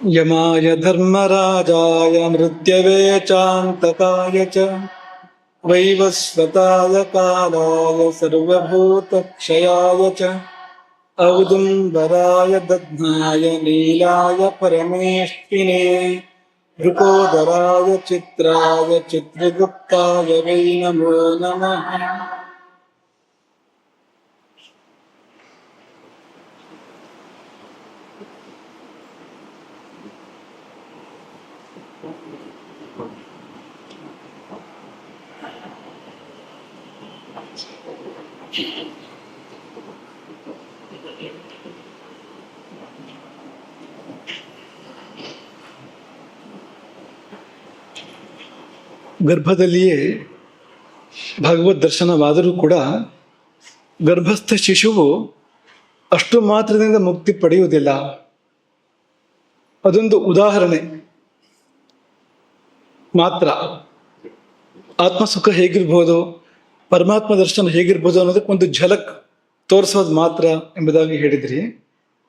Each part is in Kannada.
यमाय धर्मराजाय मृत्यवे चान्तकाय च वैवस्वताय कालाय सर्वभूतक्षयाय च औदुम्बराय दध्नाय नीलाय परमेष्टिने वृकोदराय चित्राय चित्रगुप्ताय वै नमो नमः। ಗರ್ಭದಲ್ಲಿಯೇ ಭಗವದ್ ದರ್ಶನವಾದರೂ ಕೂಡ ಗರ್ಭಸ್ಥ ಶಿಶುವು ಅಷ್ಟು ಮಾತ್ರದಿಂದ ಮುಕ್ತಿ ಪಡೆಯುವುದಿಲ್ಲ. ಅದೊಂದು ಉದಾಹರಣೆ ಮಾತ್ರ. ಆತ್ಮಸುಖ ಹೇಗಿರ್ಬೋದು, ಪರಮಾತ್ಮ ದರ್ಶನ ಹೇಗಿರ್ಬೋದು ಅನ್ನೋದಕ್ಕೆ ಒಂದು ಝಲಕ್ ತೋರಿಸೋದು ಮಾತ್ರ ಎಂಬುದಾಗಿ ಹೇಳಿದ್ರಿ.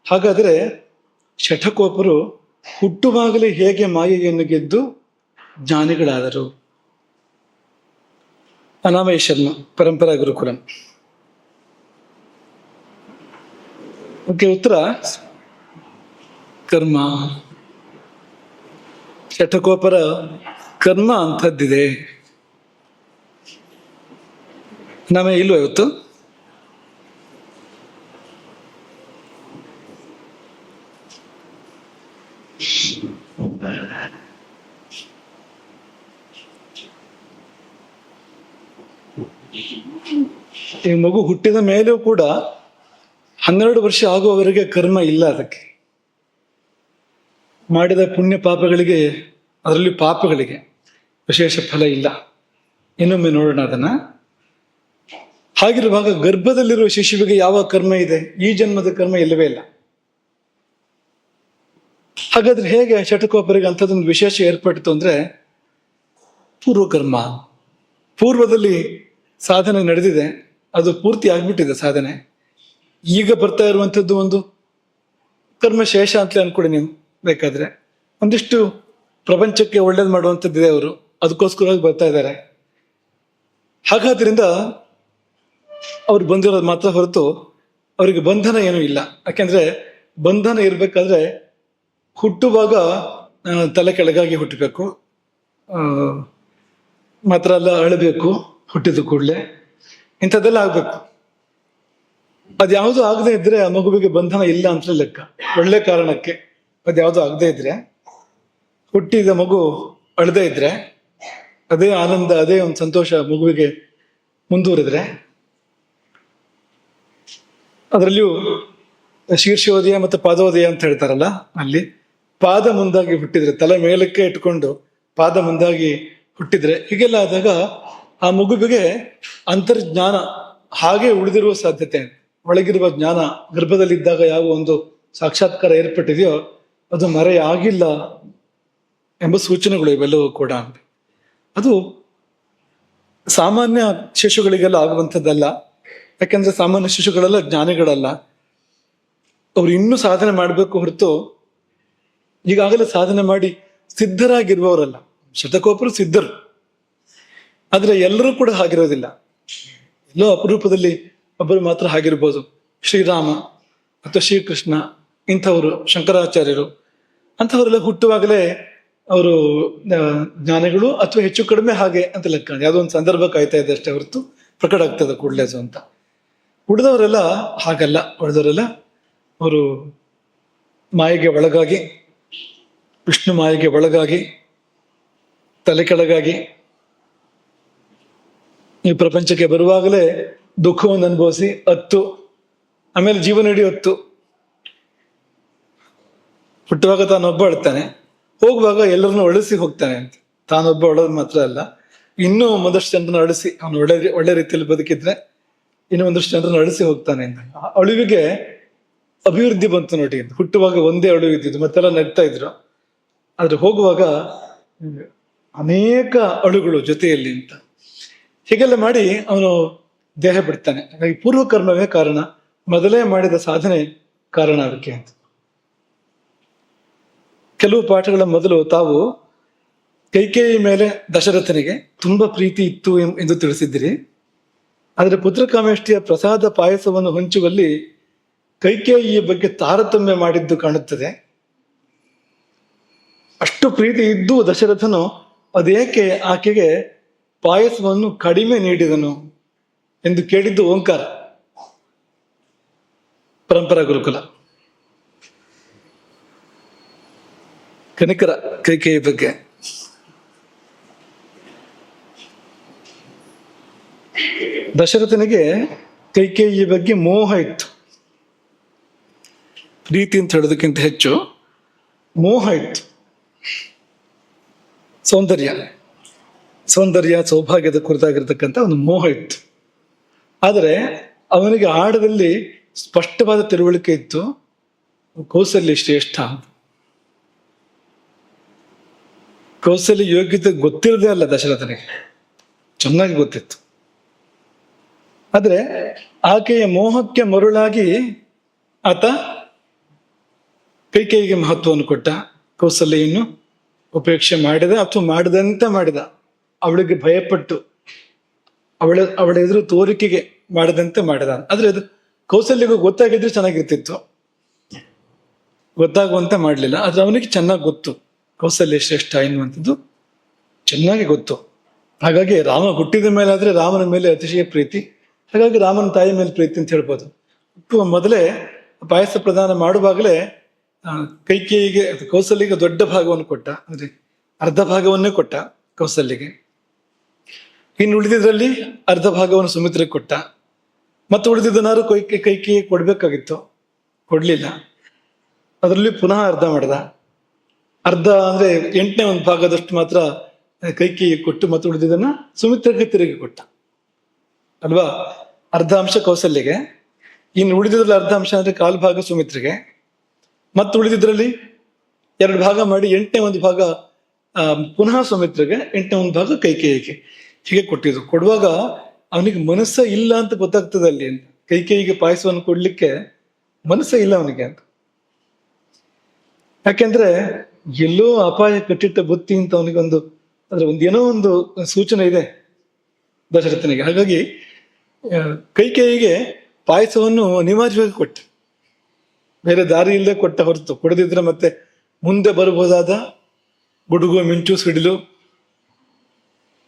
ಹಾಗಾದರೆ ಶಠಕೋಪರು ಹುಟ್ಟುವಾಗಲೇ ಹೇಗೆ ಮಾಯೆಯನ್ನು ಗೆದ್ದು ಜ್ಞಾನಿಗಳಾದರು? ಅನಾಮಯ ಶರ್ಮ, ಪರಂಪರಾ ಗುರುಕುಲಂ. ಓಕೆ, ಉತ್ತರ ಕರ್ಮ. ಶಠಕೋಪರ ಕರ್ಮ ಅಂಥದ್ದಿದೆ. ನಾವೇ ಇಲ್ವ ಇವತ್ತು? ಈ ಮಗು ಹುಟ್ಟಿದ ಮೇಲೂ ಕೂಡ 12 ವರ್ಷ ಆಗುವವರೆಗೆ ಕರ್ಮ ಇಲ್ಲ. ಅದಕ್ಕೆ ಮಾಡಿದ ಪುಣ್ಯ ಪಾಪಗಳಿಗೆ, ಅದರಲ್ಲಿ ಪಾಪಗಳಿಗೆ ವಿಶೇಷ ಫಲ ಇಲ್ಲ. ಇನ್ನೊಮ್ಮೆ ನೋಡೋಣ ಅದನ್ನ. ಹಾಗಿರುವಾಗ ಗರ್ಭದಲ್ಲಿರುವ ಶಿಶುವಿಗೆ ಯಾವ ಕರ್ಮ ಇದೆ? ಈ ಜನ್ಮದ ಕರ್ಮ ಇಲ್ಲವೇ ಇಲ್ಲ. ಹಾಗಾದ್ರೆ ಹೇಗೆ ಶಠಕೋಪರಿಗೆ ಅಂಥದ್ದೊಂದು ವಿಶೇಷ ಏರ್ಪಟ್ಟಿತು ಅಂದ್ರೆ, ಪೂರ್ವಕರ್ಮ. ಪೂರ್ವದಲ್ಲಿ ಸಾಧನೆ ನಡೆದಿದೆ, ಅದು ಪೂರ್ತಿ ಆಗ್ಬಿಟ್ಟಿದೆ ಸಾಧನೆ. ಈಗ ಬರ್ತಾ ಇರುವಂಥದ್ದು ಒಂದು ಕರ್ಮಶೇಷ ಅಂತಲೇ ಅನ್ಕೊಡಿ ನೀವು. ಬೇಕಾದ್ರೆ ಒಂದಿಷ್ಟು ಪ್ರಪಂಚಕ್ಕೆ ಒಳ್ಳೇದು ಮಾಡುವಂಥದ್ದಿದೆ, ಅವರು ಅದಕ್ಕೋಸ್ಕರವಾಗಿ ಬರ್ತಾ ಇದ್ದಾರೆ. ಹಾಗಾದ್ರಿಂದ ಅವ್ರು ಬಂದಿರೋದು ಮಾತ್ರ ಹೊರತು ಅವರಿಗೆ ಬಂಧನ ಏನೂ ಇಲ್ಲ. ಯಾಕೆಂದ್ರೆ ಬಂಧನ ಇರ್ಬೇಕಾದ್ರೆ ಹುಟ್ಟುವಾಗ ತಲೆ ಕೆಳಗಾಗಿ ಹುಟ್ಟಬೇಕು, ಮಾತ್ರ ಅಲ್ಲ ಅಳಬೇಕು ಹುಟ್ಟಿದ ಕೂಡಲೇ, ಇಂಥದ್ದೆಲ್ಲ ಆಗ್ಬೇಕು. ಅದ್ಯಾವುದು ಆಗದೆ ಇದ್ರೆ ಆ ಮಗುವಿಗೆ ಬಂಧನ ಇಲ್ಲ ಅಂತ ಲೆಕ್ಕ. ಒಳ್ಳೆ ಕಾರಣಕ್ಕೆ ಅದ್ಯಾವುದು ಆಗದೆ ಇದ್ರೆ, ಹುಟ್ಟಿದ ಮಗು ಅಳದೇ ಇದ್ರೆ, ಅದೇ ಆನಂದ, ಅದೇ ಒಂದು ಸಂತೋಷ ಮಗುವಿಗೆ ಮುಂದುವರೆದ್ರೆ, ಅದರಲ್ಲಿಯೂ ಶೀರ್ಷೋದಯ ಮತ್ತು ಪಾದೋದಯ ಅಂತ ಹೇಳ್ತಾರಲ್ಲ, ಅಲ್ಲಿ ಪಾದ ಮುಂದಾಗಿ ಹುಟ್ಟಿದ್ರೆ, ತಲೆ ಮೇಲಕ್ಕೆ ಇಟ್ಕೊಂಡು ಪಾದ ಮುಂದಾಗಿ ಹುಟ್ಟಿದ್ರೆ, ಹೀಗೆಲ್ಲ ಆದಾಗ ಆ ಮಗುವಿಗೆ ಅಂತರ್ಜ್ಞಾನ ಹಾಗೆ ಉಳಿದಿರುವ ಸಾಧ್ಯತೆ. ಒಳಗಿರುವ ಜ್ಞಾನ ಗರ್ಭದಲ್ಲಿದ್ದಾಗ ಯಾವ ಒಂದು ಸಾಕ್ಷಾತ್ಕಾರ ಏರ್ಪಟ್ಟಿದೆಯೋ ಅದು ಮರೆಯಾಗಿಲ್ಲ ಎಂಬ ಸೂಚನೆಗಳು ಇವೆಲ್ಲವೂ ಕೂಡ. ಅದು ಸಾಮಾನ್ಯ ಶಿಶುಗಳಿಗೆಲ್ಲ ಆಗುವಂಥದ್ದಲ್ಲ. ಯಾಕೆಂದ್ರೆ ಸಾಮಾನ್ಯ ಶಿಶುಗಳೆಲ್ಲ ಜ್ಞಾನಿಗಳಲ್ಲ, ಅವ್ರು ಇನ್ನೂ ಸಾಧನೆ ಮಾಡಬೇಕು ಹೊರತು ಈಗಾಗಲೇ ಸಾಧನೆ ಮಾಡಿ ಸಿದ್ಧರಾಗಿರುವವರಲ್ಲ. ಶಠಕೋಪರು ಸಿದ್ಧರು, ಆದ್ರೆ ಎಲ್ಲರೂ ಕೂಡ ಹಾಗಿರೋದಿಲ್ಲ. ಎಲ್ಲೋ ಅಪರೂಪದಲ್ಲಿ ಒಬ್ಬರು ಮಾತ್ರ ಹಾಗಿರ್ಬೋದು. ಶ್ರೀರಾಮ ಅಥವಾ ಶ್ರೀಕೃಷ್ಣ ಇಂಥವರು, ಶಂಕರಾಚಾರ್ಯರು ಅಂಥವರೆಲ್ಲ ಹುಟ್ಟುವಾಗಲೇ ಅವರು ಜ್ಞಾನಿಗಳು ಅಥವಾ ಹೆಚ್ಚು ಕಡಿಮೆ ಹಾಗೆ ಅಂತ ಲೆಕ್ಕ. ಯಾವುದೋ ಒಂದು ಸಂದರ್ಭ ಕಾಯ್ತಾ ಇದೆ ಅಷ್ಟೇ ಹೊರತು ಪ್ರಕಟ ಆಗ್ತದೆ ಕೂಡಲೇ ಅದು ಅಂತ. ಉಳಿದವರೆಲ್ಲ ಹಾಗಲ್ಲ. ಉಳಿದವರೆಲ್ಲ ಅವರು ಮಾಯೆಗೆ ಒಳಗಾಗಿ, ವಿಷ್ಣು ಮಾಯೆಗೆ ಒಳಗಾಗಿ, ತಲೆ ಕೆಳಗಾಗಿ ಈ ಪ್ರಪಂಚಕ್ಕೆ ಬರುವಾಗಲೇ ದುಃಖವನ್ನು ಅನುಭವಿಸಿ ಆಮೇಲೆ ಜೀವನ ಇಡೀ ಹುಟ್ಟುವಾಗ ತಾನೊಬ್ಬ ಅಳ್ತಾನೆ, ಹೋಗುವಾಗ ಎಲ್ಲರನ್ನೂ ಅಳಿಸಿ ಹೋಗ್ತಾನೆ ಅಂತ. ತಾನೊಬ್ಬ ಅಳೋದು ಮಾತ್ರ ಅಲ್ಲ, ಇನ್ನೂ ಒಂದಷ್ಟು ಜನರನ್ನ ಅಳಿಸಿ, ಅವನು ಒಳ್ಳೆ ರೀತಿಯಲ್ಲಿ ಬದುಕಿದ್ರೆ ಇನ್ನೂ ಒಂದಷ್ಟು ಜನರನ್ನ ಅಳಿಸಿ ಹೋಗ್ತಾನೆ ಅಂತ. ಅಳುವಿಗೆ ಅಭಿವೃದ್ಧಿ ಬಂತು ನೋಡಿ. ಹುಟ್ಟುವಾಗ ಒಂದೇ ಅಳುವು ಇದ್ದಿದ್ದು, ಮತ್ತೆಲ್ಲ ನಗ್ತಾ ಇದ್ರು. ಆದ್ರೆ ಹೋಗುವಾಗ ಅನೇಕ ಅಳುಗಳು ಜೊತೆಯಲ್ಲಿ ಅಂತ. ಹೀಗೆಲ್ಲ ಮಾಡಿ ಅವನು ದೇಹ ಬಿಡ್ತಾನೆ. ಹಾಗಾಗಿ ಪೂರ್ವಕರ್ಮವೇ ಕಾರಣ, ಮೊದಲೇ ಮಾಡಿದ ಸಾಧನೆ ಕಾರಣ ಅದಕ್ಕೆ ಅಂತ. ಕೆಲವು ಪಾಠಗಳ ಮೊದಲು ತಾವು ಕೈಕೇಯಿ ಮೇಲೆ ದಶರಥನಿಗೆ ತುಂಬಾ ಪ್ರೀತಿ ಇತ್ತು ಎಂದು ತಿಳಿಸಿದ್ದೀರಿ. ಆದರೆ ಪುತ್ರಕಾಮೇಷ್ಟಿಯ ಪ್ರಸಾದ ಪಾಯಸವನ್ನು ಹಂಚುವಲ್ಲಿ ಕೈಕೇಯಿಯ ಬಗ್ಗೆ ತಾರತಮ್ಯ ಮಾಡಿದ್ದು ಕಾಣುತ್ತದೆ. ಅಷ್ಟು ಪ್ರೀತಿ ಇದ್ದು ದಶರಥನು ಅದೇಕೆ ಆಕೆಗೆ ಪಾಯಸವನ್ನು ಕಡಿಮೆ ನೀಡಿದನು ಎಂದು ಕೇಳಿದ್ದು ಓಂಕಾರ ಪರಂಪರಾ ಗುರುಕುಲ. ಕನಿಕರ ಕೈಕೇಯಿ ಬಗ್ಗೆ. ದಶರಥನಿಗೆ ಕೈಕೇಯಿಯ ಬಗ್ಗೆ ಮೋಹ ಇತ್ತು. ಪ್ರೀತಿ ಅಂತ ಹೇಳೋದಕ್ಕಿಂತ ಹೆಚ್ಚು ಮೋಹ ಇತ್ತು. ಸೌಂದರ್ಯ ಸೌಭಾಗ್ಯದ ಕುರಿತಾಗಿರ್ತಕ್ಕಂಥ ಒಂದು ಮೋಹ ಇತ್ತು. ಆದರೆ ಅವನಿಗೆ ಆಡದಲ್ಲಿ ಸ್ಪಷ್ಟವಾದ ತಿಳುವಳಿಕೆ ಇತ್ತು. ಕೌಸಲ್ಯ ಶ್ರೇಷ್ಠ, ಕೌಸಲ್ಯ ಯೋಗ್ಯತೆ ಗೊತ್ತಿರದೇ ಅಲ್ಲ ದಶರಥನಿಗೆ, ಚೆನ್ನಾಗಿ ಗೊತ್ತಿತ್ತು. ಆದರೆ ಆಕೆಯ ಮೋಹಕ್ಕೆ ಮರುಳಾಗಿ ಆತ ಕೈಕೇಯಿಗೆ ಮಹತ್ವವನ್ನು ಕೊಟ್ಟ. ಕೌಸಲ್ಯನ್ನು ಉಪೇಕ್ಷೆ ಮಾಡಿದ ಅಥವಾ ಮಾಡದಂತೆ ಮಾಡಿದ. ಅವಳಿಗೆ ಭಯಪಟ್ಟು ಅವಳ ಎದುರು ತೋರಿಕೆಗೆ ಮಾಡದಂತೆ ಮಾಡಿದ. ಆದ್ರೆ ಅದು ಕೌಸಲ್ಯಗೂ ಗೊತ್ತಾಗಿದ್ರೆ ಚೆನ್ನಾಗಿರ್ತಿತ್ತು. ಗೊತ್ತಾಗುವಂತೆ ಮಾಡಲಿಲ್ಲ. ಆದ್ರೆ ಅವನಿಗೆ ಚೆನ್ನಾಗಿ ಗೊತ್ತು ಕೌಸಲ್ಯ ಶ್ರೇಷ್ಠ ಎನ್ನುವಂಥದ್ದು ಚೆನ್ನಾಗಿ ಗೊತ್ತು. ಹಾಗಾಗಿ ರಾಮ ಹುಟ್ಟಿದ ಮೇಲೆ ಆದ್ರೆ ರಾಮನ ಮೇಲೆ ಅತಿಶಯ ಪ್ರೀತಿ. ಹಾಗಾಗಿ ರಾಮನ ತಾಯಿ ಮೇಲೆ ಪ್ರೀತಿ ಅಂತ ಹೇಳ್ಬೋದು. ಹುಟ್ಟುವ ಮೊದಲೇ ಪಾಯಸ ಪ್ರದಾನ ಮಾಡುವಾಗಲೇ ಕೈಕೇಯಿಗೆ ಕೌಸಲ್ಯಗೆ ದೊಡ್ಡ ಭಾಗವನ್ನು ಕೊಟ್ಟ. ಅಂದ್ರೆ ಅರ್ಧ ಭಾಗವನ್ನೇ ಕೊಟ್ಟ ಕೌಸಲ್ಯಗೆ. ಇನ್ನು ಉಳಿದಿದ್ರಲ್ಲಿ ಅರ್ಧ ಭಾಗವನ್ನು ಸುಮಿತ್ರೆಗೆ ಕೊಟ್ಟ. ಮತ್ತು ಉಳಿದಿದ್ದನಾರು ಕೈಕೇಯಿ ಕೊಡ್ಬೇಕಾಗಿತ್ತು, ಕೊಡ್ಲಿಲ್ಲ. ಅದರಲ್ಲಿ ಪುನಃ ಅರ್ಧ ಮಾಡ್ದ. ಅರ್ಧ ಅಂದ್ರೆ 8ನೇ ಒಂದು ಭಾಗದಷ್ಟು ಮಾತ್ರ ಕೈಕೇಯಿ ಕೊಟ್ಟು ಮತ್ತು ಉಳಿದಿದ್ದನ್ನ ಸುಮಿತ್ರೆಗೆ ತಿರುಗಿ ಕೊಟ್ಟ ಅಲ್ವಾ. ಅರ್ಧ ಅಂಶ ಕೌಸಲ್ಯಗೆ, ಇನ್ನು ಉಳಿದಿದ್ರಲ್ಲಿ ಅರ್ಧ ಅಂಶ ಅಂದ್ರೆ 1/4 ಭಾಗ ಸುಮಿತ್ರೆಗೆ, ಮತ್ತು ಉಳಿದಿದ್ರಲ್ಲಿ 2 ಭಾಗ ಮಾಡಿ 8ನೇ ಒಂದು ಭಾಗ ಪುನಃ ಸುಮಿತ್ರೆಗೆ, 8ನೇ ಒಂದು ಭಾಗ ಕೈಕೇಯಿಗೆ. ಹೀಗೆ ಕೊಟ್ಟಿದ್ರು. ಕೊಡುವಾಗ ಅವನಿಗೆ ಮನಸ್ಸ ಇಲ್ಲ ಅಂತ ಗೊತ್ತಾಗ್ತದೆ ಅಲ್ಲಿ ಅಂತ. ಕೈಕೇಯಿಗೆ ಪಾಯಸವನ್ನು ಕೊಡ್ಲಿಕ್ಕೆ ಮನಸ್ಸ ಇಲ್ಲ ಅವನಿಗೆ ಅಂತ. ಯಾಕೆಂದ್ರೆ ಎಲ್ಲೋ ಅಪಾಯ ಕಟ್ಟಿಟ್ಟ ಬುತ್ತಿ ಅಂತ ಅವನಿಗೊಂದು ಅದ್ರ ಏನೋ ಒಂದು ಸೂಚನೆ ಇದೆ ದಶರಥನಿಗೆ. ಹಾಗಾಗಿ ಕೈಕೇಯಿಗೆ ಪಾಯಸವನ್ನು ಅನಿವಾರ್ಯವಾಗಿ ಕೊಟ್ಟ, ಬೇರೆ ದಾರಿ ಇಲ್ಲದೆ ಕೊಟ್ಟ ಹೊರತು. ಕೊಡದಿದ್ರೆ ಮತ್ತೆ ಮುಂದೆ ಬರಬಹುದಾದ ಗುಡುಗು ಮಿಂಚು ಸಿಡಿಲು,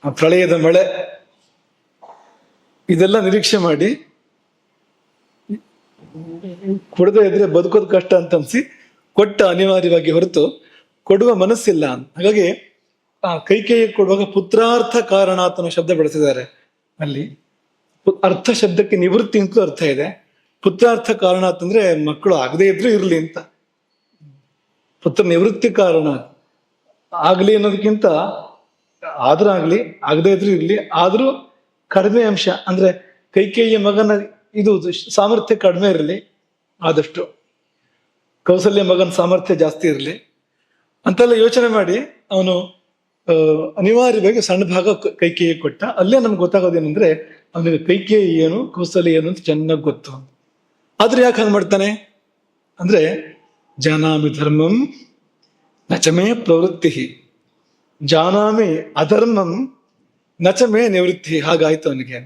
ಪ್ರಳಯದ ಮಳೆ, ಇದೆಲ್ಲ ನಿರೀಕ್ಷೆ ಮಾಡಿ ಕೊಡದೆ ಇದ್ರೆ ಬದುಕೋದು ಕಷ್ಟ ಅಂತ ಅನ್ಸಿ ಕೊಟ್ಟ ಅನಿವಾರ್ಯವಾಗಿ ಹೊರತು ಕೊಡುವ ಮನಸ್ಸಿಲ್ಲ. ಹಾಗಾಗಿ ಆ ಕೈಕೇಯಿ ಕೊಡುವಾಗ ಪುತ್ರಾರ್ಥ ಕಾರಣಾತ್ ಅನ್ನೋ ಶಬ್ದ ಬಳಸಿದ್ದಾರೆ ಅಲ್ಲಿ. ಅರ್ಥ ಶಬ್ದಕ್ಕೆ ನಿವೃತ್ತಿ ಅಂತಲೂ ಅರ್ಥ ಇದೆ. ಪುತ್ರಾರ್ಥ ಕಾರಣಾತ್ ಅಂದ್ರೆ ಮಕ್ಕಳು ಆಗದೆ ಇದ್ರೂ ಇರ್ಲಿ ಅಂತ. ಪುತ್ರ ನಿವೃತ್ತಿ ಕಾರಣ ಆಗ್ಲಿ ಅನ್ನೋದಕ್ಕಿಂತ ಆದ್ರೂ ಆಗ್ಲಿ, ಆಗದೆ ಇದ್ರೂ ಇರ್ಲಿ, ಆದ್ರೂ ಕಡಿಮೆ ಅಂಶ ಅಂದ್ರೆ ಕೈಕೇಯಿಯ ಮಗನ ಇದು ಸಾಮರ್ಥ್ಯ ಕಡಿಮೆ ಇರಲಿ, ಆದಷ್ಟು ಕೌಸಲ್ಯ ಮಗನ ಸಾಮರ್ಥ್ಯ ಜಾಸ್ತಿ ಇರಲಿ ಅಂತೆಲ್ಲ ಯೋಚನೆ ಮಾಡಿ ಅವನು ಅನಿವಾರ್ಯವಾಗಿ ಸಣ್ಣ ಭಾಗ ಕೈಕೇಯಿ ಕೊಟ್ಟ. ಅಲ್ಲೇ ನಮ್ಗೆ ಗೊತ್ತಾಗೋದೇನೆಂದ್ರೆ ಅವನಿಗೆ ಕೈಕೇಯಿ ಏನು ಕೌಸಲ್ಯ ಏನು ಅಂತ ಚೆನ್ನಾಗಿ ಗೊತ್ತು. ಆದ್ರೆ ಯಾಕೆ ಹಂಗೆ ಮಾಡ್ತಾನೆ ಅಂದ್ರೆ ಜಾನಾಮಿ ಧರ್ಮಂ ನಚಮೇ ಪ್ರವೃತ್ತಿ, ಜಾನಾಮಿ ಅಧರ್ಮಂ ನಚಮೇ ನಿವೃತ್ತಿ. ಹಾಗಾಯ್ತು ಅವನಿಗೆ.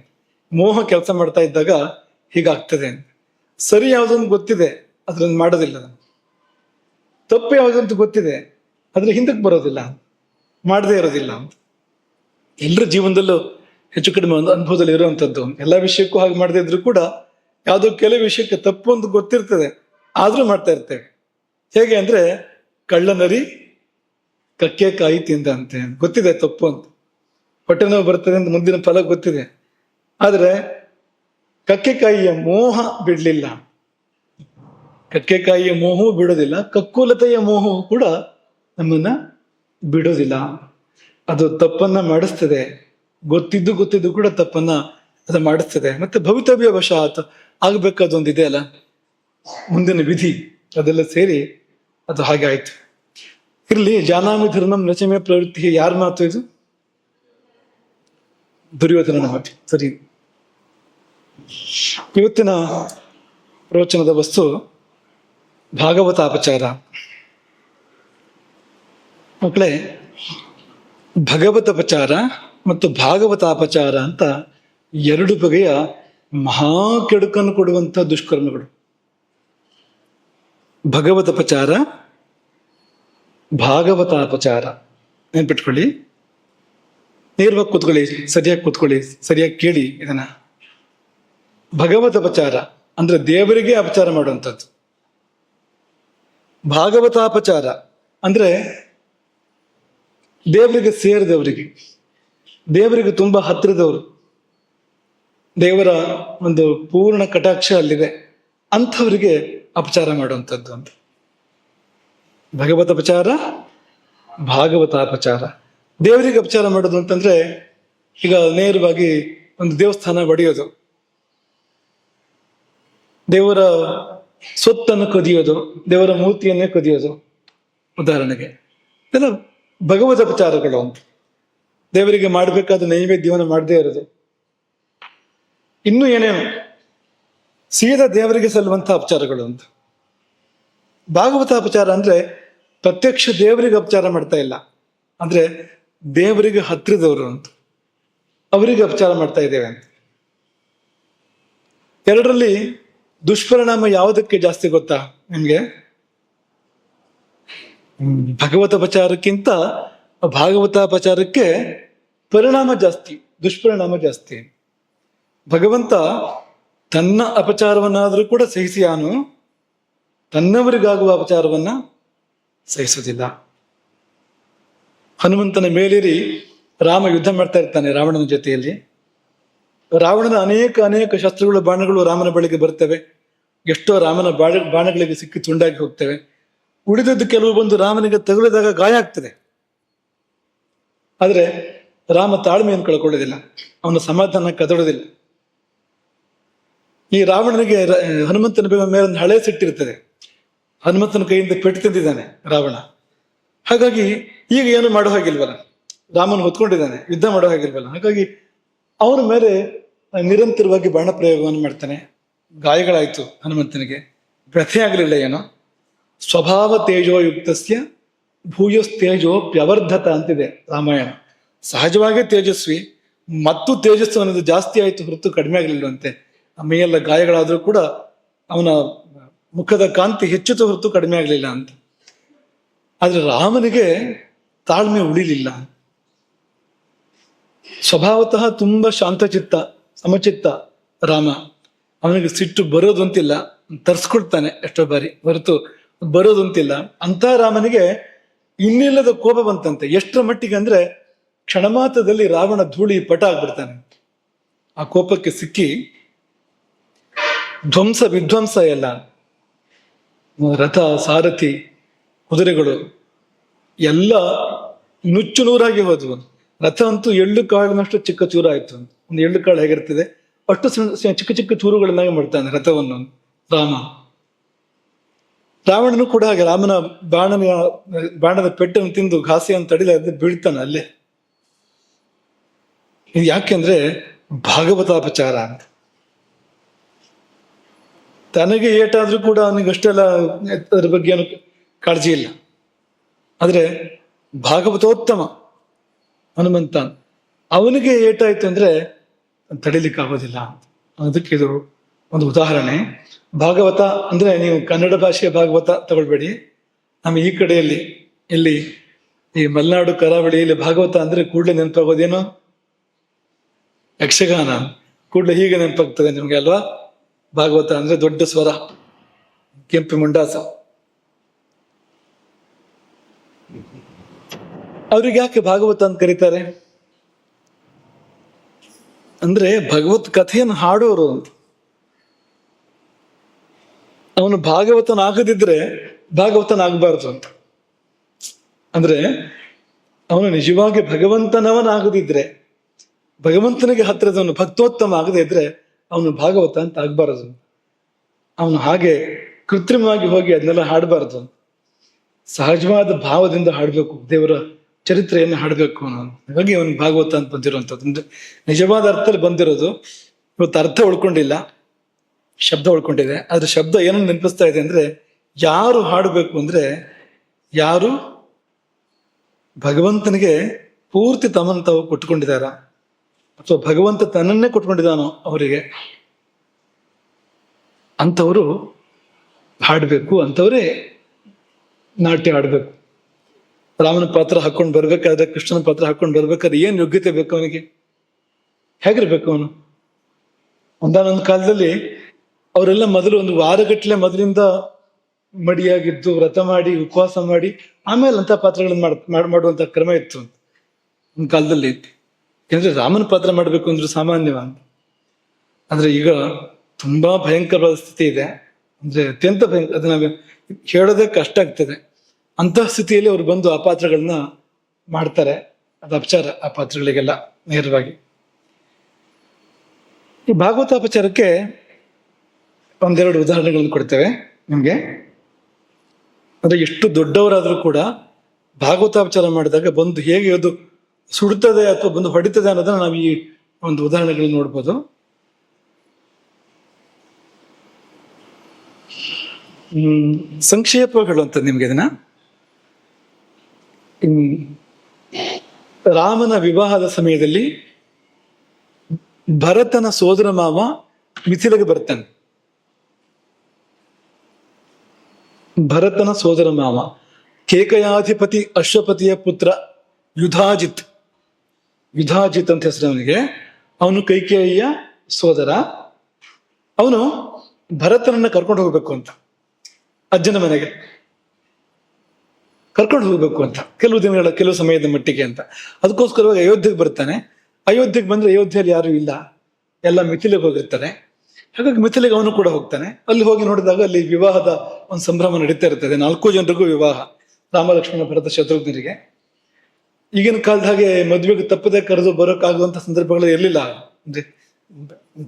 ಮೋಹ ಕೆಲಸ ಮಾಡ್ತಾ ಇದ್ದಾಗ ಹೀಗಾಗ್ತದೆ. ಸರಿ ಯಾವುದೊಂದು ಗೊತ್ತಿದೆ, ಅದ್ರನ್ನ ಮಾಡೋದಿಲ್ಲ. ತಪ್ಪು ಯಾವುದಂತ ಗೊತ್ತಿದೆ, ಅದ್ರ ಹಿಂದಕ್ಕೆ ಬರೋದಿಲ್ಲ, ಮಾಡದೇ ಇರೋದಿಲ್ಲ ಅಂತ. ಎಲ್ಲರ ಜೀವನದಲ್ಲೂ ಹೆಚ್ಚು ಕಡಿಮೆ ಒಂದು ಅನುಭವದಲ್ಲಿ ಇರುವಂಥದ್ದು. ಎಲ್ಲ ವಿಷಯಕ್ಕೂ ಹಾಗೆ ಮಾಡದೇ ಇದ್ರು ಕೂಡ ಯಾವುದೋ ಕೆಲವು ವಿಷಯಕ್ಕೆ ತಪ್ಪು ಅಂತ ಗೊತ್ತಿರ್ತದೆ, ಆದ್ರೂ ಮಾಡ್ತಾ ಇರ್ತೇವೆ. ಹೇಗೆ ಅಂದ್ರೆ ಕಳ್ಳನರಿ ಕಕ್ಕೆ ಕಾಯಿ ತಿಂದ ಅಂತೆ, ಗೊತ್ತಿದೆ ತಪ್ಪು ಅಂತ, ಹೊಟ್ಟೆ ನೋವು ಬರ್ತದೆ ಅಂತ ಮುಂದಿನ ಫಲ ಗೊತ್ತಿದೆ. ಆದ್ರೆ ಕಕ್ಕೆಕಾಯಿಯ ಮೋಹ ಬಿಡ್ಲಿಲ್ಲ. ಕಕ್ಕೆಕಾಯಿಯ ಮೋಹವು ಬಿಡೋದಿಲ್ಲ, ಕಕ್ಕುಲತೆಯ ಮೋಹವು ಕೂಡ ನಮ್ಮನ್ನ ಬಿಡೋದಿಲ್ಲ. ಅದು ತಪ್ಪನ್ನ ಮಾಡಿಸ್ತದೆ, ಗೊತ್ತಿದ್ದು ಕೂಡ ತಪ್ಪನ್ನ ಅದು ಮಾಡಿಸ್ತದೆ. ಮತ್ತೆ ಭವಿತವ್ಯ ವಶ ಆಗ್ಬೇಕಾದೊಂದಿದೆ ಅಲ್ಲ, ಮುಂದಿನ ವಿಧಿ, ಅದೆಲ್ಲ ಸೇರಿ ಅದು ಹಾಗೆ ಆಯ್ತು. ಇರ್ಲಿ, ಜಾನಾಮಿ ಧರ್ಮಂ ನಚಮೆ ಪ್ರವೃತ್ತಿ. ಯಾರ ಮಾತು ಇದು? ದುರ್ಯೋಧನನ ಮಾತು. ಸರಿ, ಇವತ್ತಿನ ಪ್ರವಚನದ ವಸ್ತು ಭಾಗವತಾಪಚಾರ. ಮಕ್ಕಳೇ, ಭಗವತಪಚಾರ ಮತ್ತು ಭಾಗವತಾಪಚಾರ ಅಂತ ಎರಡು ಬಗೆಯ ಮಹಾ ಕೆಡುಕನ್ನು ಕೊಡುವಂಥ ದುಷ್ಕರ್ಮಗಳು. ಭಗವತಪಚಾರ, ಭಾಗವತಾಪಚಾರ. ನೆನ್ಪಿಟ್ಕೊಳ್ಳಿ, ನೇರವಾಗಿ ಕೂತ್ಕೊಳ್ಳಿ, ಸರಿಯಾಗಿ ಕೂತ್ಕೊಳ್ಳಿ, ಸರಿಯಾಗಿ ಕೇಳಿ ಇದನ್ನ. ಭಗವತಪಚಾರ ಅಂದ್ರೆ ದೇವರಿಗೆ ಅಪಚಾರ ಮಾಡುವಂಥದ್ದು. ಭಾಗವತಾಪಚಾರ ಅಂದ್ರೆ ದೇವರಿಗೆ ಸೇರಿದವರಿಗೆ, ದೇವರಿಗೆ ತುಂಬಾ ಹತ್ತಿರದವರು, ದೇವರ ಒಂದು ಪೂರ್ಣ ಕಟಾಕ್ಷ ಅಲ್ಲಿದೆ, ಅಂಥವರಿಗೆ ಅಪಚಾರ ಮಾಡುವಂಥದ್ದು ಅಂತ. ಭಗವತಪಚಾರ, ಭಾಗವತಾಪಚಾರ. ದೇವರಿಗೆ ಅಪಚಾರ ಮಾಡೋದು ಅಂತಂದ್ರೆ, ಈಗ ನೇರವಾಗಿ ಒಂದು ದೇವಸ್ಥಾನ ಒಡೆಯೋದು, ದೇವರ ಸೊತ್ತನ್ನು ಕದಿಯೋದು, ದೇವರ ಮೂರ್ತಿಯನ್ನೇ ಕದಿಯೋದು ಉದಾಹರಣೆಗೆ, ಇದೆಲ್ಲ ಭಗವದಪಚಾರಗಳು ಅಂತ. ದೇವರಿಗೆ ಮಾಡಬೇಕಾದ ನೈವೇದ್ಯವನ್ನು ಮಾಡದೇ ಇರೋದು, ಇನ್ನೂ ಏನೇನು ಸೀದಾ ದೇವರಿಗೆ ಸಲ್ಲುವಂತಹ ಅಪಚಾರಗಳು ಅಂತ. ಭಾಗವತಾಪಚಾರ ಅಂದ್ರೆ ಪ್ರತ್ಯಕ್ಷ ದೇವರಿಗೆ ಅಪಚಾರ ಮಾಡ್ತಾ ಇಲ್ಲ, ಅಂದ್ರೆ ದೇವರಿಗೆ ಹತ್ತಿರದವರು ಅಂತ, ಅವರಿಗೆ ಅಪಚಾರ ಮಾಡ್ತಾ ಇದ್ದೇವೆ ಅಂತ. ಎರಡರಲ್ಲಿ ದುಷ್ಪರಿಣಾಮ ಯಾವುದಕ್ಕೆ ಜಾಸ್ತಿ ಗೊತ್ತಾ ನಿಮ್ಗೆ? ಭಗವತಾಪಚಾರಕ್ಕಿಂತ ಭಾಗವತಾಪಚಾರಕ್ಕೆ ಪರಿಣಾಮ ಜಾಸ್ತಿ, ದುಷ್ಪರಿಣಾಮ ಜಾಸ್ತಿ. ಭಗವಂತ ತನ್ನ ಅಪಚಾರವನ್ನಾದರೂ ಕೂಡ ಸಹಿಸಿಯಾನು, ತನ್ನವರಿಗಾಗುವ ಅಪಚಾರವನ್ನ ಸಹಿಸುವುದಿಲ್ಲ. ಹನುಮಂತನ ಮೇಲೇರಿ ರಾಮ ಯುದ್ಧ ಮಾಡ್ತಾ ಇರ್ತಾನೆ ರಾವಣನ ಜೊತೆಯಲ್ಲಿ. ರಾವಣನ ಅನೇಕ ಶಸ್ತ್ರಗಳು, ಬಾಣಗಳು ರಾಮನ ಬಳಿಗೆ ಬರ್ತವೆ. ಎಷ್ಟೋ ರಾಮನ ಬಾಣಗಳಿಗೆ ಸಿಕ್ಕಿ ತುಂಡಾಗಿ ಹೋಗ್ತವೆ. ಉಳಿದದ್ದು ಕೆಲವು ಬಂದು ರಾಮನಿಗೆ ತಗುಲಿದಾಗ ಗಾಯ ಆಗ್ತದೆ. ಆದ್ರೆ ರಾಮ ತಾಳ್ಮೆಯನ್ನು ಕಳ್ಕೊಳ್ಳೋದಿಲ್ಲ, ಅವನ ಸಮಾಧಾನ ಕದಡೋದಿಲ್ಲ. ಈ ರಾವಣನಿಗೆ ಹನುಮಂತನ ಮೇಲೆ ಒಂದು ಹಳೆ ಸಿಟ್ಟಿರ್ತದೆ. ಹನುಮಂತನ ಕೈಯಿಂದ ಪೆಟ್ಟು ತಿಂದಿದ್ದಾನೆ ರಾವಣ. ಹಾಗಾಗಿ ಈಗ ಏನು ಮಾಡೋ ಹಾಗಿಲ್ವಲ್ಲ, ರಾಮನ ಹೊತ್ಕೊಂಡಿದ್ದಾನೆ, ಯುದ್ಧ ಮಾಡೋ ಹಾಗಿಲ್ವಲ್ಲ. ಹಾಗಾಗಿ ಅವನ ಮೇಲೆ ನಿರಂತರವಾಗಿ ಬಾಣ ಪ್ರಯೋಗವನ್ನು ಮಾಡ್ತಾನೆ. ಗಾಯಗಳಾಯ್ತು ಹನುಮಂತನಿಗೆ, ವ್ಯಥೆ ಆಗಲಿಲ್ಲ ಏನೋ. ಸ್ವಭಾವ ತೇಜೋಯುಕ್ತಸ್ಯ ಭೂಯಸ್ತೇಜೋ ವ್ಯವರ್ಧತ ಅಂತಿದೆ ರಾಮಾಯಣ. ಸಹಜವಾಗೇ ತೇಜಸ್ವಿ, ಮತ್ತು ತೇಜಸ್ಸು ಅನ್ನೋದು ಜಾಸ್ತಿ ಆಯ್ತು ಹೊರತು ಕಡಿಮೆ ಆಗಲಿಲ್ಲವಂತೆ. ಮೈಯೆಲ್ಲ ಗಾಯಗಳಾದ್ರೂ ಕೂಡ ಅವನ ಮುಖದ ಕಾಂತಿ ಹೆಚ್ಚಿತು ಹೊರತು ಕಡಿಮೆ ಆಗಲಿಲ್ಲ ಅಂತ. ಆದ್ರೆ ರಾಮನಿಗೆ ತಾಳ್ಮೆ ಉಳಿಲಿಲ್ಲ. ಸ್ವಭಾವತಃ ತುಂಬಾ ಶಾಂತಚಿತ್ತ, ಸಮಚಿತ್ತ ರಾಮ. ಅವನಿಗೆ ಸಿಟ್ಟು ಬರೋದಂತಿಲ್ಲ, ತರ್ಸ್ಕೊಳ್ತಾನೆ ಎಷ್ಟೋ ಬಾರಿ, ಹೊರತು ಬರೋದಂತಿಲ್ಲ. ಅಂತ ರಾಮನಿಗೆ ಇನ್ನಿಲ್ಲದ ಕೋಪ ಬಂತಂತೆ. ಎಷ್ಟರ ಮಟ್ಟಿಗೆ ಅಂದ್ರೆ ಕ್ಷಣಮಾತ್ರದಲ್ಲಿ ರಾವಣ ಧೂಳಿ ಪಟ ಆಗ್ಬಿಡ್ತಾನೆ. ಆ ಕೋಪಕ್ಕೆ ಸಿಕ್ಕಿ ವಿಧ್ವಂಸ ಎಲ್ಲ, ರಥ, ಸಾರಥಿ, ಕುದುರೆಗಳು ಎಲ್ಲ ನುಚ್ಚು ನೂರಾಗಿ ಹೋದ್ವು. ರಥ ಅಂತೂ ಎಳ್ಳು ಕಾಳಿನಷ್ಟು ಚಿಕ್ಕ ಚೂರ ಆಯ್ತು. ಒಂದು ಎಳ್ಳು ಕಾಳು ಹೇಗಿರ್ತದೆ ಅಷ್ಟು ಚಿಕ್ಕ ಚಿಕ್ಕ ಚೂರುಗಳನ್ನಾಗಿ ಮಾಡ್ತಾನೆ ರಥವನ್ನು ರಾಮ. ರಾವಣನು ಕೂಡ ಹಾಗೆ ರಾಮನ ಬಾಣದ ಪೆಟ್ಟನ್ನು ತಿಂದು ಘಾಸಿಯನ್ನು ತಡಿಲಾರದೆ ಬೀಳ್ತಾನೆ ಅಲ್ಲೇ. ಇದು ಯಾಕೆಂದ್ರೆ ಭಾಗವತಾಪಚಾರ ಅಂತ. ತನಗೆ ಏಟಾದ್ರೂ ಕೂಡ ಅವನಿಗೆ ಅಷ್ಟೆಲ್ಲ ಅದ್ರ ಬಗ್ಗೆ ಏನು ಕಾಳಜಿ ಇಲ್ಲ. ಆದ್ರೆ ಭಾಗವತೋತ್ತಮ ಹನುಮಂತ, ಅವನಿಗೆ ಏಟಾಯ್ತು ಅಂದ್ರೆ ತಡಿಲಿಕ್ಕೆ ಆಗೋದಿಲ್ಲ. ಅದಕ್ಕೆ ಇದು ಒಂದು ಉದಾಹರಣೆ. ಭಾಗವತ ಅಂದ್ರೆ ನೀವು ಕನ್ನಡ ಭಾಷೆಯ ಭಾಗವತ ತಗೊಳ್ಬೇಡಿ. ನಮ್ಮ ಈ ಕಡೆಯಲ್ಲಿ ಇಲ್ಲಿ ಈ ಮಲೆನಾಡು ಕರಾವಳಿಯಲ್ಲಿ ಭಾಗವತ ಅಂದ್ರೆ ಕೂಡಲೇ ನೆನಪಾಗೋದೇನೋ ಯಕ್ಷಗಾನ. ಕೂಡಲೇ ಹೀಗೆ ನೆನಪಾಗ್ತದೆ ನಿಮ್ಗೆ ಅಲ್ವಾ? ಭಾಗವತ ಅಂದ್ರೆ ದೊಡ್ಡ ಸ್ವರ, ಕೆಂಪು ಮುಂಡಾಸ. ಅವ್ರಿಗೆ ಯಾಕೆ ಭಾಗವತ ಅಂತ ಕರೀತಾರೆ ಅಂದ್ರೆ ಭಗವತ್ ಕಥೆಯನ್ನು ಹಾಡೋರು ಅಂತ. ಅವನು ಭಾಗವತನಾಗದಿದ್ರೆ ಭಾಗವತನಾಗಬಾರ್ದು ಅಂತ. ಅಂದ್ರೆ ಅವನು ನಿಜವಾಗಿ ಭಗವಂತನವನಾಗದಿದ್ರೆ, ಭಗವಂತನಿಗೆ ಹತ್ತಿರದವನು ಭಕ್ತೋತ್ತಮ ಆಗದೆ ಇದ್ರೆ ಅವನು ಭಾಗವತ ಅಂತ ಆಗ್ಬಾರದು. ಅವನು ಹಾಗೆ ಕೃತ್ರಿಮವಾಗಿ ಹೋಗಿ ಅದನ್ನೆಲ್ಲ ಹಾಡಬಾರ್ದು. ಸಹಜವಾದ ಭಾವದಿಂದ ಹಾಡಬೇಕು, ದೇವರ ಚರಿತ್ರೆಯನ್ನು ಹಾಡಬೇಕು ಅನ್ನೋನು. ಹಾಗಾಗಿ ಅವನಿಗೆ ಭಾಗವತ ಅಂತ ಬಂದಿರುವಂಥದ್ದು. ಅಂದ್ರೆ ನಿಜವಾದ ಅರ್ಥದಲ್ಲಿ ಬಂದಿರೋದು. ಇವತ್ತು ಅರ್ಥ ಉಳ್ಕೊಂಡಿಲ್ಲ, ಶಬ್ದ ಉಳ್ಕೊಂಡಿದೆ. ಆದ್ರೆ ಶಬ್ದ ಏನನ್ನು ನೆನಪಿಸ್ತಾ ಇದೆ ಅಂದ್ರೆ, ಯಾರು ಹಾಡಬೇಕು ಅಂದ್ರೆ ಯಾರು ಭಗವಂತನಿಗೆ ಪೂರ್ತಿ ತಮ್ಮನ್ನು ತಾವು ಕೊಟ್ಟುಕೊಂಡಿದ್ದಾರ, ಅಥವಾ ಭಗವಂತ ತನ್ನನ್ನೇ ಕೊಟ್ಕೊಂಡಿದ್ದಾನೋ ಅವರಿಗೆ, ಅಂಥವರು ಹಾಡಬೇಕು, ಅಂಥವರೇ ನಾಟ್ಯ ಆಡ್ಬೇಕು. ರಾಮನ ಪಾತ್ರ ಹಾಕೊಂಡು ಬರ್ಬೇಕಾದ್ರೆ, ಕೃಷ್ಣನ ಪಾತ್ರ ಹಾಕೊಂಡು ಬರ್ಬೇಕಾದ್ರೆ ಏನ್ ಯೋಗ್ಯತೆ ಬೇಕು ಅವನಿಗೆ? ಹೇಗಿರ್ಬೇಕು ಅವನು? ಒಂದಾನೊಂದು ಕಾಲದಲ್ಲಿ ಅವರೆಲ್ಲ ಮೊದಲು ಒಂದು ವಾರಗಟ್ಟಲೆ ಮೊದಲಿಂದ ಮಡಿಯಾಗಿದ್ದು ವ್ರತ ಮಾಡಿ ಉಪವಾಸ ಮಾಡಿ ಆಮೇಲೆ ಅಂತ ಪಾತ್ರಗಳನ್ನ ಮಾಡುವಂತ ಕ್ರಮ ಇತ್ತು ಒಂದು ಕಾಲದಲ್ಲಿ. ಯಾಕಂದ್ರೆ ರಾಮನ ಪಾತ್ರ ಮಾಡ್ಬೇಕು ಅಂದ್ರೆ ಸಾಮಾನ್ಯವ ಅಂತ. ಆದ್ರೆ ಈಗ ತುಂಬಾ ಭಯಂಕರವಾದ ಸ್ಥಿತಿ ಇದೆ, ಅಂದ್ರೆ ಅತ್ಯಂತ ಭಯಂಕರ, ಅದು ನಾವು ಹೇಳೋದೇ ಕಷ್ಟ ಆಗ್ತದೆ. ಅಂತಹ ಸ್ಥಿತಿಯಲ್ಲಿ ಅವ್ರು ಬಂದು ಆ ಪಾತ್ರಗಳನ್ನ ಮಾಡ್ತಾರೆ. ಅದು ಅಪಚಾರ ಆ ಪಾತ್ರಗಳಿಗೆಲ್ಲ ನೇರವಾಗಿ. ಈ ಭಾಗವತಾಪಚಾರಕ್ಕೆ ಒಂದೆರಡು ಉದಾಹರಣೆಗಳನ್ನು ಕೊಡ್ತೇವೆ ನಿಮ್ಗೆ. ಅಂದ್ರೆ ಎಷ್ಟು ದೊಡ್ಡವರಾದ್ರೂ ಕೂಡ ಭಾಗವತಾಪಚಾರ ಮಾಡಿದಾಗ ಬಂದು ಹೇಗೆ ಅದು ಸುಡ್ತದೆ ಅಥವಾ ಬಂದು ಹೊಡಿತದೆ ಅನ್ನೋದನ್ನ ನಾವು ಈ ಒಂದು ಉದಾಹರಣೆಗಳನ್ನ ನೋಡ್ಬೋದು. ಸಂಕ್ಷೇಪಗಳು ಅಂತ ನಿಮ್ಗೆ ಇದನ್ನ. ರಾಮನ ವಿವಾಹದ ಸಮಯದಲ್ಲಿ ಭರತನ ಸೋದರ ಮಾವ ಮಿಥಿಲೆಗೆ ಬರ್ತಾನೆ. ಭರತನ ಸೋದರ ಮಾವ ಕೇಕಯಾಧಿಪತಿ ಅಶ್ವಪತಿಯ ಪುತ್ರ ಯುಧಾಜಿತ್. ಯುಧಾಜಿತ್ ಅಂತ ಹೆಸರು ಅವನಿಗೆ. ಅವನು ಕೈಕೇಯಿಯ ಸೋದರ. ಅವನು ಭರತನನ್ನ ಕರ್ಕೊಂಡು ಹೋಗ್ಬೇಕು ಅಂತ ಅಜ್ಜನ ಮನೆಗೆ ಕರ್ಕೊಂಡು ಹೋಗ್ಬೇಕು ಅಂತ, ಕೆಲವು ಸಮಯದ ಮಟ್ಟಿಗೆ ಅಂತ. ಅದಕ್ಕೋಸ್ಕರವಾಗಿ ಅಯೋಧ್ಯೆಗೆ ಬರ್ತಾನೆ. ಅಯೋಧ್ಯೆಗೆ ಬಂದ್ರೆ ಅಯೋಧ್ಯೆಯಲ್ಲಿ ಯಾರು ಇಲ್ಲ, ಎಲ್ಲ ಮಿಥಿಲೆಗೆ ಹೋಗಿರ್ತಾರೆ. ಹಾಗಾಗಿ ಮಿಥಿಲೆಗೆ ಅವನು ಕೂಡ ಹೋಗ್ತಾನೆ. ಅಲ್ಲಿ ಹೋಗಿ ನೋಡಿದಾಗ ಅಲ್ಲಿ ವಿವಾಹದ ಒಂದು ಸಂಭ್ರಮ ನಡೀತಾ ಇರ್ತದೆ. 4 ಜನರಿಗೂ ವಿವಾಹ, ರಾಮ ಲಕ್ಷ್ಮಣ ಭರತ ಶತ್ರುಘ್ನರಿಗೆ. ಈಗಿನ ಕಾಲದ ಹಾಗೆ ಮದುವೆಗೆ ತಪ್ಪದೆ ಕರೆದು ಬರೋಕ್ಕಾಗುವಂತ ಸಂದರ್ಭಗಳು ಇರಲಿಲ್ಲ. ಅಂದ್ರೆ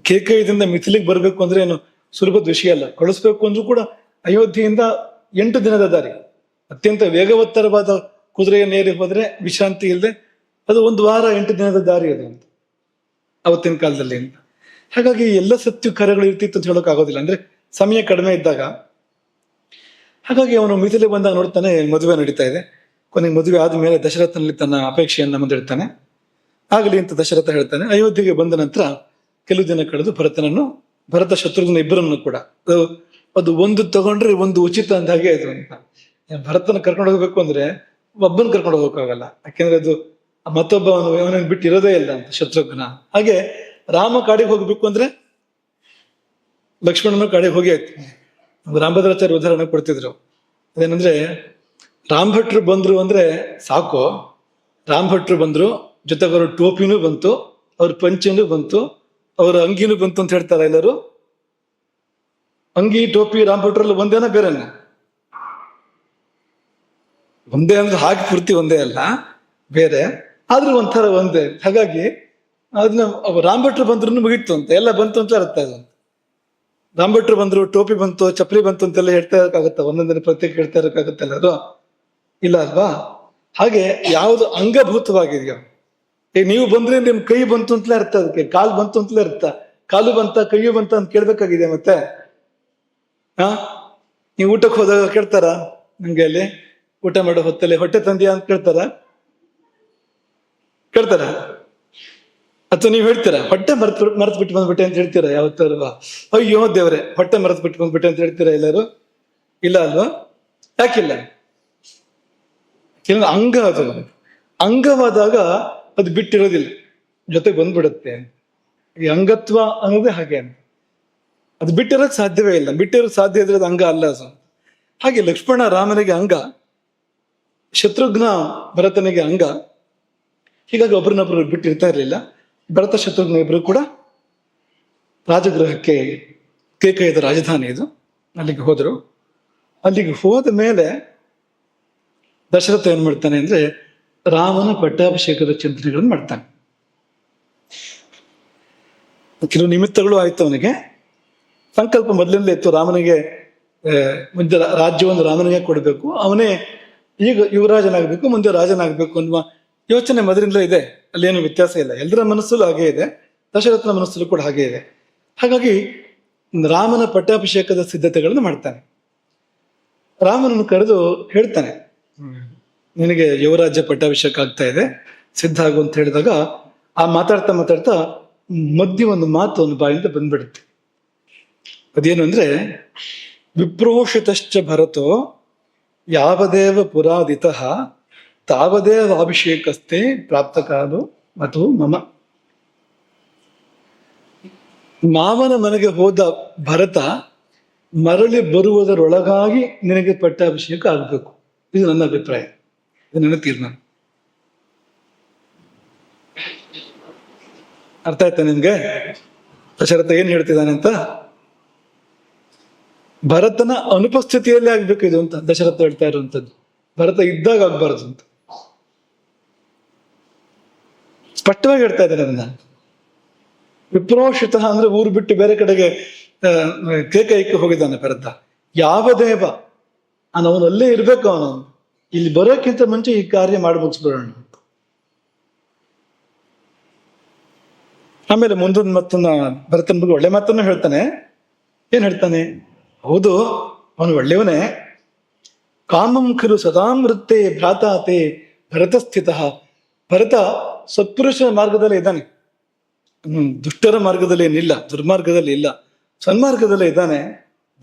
ಕೇಕೈದಿಂದ ಮಿಥಿಲೆಗೆ ಬರ್ಬೇಕು ಅಂದ್ರೆ ಏನು ಸುಲಭದ ವಿಷಯ ಅಲ್ಲ. ಕಳಿಸ್ಬೇಕು ಅಂದ್ರೂ ಕೂಡ ಅಯೋಧ್ಯೆಯಿಂದ 8 ದಿನದ ದಾರಿ, ಅತ್ಯಂತ ವೇಗವತ್ತರವಾದ ಕುದುರೆಯನ್ನೇರಿ ಹೋದ್ರೆ ವಿಶ್ರಾಂತಿ ಇಲ್ಲದೆ ಅದು 1 ವಾರ 8 ದಿನದ ದಾರಿ ಅದು ಅಂತ ಅವತ್ತಿನ ಕಾಲದಲ್ಲಿ ಅಂತ. ಹಾಗಾಗಿ ಎಲ್ಲ ಸತ್ಯ ಕಾರ್ಯಗಳು ಇರ್ತಿತ್ತು ಅಂತ ಹೇಳೋಕ್ ಆಗೋದಿಲ್ಲ, ಅಂದ್ರೆ ಸಮಯ ಕಡಿಮೆ ಇದ್ದಾಗ. ಹಾಗಾಗಿ ಅವನು ಮಿಥಿಲೆ ಬಂದಾಗ ನೋಡ್ತಾನೆ ಮದುವೆ ನಡೀತಾ ಇದೆ. ಕೊನೆಗೆ ಮದುವೆ ಆದ್ಮೇಲೆ ದಶರಥನಲ್ಲಿ ತನ್ನ ಅಪೇಕ್ಷೆಯನ್ನ ಮುಂದಿಡ್ತಾನೆ. ಆಗಲಿ ಅಂತ ದಶರಥ ಹೇಳ್ತಾನೆ. ಅಯೋಧ್ಯೆಗೆ ಬಂದ ನಂತರ ಕೆಲವು ದಿನ ಕಳೆದು ಭರತ ಶತ್ರುಘ್ನ ಇಬ್ಬರನ್ನು ಕೂಡ ಅದು ಒಂದು ತಗೊಂಡ್ರೆ ಒಂದು ಉಚಿತ ಅಂದ ಹಾಗೆ ಅದು ಅಂತ. ಭರತನ ಕರ್ಕೊಂಡು ಹೋಗ್ಬೇಕು ಅಂದ್ರೆ ಒಬ್ಬನ ಕರ್ಕೊಂಡು ಹೋಗೋಕ್ಕಾಗಲ್ಲ, ಯಾಕೆಂದ್ರೆ ಅದು ಮತ್ತೊಬ್ಬ ಅವನನ್ನು ಬಿಟ್ಟು ಇರೋದೇ ಇಲ್ಲ ಅಂತ ಶತ್ರುಘ್ನ. ಹಾಗೆ ರಾಮ ಕಾಡಿಗೆ ಹೋಗ್ಬೇಕು ಅಂದ್ರೆ ಲಕ್ಷ್ಮಣನ ಕಾಡಿಗೆ ಹೋಗಿ ಆಯ್ತು. ರಾಮಭದ್ರಾಚಾರ್ಯ ಉದಾಹರಣೆ ಕೊಡ್ತಿದ್ರು. ಅದೇನಂದ್ರೆ ರಾಮ್ ಭಟ್ರು ಬಂದ್ರು ಅಂದ್ರೆ ಸಾಕು, ರಾಮ್ ಭಟ್ರು ಬಂದ್ರು, ಜೊತೆಗೆ ಅವ್ರ ಟೋಪಿನೂ ಬಂತು, ಅವ್ರ ಪಂಚೆನೂ ಬಂತು, ಅವ್ರ ಅಂಗಿನೂ ಬಂತು ಅಂತ ಹೇಳ್ತಾರ ಎಲ್ಲರೂ. ಅಂಗಿ ಟೋಪಿ ರಾಮ್ ಭಟ್ರಲ್ಲಿ ಒಂದೇನ ಬೇರೆನ? ಒಂದೇ ಅಂದ್ರೆ ಹಾಗೆ ಪೂರ್ತಿ ಒಂದೇ ಅಲ್ಲ, ಬೇರೆ ಆದ್ರೂ ಒಂಥರ ಒಂದೇ. ಹಾಗಾಗಿ ಅದನ್ನ ರಾಮ್ ಭಟ್ರು ಬಂದ್ರು ಮುಗಿತ್ತು ಅಂತ, ಎಲ್ಲ ಬಂತು ಅಂತ ಅರ್ಥ ಅದು. ರಾಮ್ ಭಟ್ರು ಬಂದ್ರು, ಟೋಪಿ ಬಂತು, ಚಪ್ಪಲಿ ಬಂತು ಅಂತೆಲ್ಲ ಹೇಳ್ತಾ ಇರಕ್ಕಾಗತ್ತ? ಒಂದೊಂದಿನ ಪ್ರತ್ಯೇಕ ಹೇಳ್ತಾ ಇರಕ್ಕಾಗತ್ತಲ್ಲ ಅದು? ಇಲ್ಲ ಅಲ್ವಾ? ಹಾಗೆ ಯಾವುದು ಅಂಗಭೂತವಾಗಿದೆಯೋ, ಈಗ ನೀವು ಬಂದ್ರೆ ನಿಮ್ ಕೈ ಬಂತು ಅಂತಲೇ ಅರ್ಥ, ಅದಕ್ಕೆ ಕಾಲು ಬಂತು ಅಂತಲೇ ಅರ್ಥ. ಕಾಲು ಬಂತ ಕೈಯು ಬಂತ ಅಂತ ಕೇಳ್ಬೇಕಾಗಿದೆ. ಮತ್ತೆ ನೀವು ಊಟಕ್ಕೆ ಹೋದಾಗ ಕೇಳ್ತಾರ, ನಂಗೆ ಅಲ್ಲಿ ಊಟ ಮಾಡೋ ಹೊತ್ತಲ್ಲಿ ಹೊಟ್ಟೆ ತಂದಿಯಾ ಅಂತ ಕೇಳ್ತಾರ? ಅಥವಾ ನೀವ್ ಹೇಳ್ತೀರಾ ಹೊಟ್ಟೆ ಮರೆತು ಬಿಟ್ಟು ಬಂದ್ಬಿಟ್ಟೆ ಅಂತ ಹೇಳ್ತೀರಾ ಯಾವತ್ತಲ್ವಾ? ಅಯ್ಯೋ ದೇವ್ರೆ ಹೊಟ್ಟೆ ಮರೆತು ಬಿಟ್ಟು ಬಂದ್ಬಿಟ್ಟೆ ಅಂತ ಹೇಳ್ತೀರಾ ಎಲ್ಲರೂ? ಇಲ್ಲ ಅಲ್ವಾ? ಯಾಕಿಲ್ಲ? ಕೆಲವು ಅಂಗ, ಅದು ಅಂಗವಾದಾಗ ಅದು ಬಿಟ್ಟಿರೋದಿಲ್ಲ, ಜೊತೆ ಬಂದ್ಬಿಡುತ್ತೆ. ಈ ಅಂಗತ್ವ ಅನ್ನೋದೇ ಹಾಗೆ ಅಂತ. ಅದು ಬಿಟ್ಟಿರೋಕ್ ಸಾಧ್ಯವೇ ಇಲ್ಲ. ಬಿಟ್ಟಿರೋಕ್ ಸಾಧ್ಯ ಇದ್ರೆ ಅದು ಅಂಗ ಅಲ್ಲ ಅದು. ಹಾಗೆ ಲಕ್ಷ್ಮಣ ರಾಮನಿಗೆ ಅಂಗ, ಶತ್ರುಘ್ನ ಭರತನಿಗೆ ಅಂಗ. ಹೀಗಾಗಿ ಒಬ್ರನ್ನೊಬ್ರು ಬಿಟ್ಟಿರ್ತಾ ಇರ್ಲಿಲ್ಲ. ಭರತ ಶತ್ರುಘ್ನ ಇಬ್ರು ಕೂಡ ರಾಜಗೃಹಕ್ಕೆ, ಕೇಕಯದ ರಾಜಧಾನಿ ಇದು, ಅಲ್ಲಿಗೆ ಹೋದ್ರು. ಅಲ್ಲಿಗೆ ಹೋದ ಮೇಲೆ ದಶರಥ ಏನ್ ಮಾಡ್ತಾನೆ ಅಂದ್ರೆ ರಾಮನ ಪಟ್ಟಾಭಿಷೇಕದ ಚಿಂತನೆಗಳನ್ನು ಮಾಡ್ತಾನೆ. ಕೆಲವು ನಿಮಿತ್ತಗಳು ಆಯ್ತು ಅವನಿಗೆ. ಸಂಕಲ್ಪ ಮೊದಲಿಂದಲೇ ಇತ್ತು, ರಾಮನಿಗೆ ಮುಂದೆ ರಾಜ್ಯವನ್ನು ರಾಮನಿಗೆ ಕೊಡಬೇಕು, ಅವನೇ ಈಗ ಯುವರಾಜನಾಗಬೇಕು, ಮುಂದೆ ರಾಜನಾಗಬೇಕು ಅನ್ನುವ ಯೋಚನೆ ಮೊದಲಿಂದಲೇ ಇದೆ. ಅಲ್ಲೇನು ವ್ಯತ್ಯಾಸ ಇಲ್ಲ. ಎಲ್ಲರ ಮನಸ್ಸಲ್ಲೂ ಹಾಗೇ ಇದೆ, ದಶರಥನ ಮನಸ್ಸಲ್ಲೂ ಕೂಡ ಹಾಗೇ ಇದೆ. ಹಾಗಾಗಿ ರಾಮನ ಪಟ್ಟಾಭಿಷೇಕದ ಸಿದ್ಧತೆಗಳನ್ನು ಮಾಡ್ತಾನೆ. ರಾಮನನ್ನು ಕರೆದು ಹೇಳ್ತಾನೆ, ನಿನಗೆ ಯುವರಾಜ್ಯ ಪಟ್ಟಾಭಿಷೇಕ ಆಗ್ತಾ ಇದೆ, ಸಿದ್ಧ ಆಗು ಅಂತ ಹೇಳಿದಾಗ ಆ ಮಾತಾಡ್ತಾ ಮಾತಾಡ್ತಾ ಮಧ್ಯೆ ಒಂದು ಮಾತು ಒಂದು ಬಾಯಿಂದ ಬಂದ್ಬಿಡುತ್ತೆ. ಅದೇನು ಅಂದ್ರೆ, ವಿಪ್ರೋಷಿತಶ್ಚ ಭರತೋ ಯಾವದೇವ ಪುರಾದಿತ ತಾವದೇವ ಅಭಿಷೇಕಸ್ತೆ ಪ್ರಾಪ್ತಕಾಲು ಮತ್ತು ಮಮ. ಮಾವನ ಮನೆಗೆ ಹೋದ ಭರತ ಮರಳಿ ಬರುವುದರೊಳಗಾಗಿ ನಿನಗೆ ಪಟ್ಟಾಭಿಷೇಕ ಆಗಬೇಕು. ಇದು ನನ್ನ ಅಭಿಪ್ರಾಯ, ಇದು ನನ್ನ ತೀರ್ಮಾನ. ಅರ್ಥ ಆಯ್ತಾ ನಿಮ್ಗೆ ದಶರಥ ಏನ್ ಹೇಳ್ತಿದ್ದಾನೆ ಅಂತ? ಭರತನ ಅನುಪಸ್ಥಿತಿಯಲ್ಲಿ ಆಗ್ಬೇಕು ಇದು ಅಂತ ದಶರಥ ಹೇಳ್ತಾ ಇರುವಂತದ್ದು. ಭರತ ಇದ್ದಾಗ ಆಗ್ಬಾರ್ದು ಅಂತ ಸ್ಪಷ್ಟವಾಗಿ ಹೇಳ್ತಾ ಇದ್ದಾನೆ ಅದನ್ನ. ವಿಪ್ರೋಷಿತ ಅಂದ್ರೆ ಊರು ಬಿಟ್ಟು ಬೇರೆ ಕಡೆಗೆ ಕೇಕೈಕ್ಕೆ ಹೋಗಿದ್ದಾನೆ ಭರತ. ಯಾವ ದೇವ ಅವನು ಅಲ್ಲೇ ಇರ್ಬೇಕು, ಅವನು ಇಲ್ಲಿ ಬರೋಕ್ಕಿಂತ ಮುಂಚೆ ಈ ಕಾರ್ಯ ಮಾಡಿ ಮುಗಿಸ್ಬಿಡೋಣ. ಆಮೇಲೆ ಮುಂದೊಂದು ಮತ್ತನ್ನ ಭರತನ ಬಗ್ಗೆ ಒಳ್ಳೆ ಮಾತನ್ನು ಹೇಳ್ತಾನೆ. ಏನ್ ಹೇಳ್ತಾನೆ? ಹೌದು, ಅವನು ಒಳ್ಳೆಯವನೇ. ಕಾಮಂ ಖಲು ಸದಾಂ ವೃತ್ತೆ ಭ್ರಾತಾತೆ ಭರತ ಸ್ಥಿತ. ಭರತ ಸತ್ಪುರುಷ ಮಾರ್ಗದಲ್ಲೇ ಇದ್ದಾನೆ, ದುಷ್ಟರ ಮಾರ್ಗದಲ್ಲಿ ಏನಿಲ್ಲ, ದುರ್ಮಾರ್ಗದಲ್ಲಿ ಇಲ್ಲ, ಸನ್ಮಾರ್ಗದಲ್ಲೇ ಇದ್ದಾನೆ.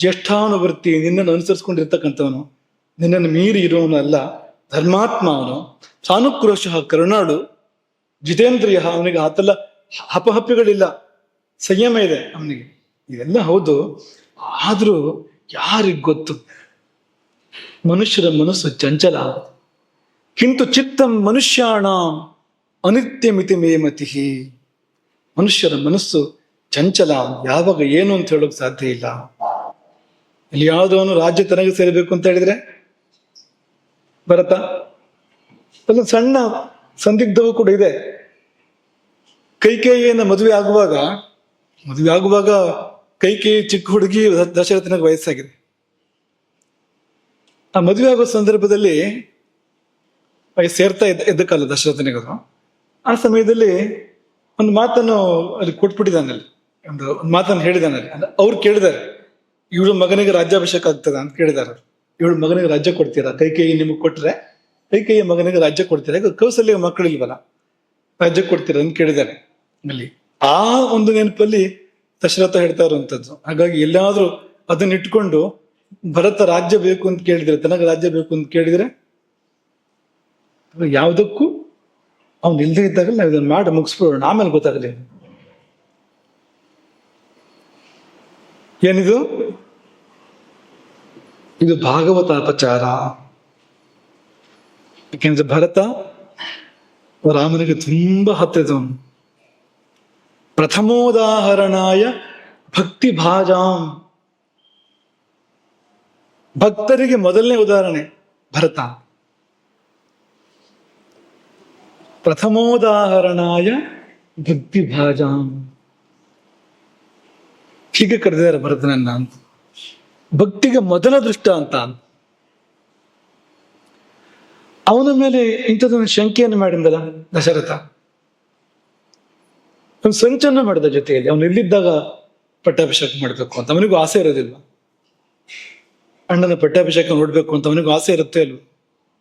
ಜ್ಯೇಷ್ಠಾನುವೃತ್ತಿ, ನಿನ್ನನ್ನು ಅನುಸರಿಸ್ಕೊಂಡಿರ್ತಕ್ಕಂಥವನು, ನಿನ್ನನ್ನು ಮೀರಿ ಇರುವವನು ಅಲ್ಲ, ಧರ್ಮಾತ್ಮ ಅವನು. ಸಾನುಕ್ರೋಶ ಕರುಣಾಳು, ಜಿತೇಂದ್ರಿಯ, ಅವನಿಗೆ ಆತಲ್ಲ ಹಪಹಪ್ಪಿಗಳಿಲ್ಲ, ಸಂಯಮ ಇದೆ ಅವನಿಗೆ. ಇದೆಲ್ಲ ಹೌದು, ಆದ್ರೂ ಯಾರಿಗ್ ಗೊತ್ತು, ಮನುಷ್ಯರ ಮನಸ್ಸು ಚಂಚಲ. ಕಿಂತು ಚಿತ್ತಂ ಮನುಷ್ಯಾಣ ಅನಿತ್ಯ ಮಿತಿ ಮೇಮತಿ. ಮನುಷ್ಯರ ಮನಸ್ಸು ಚಂಚಲ, ಯಾವಾಗ ಏನು ಅಂತ ಹೇಳೋಕ್ ಸಾಧ್ಯ ಇಲ್ಲ. ಇಲ್ಲಿ ಯಾವುದವನು ರಾಜ್ಯ ತನಗೆ ಸೇರಬೇಕು ಅಂತ ಹೇಳಿದ್ರೆ ಭರತ ಒಂದು ಸಣ್ಣ ಸಂದಿಗ್ಧವೂ ಕೂಡ ಇದೆ. ಕೈಕೇಯಿಯನ್ನ ಮದುವೆ ಆಗುವಾಗ ಕೈಕೇಯಿ ಚಿಕ್ಕ ಹುಡುಗಿ, ದಶರಥನಿಗೆ ವಯಸ್ಸಾಗಿದೆ. ಆ ಮದುವೆ ಆಗೋ ಸಂದರ್ಭದಲ್ಲಿ ಸೇರ್ತಾ ಇದ್ದ ಕಾಲ ದಶರಥನಿಗೆ. ಆ ಸಮಯದಲ್ಲಿ ಒಂದು ಮಾತನ್ನು ಅಲ್ಲಿ ಕೊಟ್ಬಿಟ್ಟಿದ್ದಾನಲ್ಲಿ, ಒಂದು ಮಾತನ್ನು ಹೇಳಿದಾನಲ್ಲಿ. ಅವ್ರು ಕೇಳಿದಾರೆ, ಇವಳು ಮಗನಿಗೆ ರಾಜ್ಯಾಭಿಷೇಕ ಆಗ್ತದ ಅಂತ ಕೇಳಿದಾರೆ. ಇವಳು ಮಗನಿಗೆ ರಾಜ್ಯ ಕೊಡ್ತೀರಾ? ಕೈಕೇಯಿ ನಿಮಗೆ ಕೊಟ್ರೆ ಕೈಕೇಯಿ ಮಗನಿಗೆ ರಾಜ್ಯ ಕೊಡ್ತೀರಾ? ಕೌಸಲ್ಯ ಮಕ್ಕಳಿಲ್ವಲ್ಲ, ರಾಜ್ಯ ಕೊಡ್ತೀರಾ ಅಂತ ಕೇಳಿದ್ದಾರೆ ಅಲ್ಲಿ. ಆ ಒಂದು ನೆನಪಲ್ಲಿ ದಶರಥ ಹೇಳ್ತಾ ಇರುವಂತದ್ದು. ಹಾಗಾಗಿ ಎಲ್ಲಾದ್ರೂ ಅದನ್ನ ಇಟ್ಕೊಂಡು ಭರತ ರಾಜ್ಯ ಬೇಕು ಅಂತ ಕೇಳಿದ್ರೆ, ತನಗೆ ರಾಜ್ಯ ಬೇಕು ಅಂತ ಕೇಳಿದ್ರೆ, ಯಾವುದಕ್ಕೂ ಅವ್ನು ಇಲ್ಲದೆ ಇದ್ದಾಗ ನಾವು ಇದನ್ನ ಮಾಡಿ ಮುಗಿಸ್ಬಿಡೋಣ, ಆಮೇಲೆ ಗೊತ್ತಾಗಲಿ. ಏನಿದು? ಇದು ಭಾಗವತ ಅಪಚಾರ. ಯಾಕೆಂದ್ರೆ ಭರತ ರಾಮನಿಗೆ ತುಂಬಾ ಹತ್ತಿರದವನು. ಪ್ರಥಮೋದಾಹರಣಾಯ ಭಕ್ತಿ ಭಾಜಾಂ. ಭಕ್ತರಿಗೆ ಮೊದಲನೇ ಉದಾಹರಣೆ ಭರತ. ಪ್ರಥಮೋದಾಹರಣಾಯ ಭಕ್ತಿ ಭಾಜಾಂ, ಹೀಗೆ ಕರೆದಿದ್ದಾರೆ ಭರತನನ್ನ ಅಂತ. ಭಕ್ತಿಗೆ ಮೊದಲ ದೃಷ್ಟ ಅಂತ. ಅವನ ಮೇಲೆ ಇಂಥದೊಂದು ಶಂಕೆಯನ್ನು ಮಾಡಿದ್ದಲ್ಲ ದಶರಥ. ಒಂದು ಸಂಚನ್ನು ಮಾಡಿದ ಜೊತೆಯಲ್ಲಿ, ಅವನು ಇಲ್ಲಿದ್ದಾಗ ಪಟ್ಟಾಭಿಷೇಕ ಮಾಡಬೇಕು ಅಂತ ಅವನಿಗೂ ಆಸೆ ಇರೋದಿಲ್ಲ. ಅಣ್ಣನ ಪಟ್ಟಾಭಿಷೇಕ ನೋಡ್ಬೇಕು ಅಂತ ಅವನಿಗೂ ಆಸೆ ಇರುತ್ತೆ ಅಲ್ವ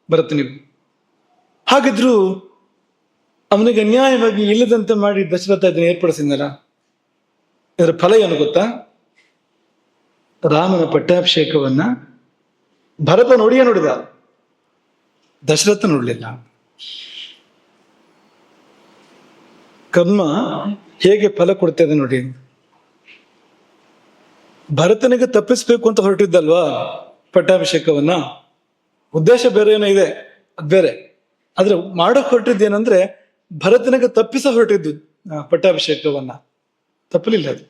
ಭರತನಿಗೂ. ಹಾಗಿದ್ರು ಅವನಿಗೆ ಅನ್ಯಾಯವಾಗಿ ಇಲ್ಲದಂತೆ ಮಾಡಿ ದಶರಥ ಇದನ್ನು ಏರ್ಪಡಿಸಿದ್ನಲ್ಲ, ಇದರ ಫಲ ಏನು ಗೊತ್ತಾ? ರಾಮನ ಪಟ್ಟಾಭಿಷೇಕವನ್ನ ಭರತ ನೋಡಿದ, ದಶರಥ ನೋಡ್ಲಿಲ್ಲ. ಕರ್ಮ ಹೇಗೆ ಫಲ ಕೊಡ್ತದೆ ನೋಡಿ. ಭರತನಿಗೆ ತಪ್ಪಿಸ್ಬೇಕು ಅಂತ ಹೊರಟಿದ್ದಲ್ವಾ ಪಟ್ಟಾಭಿಷೇಕವನ್ನ, ಉದ್ದೇಶ ಬೇರೆ ಏನೋ ಇದೆ, ಅದ್ ಬೇರೆ. ಆದ್ರೆ ಮಾಡಕ್ ಹೊರಟಿದ್ದೇನಂದ್ರೆ ಭರತನಿಗೆ ತಪ್ಪಿಸ ಹೊರಟಿದ್ದು ಪಟ್ಟಾಭಿಷೇಕವನ್ನ. ತಪ್ಪಲಿಲ್ಲ ಅದು.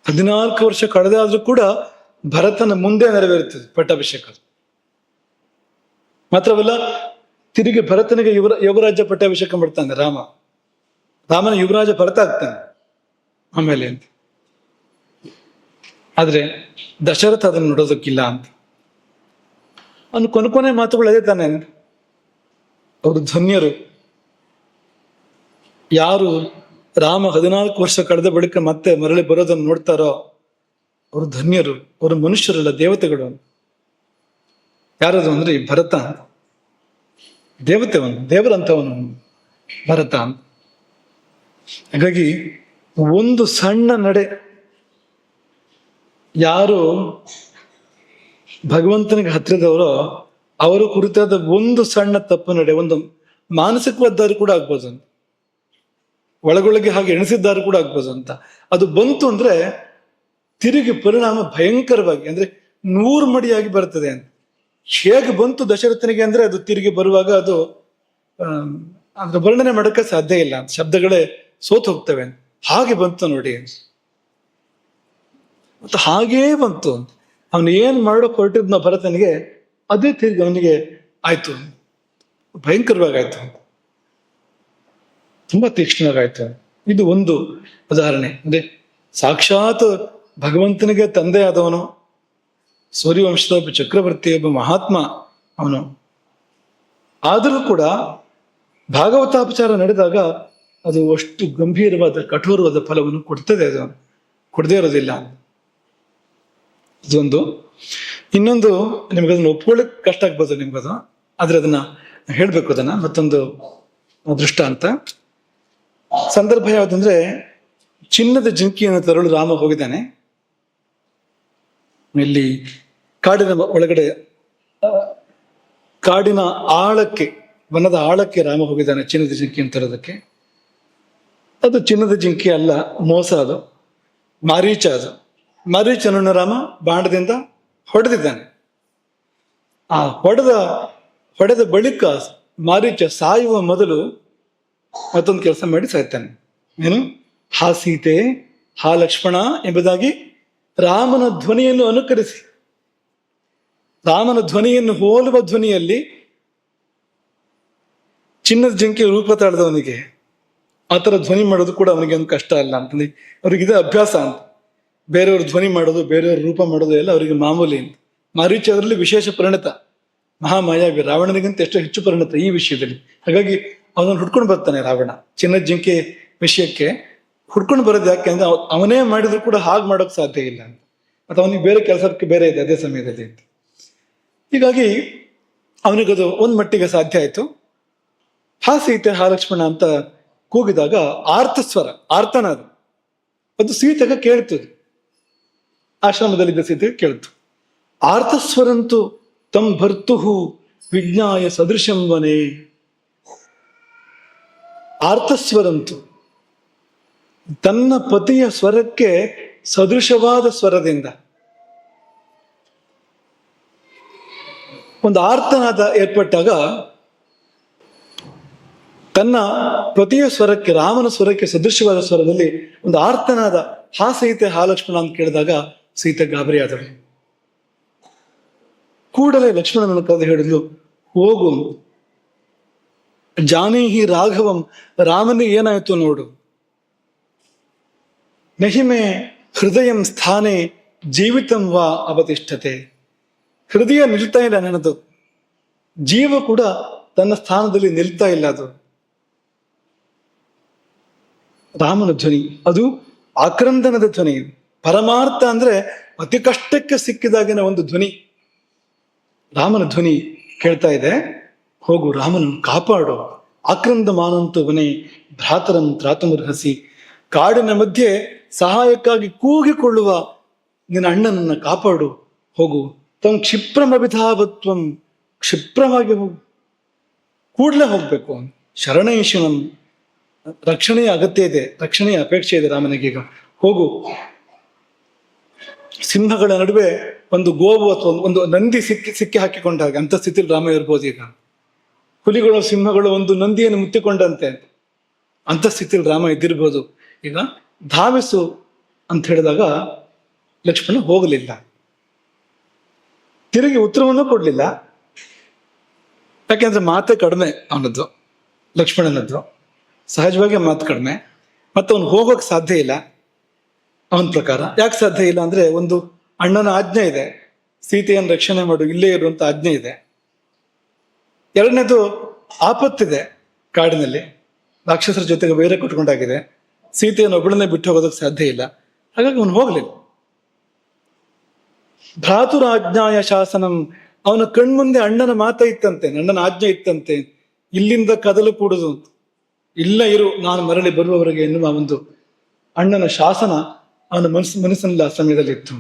14 ವರ್ಷ ಕಳೆದಾದ್ರೂ ಕೂಡ ಭರತನ ಮುಂದೆ ನೆರವೇರುತ್ತದೆ ಪಟ್ಟಾಭಿಷೇಕ. ಮಾತ್ರವಲ್ಲ, ತಿರುಗಿ ಭರತನಿಗೆ ಯುವರಾಜ್ಯ ಪಟ್ಟಾಭಿಷೇಕ ಮಾಡ್ತಾನೆ ರಾಮನ ಯುವರಾಜ ಭರತ ಆಗ್ತಾನೆ ಆಮೇಲೆ ಅಂತ. ಆದ್ರೆ ದಶರಥ ಅದನ್ನು ನೋಡೋದಕ್ಕಿಲ್ಲ ಅಂತ. ಅವನು ಕೊನೆ ಮಾತುಗಳು ಅದೇ ತಾನೆ. ಅವರು ಧನ್ಯರು ಯಾರು ರಾಮ 14 ವರ್ಷ ಕಳೆದ ಬಳಿಕ ಮತ್ತೆ ಮರಳಿ ಬರೋದನ್ನು ನೋಡ್ತಾರೋ ಅವರು ಧನ್ಯರು. ಅವರು ಮನುಷ್ಯರಲ್ಲ, ದೇವತೆಗಳು. ಯಾರದು ಅಂದ್ರೆ ಈ ಭರತ. ದೇವರಂಥವನು ಭರತ ಅಂತ. ಹಾಗಾಗಿ ಒಂದು ಸಣ್ಣ ನಡೆ, ಯಾರು ಭಗವಂತನಿಗೆ ಹತ್ತಿರದವರೋ ಅವರು ಕುರಿತಾದ ಒಂದು ಸಣ್ಣ ತಪ್ಪು ನಡೆ, ಒಂದು ಮಾನಸಿಕವಾದ್ದಾರು ಕೂಡ ಆಗ್ಬೋದು ಅಂತ, ಒಳಗೊಳಗೆ ಹಾಗೆ ಎಣಿಸಿದ್ದಾರು ಕೂಡ ಆಗ್ಬೋದು ಅಂತ. ಅದು ಬಂತು ಅಂದ್ರೆ ತಿರುಗಿ ಪರಿಣಾಮ ಭಯಂಕರವಾಗಿ, ಅಂದ್ರೆ 100 ಮಡಿಯಾಗಿ ಬರ್ತದೆ ಅಂತ. ಹೇಗೆ ಬಂತು ದಶರಥನಿಗೆ ಅಂದ್ರೆ ಅದು ತಿರುಗಿ ಬರುವಾಗ ಅದು ಅದ್ರ ವರ್ಣನೆ ಮಾಡೋಕ್ಕೆ ಸಾಧ್ಯ ಇಲ್ಲ ಅಂತ, ಶಬ್ದಗಳೇ ಸೋತು ಹೋಗ್ತವೆ ಅಂತ. ಹಾಗೆ ಬಂತು ನೋಡಿ, ಮತ್ತು ಹಾಗೇ ಬಂತು. ಅವನು ಏನ್ ಮಾಡೋಕ್ ಹೊರಟಿದ್ನ ಭರತನಿಗೆ ಅದೇ ತಿರುಗಿ ಅವನಿಗೆ ಆಯ್ತು, ಭಯಂಕರವಾಗಿ ಆಯ್ತು, ತುಂಬಾ ತೀಕ್ಷ್ಣವಾಗಾಯ್ತು. ಇದು ಒಂದು ಉದಾಹರಣೆ. ಅಂದ್ರೆ ಸಾಕ್ಷಾತ್ ಭಗವಂತನಿಗೆ ತಂದೆ ಆದವನು, ಸೂರ್ಯವಂಶದ ಒಬ್ಬ ಚಕ್ರವರ್ತಿ, ಒಬ್ಬ ಮಹಾತ್ಮ ಅವನು. ಆದರೂ ಕೂಡ ಭಾಗವತಾಪಚಾರ ನಡೆದಾಗ ಅದು ಅಷ್ಟು ಗಂಭೀರವಾದ ಕಠೋರವಾದ ಫಲವನ್ನು ಕೊಡ್ತದೆ, ಅದು ಕೊಡದೇ ಇರೋದಿಲ್ಲ. ಇದೊಂದು. ಇನ್ನೊಂದು, ನಿಮ್ಗದನ್ನ ಒಪ್ಕೊಳ್ಳಿಕ್ ಕಷ್ಟ ಆಗ್ಬೋದು ನಿಮ್ಗದು, ಆದ್ರೆ ಅದನ್ನ ಹೇಳ್ಬೇಕು. ಅದನ್ನ ಮತ್ತೊಂದು ದೃಷ್ಟ ಅಂತ ಸಂದರ್ಭ ಯಾವುದಂದ್ರೆ, ಚಿನ್ನದ ಜಿಂಕಿಯನ್ನು ತರಲು ರಾಮ ಹೋಗಿದ್ದಾನೆ. ಇಲ್ಲಿ ಕಾಡಿನ ಒಳಗಡೆ, ಕಾಡಿನ ಆಳಕ್ಕೆ, ವನದ ಆಳಕ್ಕೆ ರಾಮ ಹೋಗಿದ್ದಾನೆ ಚಿನ್ನದ ಜಿಂಕಿಯನ್ನು ತರೋದಕ್ಕೆ. ಅದು ಚಿನ್ನದ ಜಿಂಕಿ ಅಲ್ಲ, ಮೋಸ, ಅದು ಮಾರೀಚ. ಅದು ಮಾರೀಚನನ್ನು ರಾಮ ಬಾಣದಿಂದ ಹೊಡೆದಿದ್ದಾನೆ. ಆ ಹೊಡೆದ ಬಳಿಕ ಮಾರೀಚ ಸಾಯುವ ಮೊದಲು ಮತ್ತೊಂದು ಕೆಲಸ ಮಾಡಿ ಸಾಯ್ತಾನೆ. ಏನು? ಹಾ ಸೀತೆ, ಹಾ ಲಕ್ಷ್ಮಣ ಎಂಬುದಾಗಿ ರಾಮನ ಧ್ವನಿಯನ್ನು ಅನುಕರಿಸಿ, ರಾಮನ ಧ್ವನಿಯನ್ನು ಹೋಲುವ ಧ್ವನಿಯಲ್ಲಿ ಚಿನ್ನದ ಜಿಂಕೆ ರೂಪ ತಾಳದವನಿಗೆ ಆ ಥರ ಧ್ವನಿ ಮಾಡೋದು ಕೂಡ ಅವನಿಗೆ ಒಂದು ಕಷ್ಟ ಅಲ್ಲ ಅಂತಂದು ಅವ್ರಿಗೆ ಇದೇ ಅಭ್ಯಾಸ ಅಂತ. ಬೇರೆಯವ್ರ ಧ್ವನಿ ಮಾಡೋದು, ಬೇರೆಯವ್ರ ರೂಪ ಮಾಡೋದು ಎಲ್ಲ ಅವರಿಗೆ ಮಾಮೂಲಿ ಅಂತ. ಮಾರೀಚ ಅದರಲ್ಲಿ ವಿಶೇಷ ಪರಿಣಿತ, ಮಹಾಮಾಯಾವಿ, ರಾವಣನಿಗಿಂತ ಎಷ್ಟು ಹೆಚ್ಚು ಪರಿಣಿತ ಈ ವಿಷಯದಲ್ಲಿ. ಹಾಗಾಗಿ ಅವನನ್ನು ಹುಡ್ಕೊಂಡು ಬರ್ತಾನೆ ರಾವಣ ಚಿನ್ನದ ಜಿಂಕೆ ವಿಷಯಕ್ಕೆ. ಹುಡ್ಕೊಂಡು ಬರೋದು ಯಾಕೆ ಅಂದ್ರೆ ಅವನೇ ಮಾಡಿದ್ರು ಕೂಡ ಹಾಗೆ ಮಾಡೋಕೆ ಸಾಧ್ಯ ಇಲ್ಲ ಅಂತ, ಮತ್ತು ಅವನಿಗೆ ಬೇರೆ ಕೆಲಸಕ್ಕೆ ಬೇರೆ ಇದೆ ಅದೇ ಸಮಯದಲ್ಲಿ ಅಂತ. ಹೀಗಾಗಿ ಅವನಿಗದು ಒಂದ್ ಮಟ್ಟಿಗೆ ಸಾಧ್ಯ ಆಯ್ತು. ಹಾ ಸೀತೆ, ಹಾ ಲಕ್ಷ್ಮಣ ಅಂತ ಕೂಗಿದಾಗ ಆರ್ತಸ್ವರ, ಆರ್ತನ ಅದು ಸೀತೆಗೆ ಕೇಳ್ತದೆ. ಆಶ್ರಮದಲ್ಲಿದ್ದ ಸೀತೆಗೆ ಕೇಳ್ತು. ಆರ್ತಸ್ವರಂತು ತಂ ಭರ್ತುಹು ವಿಜ್ಞಾಯ ಸದೃಶಂ ವನೆ. ಆರ್ತಸ್ವರಂತು ತನ್ನ ಪತಿಯ ಸ್ವರಕ್ಕೆ ಸದೃಶವಾದ ಸ್ವರದಿಂದ ಒಂದು ಆರ್ತನಾದ ಏರ್ಪಟ್ಟಾಗ, ತನ್ನ ಪತಿಯ ಸ್ವರಕ್ಕೆ, ರಾಮನ ಸ್ವರಕ್ಕೆ ಸದೃಶವಾದ ಸ್ವರದಲ್ಲಿ ಒಂದು ಆರ್ತನಾದ ಹಾ ಸೀತೆ, ಹಾ ಲಕ್ಷ್ಮಣ ಅಂತ ಕೇಳಿದಾಗ ಸೀತೆ ಗಾಬರಿ ಆದಳು. ಕೂಡಲೇ ಲಕ್ಷ್ಮಣನ ಕರೆದು ಹೇಳಿದ್ಲು, ಹೋಗು, ಜಾನೀಹಿ ರಾಘವಂ, ರಾಮನಿಗೆ ಏನಾಯ್ತು ನೋಡು. ನಹಿಮೆ ಹೃದಯಂ ಸ್ಥಾನೆ ಜೀವಿತಂ ವಾ ಅವತಿಷ್ಠತೆ. ಹೃದಯ ನಿಲ್ತಾ ಇಲ್ಲ ನನ್ನದು, ಜೀವ ಕೂಡ ತನ್ನ ಸ್ಥಾನದಲ್ಲಿ ನಿಲ್ತಾ ಇಲ್ಲ. ಅದು ರಾಮನ ಧ್ವನಿ, ಅದು ಆಕ್ರಂದನದ ಧ್ವನಿ. ಪರಮಾರ್ಥ ಅಂದ್ರೆ ಅತಿ ಕಷ್ಟಕ್ಕೆ ಸಿಕ್ಕಿದಾಗಿನ ಒಂದು ಧ್ವನಿ. ರಾಮನ ಧ್ವನಿ ಕೇಳ್ತಾ ಇದೆ. ಹೋಗು, ರಾಮನನ್ನು ಕಾಪಾಡು. ಆಕ್ರಂದ ಮಾನಂತು ವನೆ ಭ್ರಾತರಂ ತ್ರಾತುಮರ್ಹಸಿ. ಕಾಡಿನ ಮಧ್ಯೆ ಸಹಾಯಕ್ಕಾಗಿ ಕೂಗಿಕೊಳ್ಳುವ ನಿನ್ನ ಅಣ್ಣನನ್ನ ಕಾಪಾಡು, ಹೋಗು. ತಂ ಕ್ಷಿಪ್ರಮಭಿಧಾವತ್ವಂ, ಕ್ಷಿಪ್ರವಾಗಿ ಹೋಗು, ಕೂಡಲೇ ಹೋಗ್ಬೇಕು. ಶರಣೈಷಣಂ, ರಕ್ಷಣೆಯ ಅಗತ್ಯ ಇದೆ, ರಕ್ಷಣೆಯ ಅಪೇಕ್ಷೆ ಇದೆ ರಾಮನಿಗೀಗ. ಹೋಗು. ಸಿಂಹಗಳ ನಡುವೆ ಒಂದು ಗೋವು ಅಥವಾ ಒಂದು ನಂದಿ ಸಿಕ್ಕಿ ಹಾಕಿಕೊಂಡಾಗ ಅಂತ ಸ್ಥಿತಿಯಲ್ಲಿ ರಾಮ ಇರ್ಬೋದು ಈಗ. ಹುಲಿಗಳು, ಸಿಂಹಗಳು ಒಂದು ನಂದಿಯನ್ನು ಮುತ್ತಿಕೊಂಡಂತೆ ಅಂತ ಸ್ಥಿತಿಯಲ್ಲಿ ರಾಮ ಇದ್ದಿರ್ಬೋದು ಈಗ. ಧಾವಿಸು ಅಂತ ಹೇಳಿದಾಗ ಲಕ್ಷ್ಮಣ ಹೋಗಲಿಲ್ಲ, ತಿರುಗಿ ಉತ್ತರವನ್ನು ಕೊಡ್ಲಿಲ್ಲ. ಯಾಕೆಂದ್ರೆ ಮಾತೆ ಕಡಿಮೆ ಅವನದ್ದು, ಲಕ್ಷ್ಮಣನದ್ದು. ಸಹಜವಾಗಿ ಮಾತು ಕಡಿಮೆ, ಮತ್ತು ಅವನು ಹೋಗೋಕೆ ಸಾಧ್ಯ ಇಲ್ಲ ಅವನ ಪ್ರಕಾರ. ಯಾಕೆ ಸಾಧ್ಯ ಇಲ್ಲ ಅಂದ್ರೆ, ಒಂದು ಅಣ್ಣನ ಆಜ್ಞೆ ಇದೆ, ಸೀತೆಯನ್ನು ರಕ್ಷಣೆ ಮಾಡು, ಇಲ್ಲೇ ಇರುವಂತ ಆಜ್ಞೆ ಇದೆ. ಎರಡನೇದು ಆಪತ್ತಿದೆ, ಕಾಡಿನಲ್ಲಿ ರಾಕ್ಷಸರ ಜೊತೆಗೆ ಬೇರೆ ಕುಟ್ಕೊಂಡಾಗಿದೆ, ಸೀತೆಯನ್ನು ಒಬ್ಬಳನ್ನೇ ಬಿಟ್ಟು ಹೋಗೋದಕ್ಕೆ ಸಾಧ್ಯ ಇಲ್ಲ. ಹಾಗಾಗಿ ಅವನು ಹೋಗ್ಲಿಲ್ಲ. ಭ್ರಾತುರ ಆಜ್ಞಾಯ ಶಾಸನಂ, ಅವನ ಕಣ್ಮುಂದೆ ಅಣ್ಣನ ಮಾತ ಇತ್ತಂತೆ, ಅಣ್ಣನ ಆಜ್ಞೆ ಇತ್ತಂತೆ. ಇಲ್ಲಿಂದ ಕದಲು ಕೂಡುದು, ಇಲ್ಲ ಇರು ನಾನು ಮರಳಿ ಬರುವವರೆಗೆ ಎನ್ನುವ ಒಂದು ಅಣ್ಣನ ಶಾಸನ ಅವನ ಮನಸ್ಸಿನಲ್ಲಿ ಆ ಸಮಯದಲ್ಲಿ ಇತ್ತು.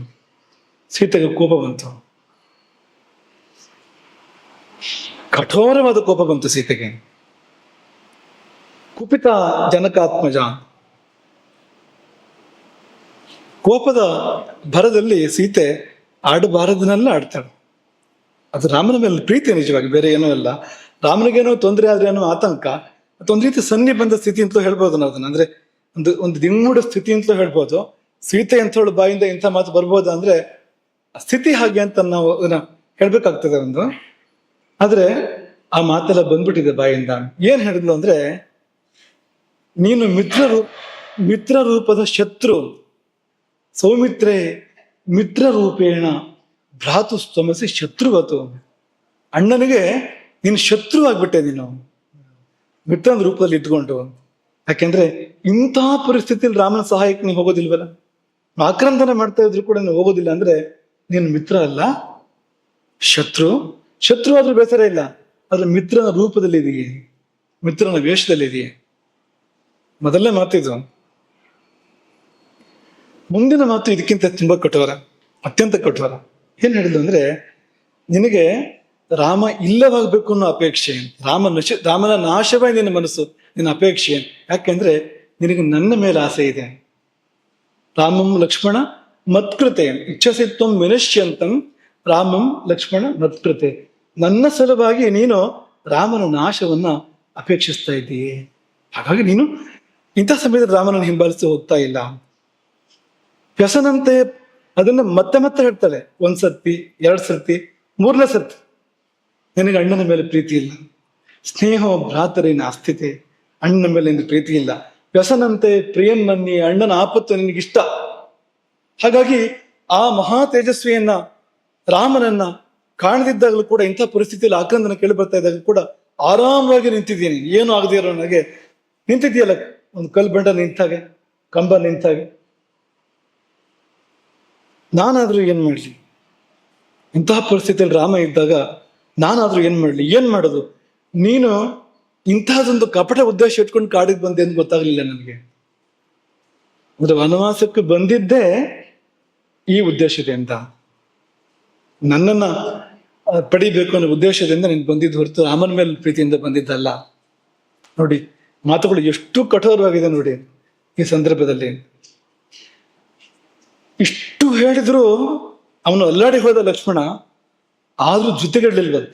ಸೀತೆಗೆ ಕೋಪ ಬಂತು, ಕಠೋರವಾದ ಕೋಪ ಬಂತು ಸೀತೆಗೆ. ಕುಪಿತ ಜನಕಾತ್ಮಜ, ಕೋಪದ ಭರದಲ್ಲಿ ಸೀತೆ ಆಡಬಾರದನ್ನೆಲ್ಲ ಆಡ್ತಾಳೆ. ಅದು ರಾಮನ ಮೇಲೆ ಪ್ರೀತಿ, ನಿಜವಾಗಿ ಬೇರೆ ಏನೋ ಅಲ್ಲ. ರಾಮನಿಗೇನೋ ತೊಂದರೆ ಆದ್ರೆ ಅನ್ನೋ ಆತಂಕ, ಅದೊಂದು ರೀತಿ ಸನ್ನಿ ಬಂದ ಸ್ಥಿತಿ ಅಂತಲೂ ಹೇಳ್ಬೋದು ನಾವು ಅದನ್ನ. ಅಂದ್ರೆ ಒಂದು ದಿಗ್ಮೂಢ ಸ್ಥಿತಿ ಅಂತಲೂ ಹೇಳ್ಬೋದು. ಸೀತೆ ಅಂಥವಳು ಬಾಯಿಂದ ಇಂಥ ಮಾತು ಬರ್ಬೋದ ಅಂದ್ರೆ ಸ್ಥಿತಿ ಹಾಗೆ ಅಂತ ನಾವು ಅದನ್ನ ಹೇಳ್ಬೇಕಾಗ್ತದೆ ಒಂದು. ಆದ್ರೆ ಆ ಮಾತೆಲ್ಲ ಬಂದ್ಬಿಟ್ಟಿದೆ ಬಾಯಿಂದ. ಏನ್ ಹೇಳಿದ್ಲು ಅಂದ್ರೆ, ನೀನು ಮಿತ್ರ ರೂಪದ ಶತ್ರು, ಸೌಮಿತ್ರೇ ಮಿತ್ರ ರೂಪೇಣ ಭ್ರಾತು ಸ್ತಮಸಿ ಶತ್ರುವತು. ಅಣ್ಣನಿಗೆ ನೀನು ಶತ್ರು ಆಗ್ಬಿಟ್ಟೆ ನೀನು ಮಿತ್ರನ ರೂಪದಲ್ಲಿ ಇದ್ಕೊಂಡು. ಯಾಕೆಂದ್ರೆ ಇಂತಹ ಪರಿಸ್ಥಿತಿಯಲ್ಲಿ ರಾಮನ ಸಹಾಯಕ್ಕೆ ನೀವು ಹೋಗೋದಿಲ್ವಲ್ಲ, ಆಕ್ರಂದನ ಮಾಡ್ತಾ ಇದ್ರು ಕೂಡ ನೀವು ಹೋಗೋದಿಲ್ಲ ಅಂದ್ರೆ ನೀನು ಮಿತ್ರ ಅಲ್ಲ, ಶತ್ರು. ಶತ್ರು ಆದ್ರೂ ಬೇಸರ ಇಲ್ಲ, ಆದ್ರೆ ಮಿತ್ರನ ರೂಪದಲ್ಲಿ ಇದೆಯೇ, ಮಿತ್ರನ ವೇಷದಲ್ಲಿ ಇದೆಯೇ. ಮೊದಲನೇ ಮಾತಿದು. ಮುಂದಿನ ಮಾತು ಇದಕ್ಕಿಂತ ತುಂಬಾ ಕಠೋರ, ಅತ್ಯಂತ ಕಠೋರ. ಏನ್ ಹೇಳಿದ್ರು ಅಂದ್ರೆ, ನಿನಗೆ ರಾಮ ಇಲ್ಲವಾಗಬೇಕು ಅನ್ನೋ ಅಪೇಕ್ಷೆ, ರಾಮನ ನಾಶವೇ ನಿನ್ನ ಮನಸ್ಸು, ನಿನ್ನ ಅಪೇಕ್ಷೆ. ಯಾಕೆಂದ್ರೆ ನಿನಗೆ ನನ್ನ ಮೇಲೆ ಆಸೆ ಇದೆ. ರಾಮಂ ಲಕ್ಷ್ಮಣ ಮತ್ಕೃತೆ ಇಚ್ಛಸಿತ್ವಂ ವಿನಶ್ಯಂತಂ ರಾಮಂ ಲಕ್ಷ್ಮಣ ಮತ್ಕೃತೆ. ನನ್ನ ಸಲುವಾಗಿ ನೀನು ರಾಮನ ನಾಶವನ್ನ ಅಪೇಕ್ಷಿಸ್ತಾ ಇದ್ದೀಯೇ. ಹಾಗಾಗಿ ನೀನು ಇಂಥ ಸಮಯದಲ್ಲಿ ರಾಮನನ್ನು ಹಿಂಬಾಲಿಸಿ ಹೋಗ್ತಾ ಇಲ್ಲ. ವ್ಯಸನಂತೆ ಅದನ್ನ ಮತ್ತೆ ಮತ್ತೆ ಹೇಳ್ತಾಳೆ, ಒಂದ್ ಸರ್ತಿ, ಎರಡ್ ಸರ್ತಿ, ಮೂರನೇ ಸರ್ತಿ. ನಿನಗೆ ಅಣ್ಣನ ಮೇಲೆ ಪ್ರೀತಿ ಇಲ್ಲ, ಸ್ನೇಹ ಭ್ರಾತರಿನ ಅಸ್ಥಿತೆ, ಅಣ್ಣನ ಮೇಲೆ ನಿನಗೆ ಪ್ರೀತಿ ಇಲ್ಲ. ವ್ಯಸನಂತೆ ಪ್ರಿಯಮ್ಮನ್ನಿ, ಅಣ್ಣನ ಆಪತ್ತು ನಿನಗಿಷ್ಟ. ಹಾಗಾಗಿ ಆ ಮಹಾ ತೇಜಸ್ವಿಯನ್ನ ರಾಮನನ್ನ ಕಾಣದಿದ್ದಾಗಲೂ ಕೂಡ, ಇಂಥ ಪರಿಸ್ಥಿತಿಯಲ್ಲಿ ಆಕ್ರಂದನ ಕೇಳಿ ಬರ್ತಾ ಇದ್ದಾಗ ಕೂಡ ಆರಾಮವಾಗಿ ನಿಂತಿದ್ದೀನಿ, ಏನು ಆಗದೆ ಇರೋ ನನಗೆ ನಿಂತಿದ್ಯಲ್ಲ, ಒಂದು ಕಲ್ಲು ಬಂಡ ನಿಂತಾಗೆ, ಕಂಬ ನಿಂತಾಗೆ. ನಾನಾದ್ರೂ ಏನ್ ಮಾಡ್ಲಿ ಇಂತಹ ಪರಿಸ್ಥಿತಿಯಲ್ಲಿ ರಾಮ ಇದ್ದಾಗ, ನಾನಾದ್ರೂ ಏನ್ ಮಾಡ್ಲಿ, ಏನ್ ಮಾಡೋದು? ನೀನು ಇಂತಹದೊಂದು ಕಪಟ ಉದ್ದೇಶ ಇಟ್ಕೊಂಡು ಕಾಡಿಗೆ ಬಂದೆ ಅಂತ ಗೊತ್ತಾಗ್ಲಿಲ್ಲ ನನಗೆ. ಅಂದ್ರೆ ವನವಾಸಕ್ಕೆ ಬಂದಿದ್ದೇ ಈ ಉದ್ದೇಶದೆ ಅಂತ, ನನ್ನನ್ನ ಪಡಿಬೇಕು ಅನ್ನೋ ಉದ್ದೇಶದಿಂದ ನೀನು ಬಂದಿದ್ದು ಹೊರತು ರಾಮನ ಮೇಲೆ ಪ್ರೀತಿಯಿಂದ ಬಂದಿದ್ದಲ್ಲ. ನೋಡಿ ಮಾತುಗಳು ಎಷ್ಟು ಕಠೋರವಾಗಿದೆ ನೋಡಿ ಈ ಸಂದರ್ಭದಲ್ಲಿ. ಇಷ್ಟು ಹೇಳಿದ್ರು ಅವನು ಅಲ್ಲಾಡಿ ಹೋದ ಲಕ್ಷ್ಮಣ, ಆದ್ರೂ ಜೊತೆಗಿಡ್ಲಿಲ್ವಂತ.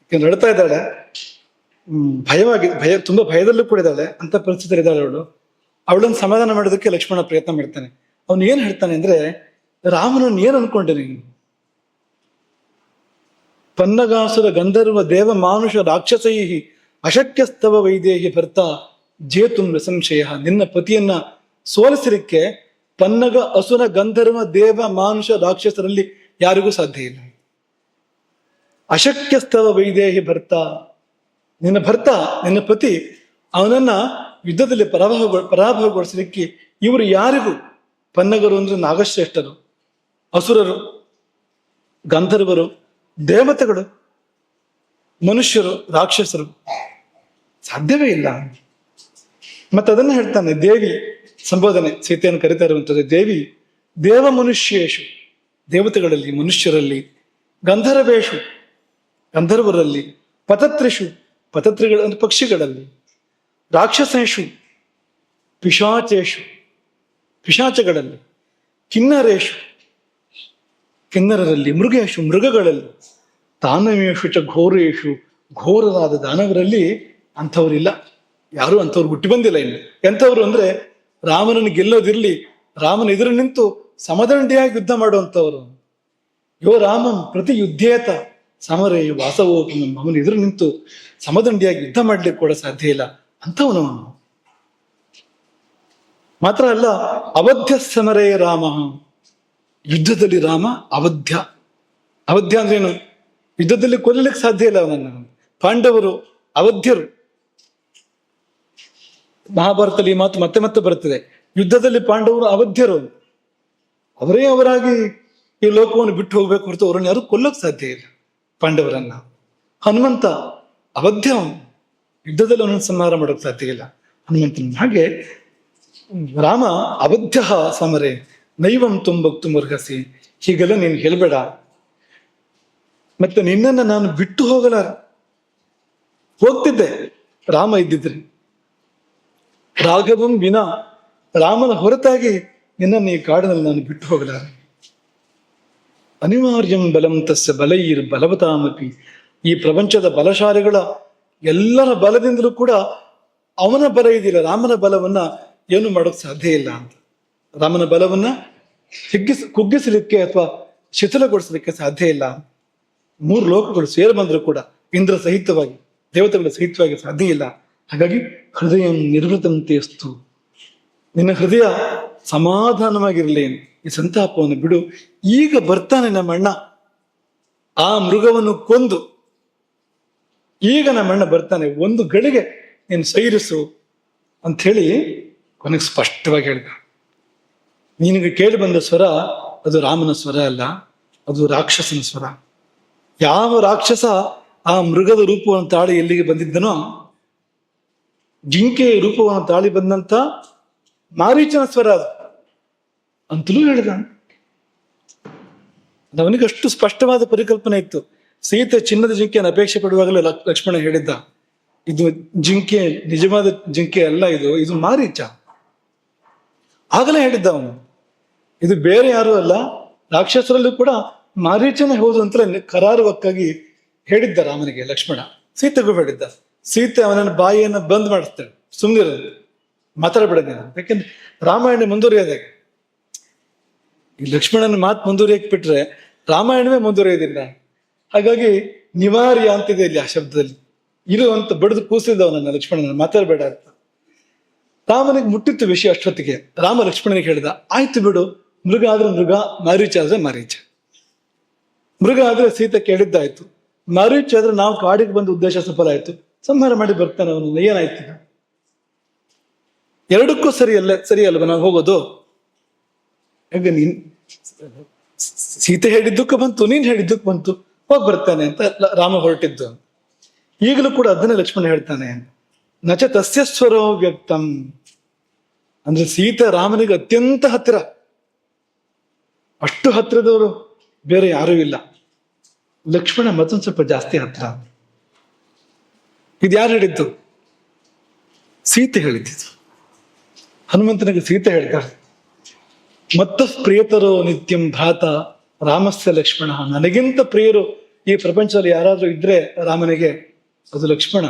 ಯಾಕೆಂದ್ರೆ ನಡ್ತಾ ಇದ್ದಾಳೆ, ತುಂಬಾ ಭಯದಲ್ಲೂ ಕೂಡ ಇದ್ದಾಳೆ, ಅಂತ ಪರಿಸ್ಥಿತಿ ಇದ್ದಾಳೆ ಅವಳು. ಅವಳನ್ನು ಸಮಾಧಾನ ಮಾಡೋದಕ್ಕೆ ಲಕ್ಷ್ಮಣ ಪ್ರಯತ್ನ ಮಾಡ್ತಾನೆ. ಅವನು ಏನ್ ಹೇಳ್ತಾನೆ ಅಂದ್ರೆ, ರಾಮನನ್ನು ಏನ್ ಅನ್ಕೊಂಡೆ ನೀನು? ಪನ್ನಗಾಸುರ ಗಂಧರ್ವ ದೇವ ಮಾನುಷ ರಾಕ್ಷಸೈ ಅಶಕ್ಯಸ್ತವ ವೈದೇಹಿ ಭರ್ತ ಜೇತುಂ ಸಂಶಯ. ನಿನ್ನ ಪತಿಯನ್ನ ಸೋಲಿಸಲಿಕ್ಕೆ ಪನ್ನಗ ಅಸುರ ಗಂಧರ್ವ ದೇವ ಮಾನುಷ ರಾಕ್ಷಸರಲ್ಲಿ ಯಾರಿಗೂ ಸಾಧ್ಯ ಇಲ್ಲ. ಅಶಕ್ಯಸ್ತವ ವೈದೇಹಿ ಭರ್ತ, ನಿನ್ನ ಭರ್ತ, ನಿನ್ನ ಪತಿ, ಅವನನ್ನ ಯುದ್ಧದಲ್ಲಿ ಪರಾಭವಗೊಳಿಸಲಿಕ್ಕೆ ಇವರು ಯಾರಿಗೂ, ಪನ್ನಗರು ಅಂದ್ರೆ ನಾಗಶ್ರೇಷ್ಠರು, ಅಸುರರು, ಗಂಧರ್ವರು, ದೇವತೆಗಳು, ಮನುಷ್ಯರು, ರಾಕ್ಷಸರು, ಸಾಧ್ಯವೇ ಇಲ್ಲ. ಅದನ್ನ ಹೇಳ್ತಾನೆ ದೇವಿ ಸಂಬೋಧನೆ, ಸೀತೆಯನ್ನು ಕರಿತಾ ಇರುವಂಥದ್ದು ದೇವಿ. ದೇವ ಮನುಷ್ಯೇಶು, ದೇವತೆಗಳಲ್ಲಿ, ಮನುಷ್ಯರಲ್ಲಿ, ಗಂಧರ್ವೇಶು, ಗಂಧರ್ವರಲ್ಲಿ, ಪತತ್ರಿಷು, ಪತತ್ರಿಗಳ ಪಕ್ಷಿಗಳಲ್ಲಿ, ರಾಕ್ಷಸೇಶು, ಪಿಶಾಚೇಶು, ಪಿಶಾಚಗಳಲ್ಲಿ, ಕಿನ್ನರೇಶು, ಕಿನ್ನರರಲ್ಲಿ, ಮೃಗೇಶು, ಮೃಗಗಳಲ್ಲಿ, ದಾನವೇಶು ಚ ಘೋರೇಶು, ಘೋರರಾದ ದಾನವರಲ್ಲಿ ಅಂಥವ್ರಿಲ್ಲ, ಯಾರು ಅಂಥವ್ರು ಹುಟ್ಟಿ ಬಂದಿಲ್ಲ ಇನ್ನು. ಎಂಥವ್ರು ಅಂದ್ರೆ ರಾಮನನ್ನು ಗೆಲ್ಲೋದಿರ್ಲಿ, ರಾಮನ ಎದುರು ನಿಂತು ಸಮದಂಡಿಯಾಗಿ ಯುದ್ಧ ಮಾಡುವಂಥವ್ರು. ಯೋ ರಾಮಂ ಪ್ರತಿ ಯುದ್ಧೇತ ಸಮರೇ ವಾಸವೋಪಮಂ, ಅವನ ಎದುರು ನಿಂತು ಸಮದಂಡಿಯಾಗಿ ಯುದ್ಧ ಮಾಡ್ಲಿಕ್ಕೆ ಕೂಡ ಸಾಧ್ಯ ಇಲ್ಲ ಅಂಥವನು. ಮಾತ್ರ ಅಲ್ಲ, ಅವಧ್ಯ ಸಮರೇ ರಾಮ, ಯುದ್ಧದಲ್ಲಿ ರಾಮ ಅವಧ್ಯ. ಅವಧ್ಯ ಅಂದ್ರೇನು? ಯುದ್ಧದಲ್ಲಿ ಕೊಲ್ಲಲಿಕ್ಕೆ ಸಾಧ್ಯ ಇಲ್ಲ ಅವನನ್ನು. ಪಾಂಡವರು ಅವಧ್ಯರು. ಮಹಾಭಾರತದಲ್ಲಿ ಈ ಮಾತು ಮತ್ತೆ ಮತ್ತೆ ಬರುತ್ತದೆ. ಯುದ್ಧದಲ್ಲಿ ಪಾಂಡವರು ಅವಧ್ಯರು, ಅವರೇ ಅವರಾಗಿ ಈ ಲೋಕವನ್ನು ಬಿಟ್ಟು ಹೋಗ್ಬೇಕು ಹೊರತು ಅವರನ್ನು ಯಾರು ಕೊಲ್ಲೋಕ್ ಸಾಧ್ಯ ಇಲ್ಲ ಪಾಂಡವರನ್ನ. ಹನುಮಂತ ಅವಧ್ಯ, ಅವನು ಯುದ್ಧದಲ್ಲಿ ಅವನನ್ನು ಸಂಹಾರ ಮಾಡೋಕೆ ಸಾಧ್ಯ ಇಲ್ಲ ಹನುಮಂತನ. ಹಾಗೆ ರಾಮ ಅಬದ್ಧ ಸಮರೆ ನೈವಂ ತುಂಬಕ್ತು ಮುರ್ಗಸಿ, ಹೀಗೆಲ್ಲ ನೀನು ಹೇಳ್ಬೇಡ. ಮತ್ತೆ ನಿನ್ನನ್ನು ನಾನು ಬಿಟ್ಟು ಹೋಗಲಾರ. ಹೋಗ್ತಿದ್ದೆ ರಾಮ ಇದ್ದಿದ್ರೆ, ರಾಘವಂ ವಿನಾ, ರಾಮನ ಹೊರತಾಗಿ ನಿನ್ನನ್ನು ಈ ಕಾಡಿನಲ್ಲಿ ನಾನು ಬಿಟ್ಟು ಹೋಗಲಾರ. ಅನಿವಾರ್ಯಂ ಬಲಂ ತಸ್ಯ ಬಲೈರ್ ಬಲವತಾಮಪಿ, ಈ ಪ್ರಪಂಚದ ಬಲಶಾಲಿಗಳ ಎಲ್ಲರ ಬಲದಿಂದಲೂ ಕೂಡ ಅವನ ಬಲ ಇದೆಯಲ್ಲ, ರಾಮನ ಬಲವನ್ನ ಏನು ಮಾಡೋಕ್ ಸಾಧ್ಯ ಇಲ್ಲ ಅಂತ. ರಾಮನ ಬಲವನ್ನ ಕುಗ್ಗಿಸಲಿಕ್ಕೆ ಅಥವಾ ಶಿಥಿಲಗೊಳಿಸಲಿಕ್ಕೆ ಸಾಧ್ಯ ಇಲ್ಲ. 3 ಲೋಕಗಳು ಸೇರಿ ಬಂದ್ರು ಕೂಡ ಇಂದ್ರ ಸಹಿತವಾಗಿ, ದೇವತೆಗಳ ಸಹಿತವಾಗಿ ಸಾಧ್ಯ ಇಲ್ಲ. ಹಾಗಾಗಿ ಹೃದಯ ನಿರ್ವೃತಂತೆ ಅಸ್ತು, ನಿನ್ನ ಹೃದಯ ಸಮಾಧಾನವಾಗಿರಲಿ, ಈ ಸಂತಾಪವನ್ನು ಬಿಡು. ಈಗ ಬರ್ತಾನೆ ನಮ್ಮಣ್ಣ, ಆ ಮೃಗವನ್ನು ಕೊಂದು ಈಗ ನಮ್ಮಣ್ಣ ಬರ್ತಾನೆ, ಒಂದು ಗಳಿಗೆ ನೀನು ಸೈರಿಸು ಅಂಥೇಳಿ ಕೊನೆಗೆ ಸ್ಪಷ್ಟವಾಗಿ ಹೇಳಿದ. ನಿನಗೆ ಕೇಳಿ ಬಂದ ಸ್ವರ ಅದು ರಾಮನ ಸ್ವರ ಅಲ್ಲ, ಅದು ರಾಕ್ಷಸನ ಸ್ವರ. ಯಾವ ರಾಕ್ಷಸ ಆ ಮೃಗದ ರೂಪವನ್ನು ತಾಳಿ ಎಲ್ಲಿಗೆ ಬಂದಿದ್ದನೋ, ಜಿಂಕೆಯ ರೂಪವನ್ನು ತಾಳಿ ಬಂದಂತ ಮಾರೀಚನ ಸ್ವರ ಅದು ಅಂತಲೂ ಹೇಳಿದ. ಅವನಿಗೆ ಅಷ್ಟು ಸ್ಪಷ್ಟವಾದ ಪರಿಕಲ್ಪನೆ ಇತ್ತು. ಸೀತೆ ಚಿನ್ನದ ಜಿಂಕೆಯನ್ನು ಅಪೇಕ್ಷೆ ಪಡುವಾಗಲೇ ಲಕ್ಷ್ಮಣ ಹೇಳಿದ್ದ, ಇದು ಜಿಂಕೆ ನಿಜವಾದ ಜಿಂಕೆ ಅಲ್ಲ, ಇದು ಮಾರೀಚ. ಆಗಲೇ ಹೇಳಿದ್ದ ಅವನು, ಇದು ಬೇರೆ ಯಾರು ಅಲ್ಲ, ರಾಕ್ಷಸರಲ್ಲೂ ಕೂಡ ಮಾರೀಚನೇ ಹೌದು ಅಂತಲೇ ಕರಾರುವಕ್ಕಾಗಿ ಹೇಳಿದ್ದ ರಾಮನಿಗೆ ಲಕ್ಷ್ಮಣ. ಸೀತೆಗೂ ಹೇಳಿದ್ದ. ಸೀತೆ ಅವನನ್ನ ಬಾಯಿಯನ್ನು ಬಂದ್ ಮಾಡಿಸ್ತಾಳೆ, ಸುಮ್ಮನಿರೋದು, ಮಾತಾಡಬೇಡ. ಯಾಕೆಂದ್ರೆ ರಾಮಾಯಣ ಮುಂದುವರಿಯೋದಾಗ ಈ ಲಕ್ಷ್ಮಣನ ಮಾತು ಮುಂದುವರಿಯಕ್ಕೆ ಬಿಟ್ರೆ ರಾಮಾಯಣವೇ ಮುಂದುವರಿಯೋದಿಲ್ಲ. ಹಾಗಾಗಿ ನಿವಾರ್ಯ ಅಂತಿದೆ ಇಲ್ಲಿ ಆ ಶಬ್ದದಲ್ಲಿ. ಇರು ಅಂತ ಬಡಿದು ಕೂಸಿದ ಅವನನ್ನ ಲಕ್ಷ್ಮಣನ, ಮಾತಾಡಬೇಡ ಅಂತ. ರಾಮನಿಗೆ ಮುಟ್ಟಿತ್ತು ವಿಷಯ ಅಷ್ಟೊತ್ತಿಗೆ. ರಾಮ ಲಕ್ಷ್ಮಣನಿಗೆ ಹೇಳಿದ, ಆಯ್ತು ಬಿಡು, ಮೃಗ ಆದ್ರೆ ಮೃಗ, ಮಾರೀಚ ಆದ್ರೆ ಮಾರೀಚ. ಮೃಗ ಆದ್ರೆ ಸೀತೆ ಕೇಳಿದ್ದಾಯ್ತು, ಮಾರೀಚ ಆದ್ರೆ ನಾವು ಕಾಡಿಗೆ ಬಂದ ಉದ್ದೇಶ ಸಫಲ ಆಯ್ತು, ಸಂಹಾರ ಮಾಡಿ ಬರ್ತಾನೆ ಅವನು, ಏನಾಯ್ತು? ಎರಡಕ್ಕೂ ಸರಿ ಅಲ್ವ ನಾವು ಹೋಗೋದು? ಹಾಗೆ ಸೀತೆ ಹೇಳಿದ್ದಕ್ಕೆ ಬಂತು, ನೀನ್ ಹೇಳಿದ್ದಕ್ಕೆ ಬಂತು, ಹೋಗಿ ಬರ್ತಾನೆ ಅಂತ ರಾಮ ಹೊರಟಿದ್ದು. ಈಗಲೂ ಕೂಡ ಅದನ್ನೇ ಲಕ್ಷ್ಮಣ ಹೇಳ್ತಾನೆ, ನಚ ತಸ್ಯ ಸ್ವರೋ ವ್ಯಕ್ತಂ, ಅಂದ್ರೆ ಸೀತೆ ರಾಮನಿಗೆ ಅತ್ಯಂತ ಹತ್ತಿರ, ಅಷ್ಟು ಹತ್ತಿರದವರು ಬೇರೆ ಯಾರೂ ಇಲ್ಲ. ಲಕ್ಷ್ಮಣ ಮತ್ತೊಂದು ಸ್ವಲ್ಪ ಜಾಸ್ತಿ ಹತ್ತಿರ. ಇದು ಯಾರು ಹೇಳಿದ್ದು? ಸೀತೆ ಹೇಳಿದ್ದು. ಹನುಮಂತನಿಗೆ ಸೀತೆ ಹೇಳ್ತಾರೆ, ಮತ್ತ ಪ್ರಿಯತರೋ ನಿತ್ಯಂ ಭ್ರಾತ ರಾಮಸ್ಯ ಲಕ್ಷ್ಮಣ, ನನಗಿಂತ ಪ್ರಿಯರು ಈ ಪ್ರಪಂಚದಲ್ಲಿ ಯಾರಾದ್ರೂ ಇದ್ರೆ ರಾಮನಿಗೆ ಅದು ಲಕ್ಷ್ಮಣ.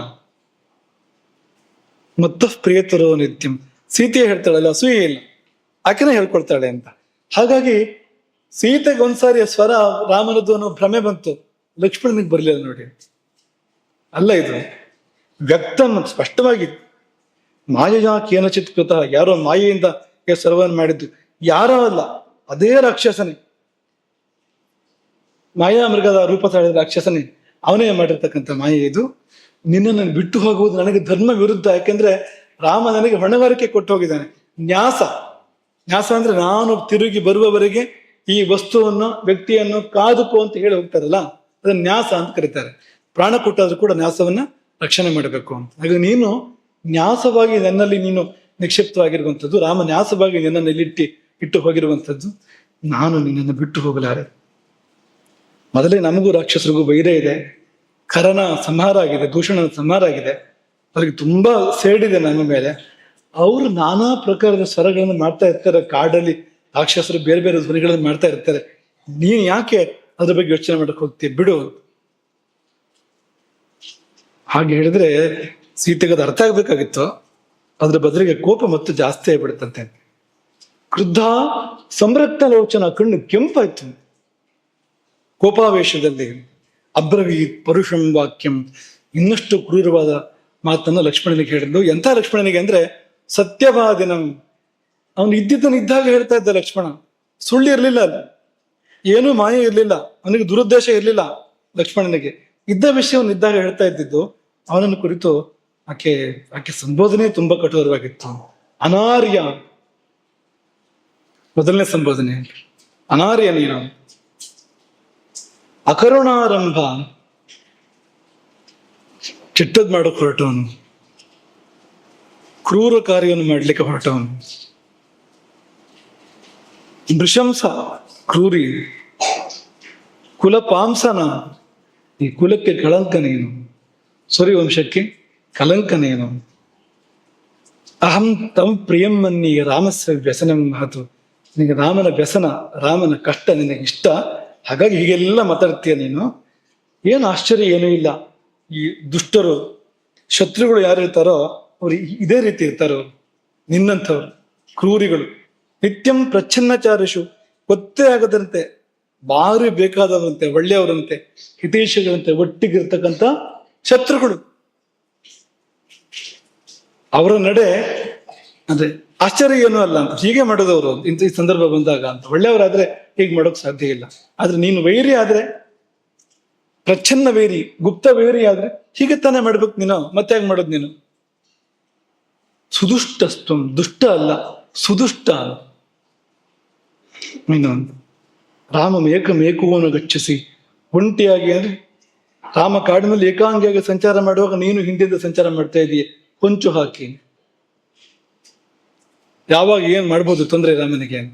ಮತ್ತ ಪ್ರಿಯತರೋ ನಿತ್ಯಂ, ಸೀತೆ ಹೇಳ್ತಾಳಲ್ಲ, ಅಸೂಯೆ ಇಲ್ಲ, ಆಕೆನೇ ಹೇಳ್ಕೊಳ್ತಾಳೆ ಅಂತ. ಹಾಗಾಗಿ ಸೀತೆಗೆ ಒಂದ್ಸಾರಿ ಸ್ವರ ರಾಮನದ್ದು ಅನ್ನೋ ಭ್ರಮೆ ಬಂತು, ಲಕ್ಷ್ಮಣನಿಗೆ ಬರ್ಲಿಲ್ಲ ನೋಡಿ. ಅಲ್ಲ, ಇದು ವ್ಯಕ್ತಂ ಸ್ಪಷ್ಟವಾಗಿ ಮಾಯೆಯ ಕೇನಚಿತ್ ಕೃತ, ಯಾರೋ ಮಾಯೆಯಿಂದ ಸರ್ವನ್ ಮಾಡಿದ್ದು, ಯಾರೋ ಅಲ್ಲ, ಅದೇ ರಾಕ್ಷಸನೇ, ಮಾಯಾ ಮೃಗದ ರೂಪ ತಾಳಿದ ರಾಕ್ಷಸನೇ, ಅವನೇ ಮಾಡಿರ್ತಕ್ಕಂಥ ಮಾಯೆ ಇದು. ನಿನ್ನನ್ನು ಬಿಟ್ಟು ಹೋಗುವುದು ನನಗೆ ಧರ್ಮ ವಿರುದ್ಧ. ಯಾಕೆಂದ್ರೆ ರಾಮ ನನಗೆ ಹೊಣೆಗಾರಿಕೆ ಕೊಟ್ಟು ಹೋಗಿದ್ದಾನೆ. ನ್ಯಾಸ ಅಂದ್ರೆ ನಾನು ತಿರುಗಿ ಬರುವವರೆಗೆ ಈ ವಸ್ತುವನ್ನು, ವ್ಯಕ್ತಿಯನ್ನು ಕಾದುಕೋ ಅಂತ ಹೇಳಿ ಹೋಗ್ತಾರಲ್ಲ, ಅದನ್ನ ನ್ಯಾಸ ಅಂತ ಕರೀತಾರೆ. ಪ್ರಾಣ ಕೊಟ್ಟಾದ್ರೂ ಕೂಡ ನ್ಯಾಸವನ್ನ ರಕ್ಷಣೆ ಮಾಡಬೇಕು ಅಂತ. ಹಾಗೆ ನೀನು ನ್ಯಾಸವಾಗಿ ನನ್ನಲ್ಲಿ ನೀನು ನಿಕ್ಷಿಪ್ತವಾಗಿರುವಂಥದ್ದು, ರಾಮ ನ್ಯಾಸವಾಗಿ ನಿನ್ನನ್ನು ಇಟ್ಟು ಹೋಗಿರುವಂಥದ್ದು, ನಾನು ನಿನ್ನನ್ನು ಬಿಟ್ಟು ಹೋಗಲಾರೆ. ಮೊದಲೇ ನಮಗೂ ರಾಕ್ಷಸರಿಗೂ ವೈರ ಇದೆ, ಖರನ ಸಂಹಾರ ಆಗಿದೆ, ದೂಷಣನ ಸಂಹಾರ ಆಗಿದೆ, ಅವ್ರಿಗೆ ತುಂಬಾ ಸೇಡಿದೆ ನಮ್ಮ ಮೇಲೆ. ಅವರು ನಾನಾ ಪ್ರಕಾರದ ಸ್ವರಗಳನ್ನು ಮಾಡ್ತಾ ಇರ್ತಾರೆ ಕಾಡಲ್ಲಿ, ರಾಕ್ಷಸರು ಬೇರೆ ಬೇರೆ ಧ್ವನಿಗಳನ್ನು ಮಾಡ್ತಾ ಇರ್ತಾರೆ. ನೀನ್ ಯಾಕೆ ಅದ್ರ ಬಗ್ಗೆ ಯೋಚನೆ ಮಾಡಕ್ ಹೋಗ್ತೀಯ, ಬಿಡು. ಹಾಗೆ ಹೇಳಿದ್ರೆ ಸೀತೆಗೆ ಅದು ಅರ್ಥ ಆಗ್ಬೇಕಾಗಿತ್ತು, ಅದ್ರ ಬದಲಿಗೆ ಕೋಪ ಮತ್ತು ಜಾಸ್ತಿ ಆಗ್ಬಿಡುತ್ತಂತೆ. ಕ್ರುದ್ಧ ಸಂರಕ್ತ ಲೋಚನ, ಕಣ್ಣು ಕೆಂಪಾಯ್ತು ಕೋಪಾವೇಶದಲ್ಲಿ. ಅಬ್ರವೀತ್ ಪರುಷಂ ವಾಕ್ಯಂ, ಇನ್ನಷ್ಟು ಕ್ರೂರವಾದ ಮಾತನ್ನು ಲಕ್ಷ್ಮಣನಿಗೆ ಹೇಳಿದ್ಲು. ಎಂಥ ಲಕ್ಷ್ಮಣನಿಗೆ ಅಂದ್ರೆ ಸತ್ಯವಾದಿನಂ, ಅವನು ಇದ್ದಿದ್ದನ್ನು ಇದ್ದಾಗ ಹೇಳ್ತಾ ಇದ್ದ ಲಕ್ಷ್ಮಣ. ಸುಳ್ಳು ಇರ್ಲಿಲ್ಲ, ಅಲ್ಲಿ ಏನೂ ಮಾಯೆ ಇರ್ಲಿಲ್ಲ, ಅವನಿಗೆ ದುರುದ್ದೇಶ ಇರ್ಲಿಲ್ಲ. ಲಕ್ಷ್ಮಣನಿಗೆ ಇದ್ದ ವಿಷಯವನ್ನು ಇದ್ದಾಗ ಹೇಳ್ತಾ ಇದ್ದಿದ್ದು. ಅವನನ್ನು ಕುರಿತು ಆಕೆ ಸಂಬೋಧನೆ ತುಂಬಾ ಕಠೋರವಾಗಿತ್ತು. ಅನಾರ್ಯ, ಮೊದಲನೇ ಸಂಬೋಧನೆ, ಅನಾರ್ಯ ನೀನು. ಅಕರುಣಾರಂಭ, ಕೆಟ್ಟದ್ ಮಾಡೋಕ್ ಹೊರಟವನು. ಕ್ರೂರ ಕಾರ್ಯವನ್ನು ಮಾಡಲಿಕ್ಕೆ ಹೊರಟವನು. ನೃಶಂಸ ಕ್ರೂರಿ, ಕುಲಪಾಂಸನ, ಈ ಕುಲಕ್ಕೆ ಕಳಂಕನೇನು, ಸೂರ್ಯವಂಶಕ್ಕೆ ಕಲಂಕನೇನು. ಅಹಂ ತಂ ಪ್ರಿಯಂ ಮನ್ನಿ ರಾಮಸ್ಯ ವ್ಯಸನಂ ಮಹತು. ನಿನಗೆ ರಾಮನ ವ್ಯಸನ, ರಾಮನ ಕಷ್ಟ ನಿನಗೆ ಇಷ್ಟ, ಹಾಗಾಗಿ ಹೀಗೆಲ್ಲ ಮಾತಾಡ್ತೀಯ ನೀನು. ಏನು ಆಶ್ಚರ್ಯ ಏನೂ ಇಲ್ಲ. ಈ ದುಷ್ಟರು, ಶತ್ರುಗಳು ಯಾರು ಇರ್ತಾರೋ ಅವ್ರು ಇದೇ ರೀತಿ ಇರ್ತಾರೋ, ನಿನ್ನಂಥವ್ರು ಕ್ರೂರಿಗಳು. ನಿತ್ಯಂ ಪ್ರಚ್ಛನ್ನಚಾರಿಷು, ಗೊತ್ತೇ ಆಗದಂತೆ ಭಾರಿ ಬೇಕಾದವರಂತೆ, ಒಳ್ಳೆಯವರಂತೆ, ಹಿತೈಷಿಗಳಂತೆ ಒಟ್ಟಿಗಿರ್ತಕ್ಕಂಥ ಶತ್ರುಗಳು. ಅವರ ನಡೆ ಅಂದ್ರೆ ಆಶ್ಚರ್ಯ ಏನೂ ಅಲ್ಲ ಅಂತ, ಹೀಗೆ ಮಾಡೋದವರು ಇಂಥ ಈ ಸಂದರ್ಭ ಬಂದಾಗ ಅಂತ. ಒಳ್ಳೆಯವರಾದ್ರೆ ಹೀಗೆ ಮಾಡೋಕ್ ಸಾಧ್ಯ ಇಲ್ಲ. ಆದ್ರೆ ನೀನು ವೈರಿ ಆದ್ರೆ, ಪ್ರಚ್ಛನ್ನ ವೈರಿ, ಗುಪ್ತ ವೈರಿ ಆದ್ರೆ ಹೀಗೆ ತಾನೇ ಮಾಡ್ಬೇಕು ನೀನು. ಮತ್ತೆ ಹೇಗೆ ಮಾಡೋದು ನೀನು? ಸುದುಷ್ಟಸ್ತ್ವಂ, ದುಷ್ಟ ಅಲ್ಲ ಸುದುಷ್ಟ. ಇನ್ನೊಂದು ರಾಮಮೇಕಮೇಕುವನ್ನು ಗಚ್ಚಿಸಿ, ಒಂಟಿಯಾಗಿ ಅಂದ್ರೆ ರಾಮ ಕಾಡಿನಲ್ಲಿ ಏಕಾಂಗಿಯಾಗಿ ಸಂಚಾರ ಮಾಡುವಾಗ ನೀನು ಹಿಂದಿಂದ ಸಂಚಾರ ಮಾಡ್ತಾ ಇದೀಯ ಹೊಂಚು ಹಾಕಿ. ಯಾವಾಗ ಏನ್ ಮಾಡ್ಬೋದು ತೊಂದರೆ ರಾಮನಿಗೆ ಅಂತ.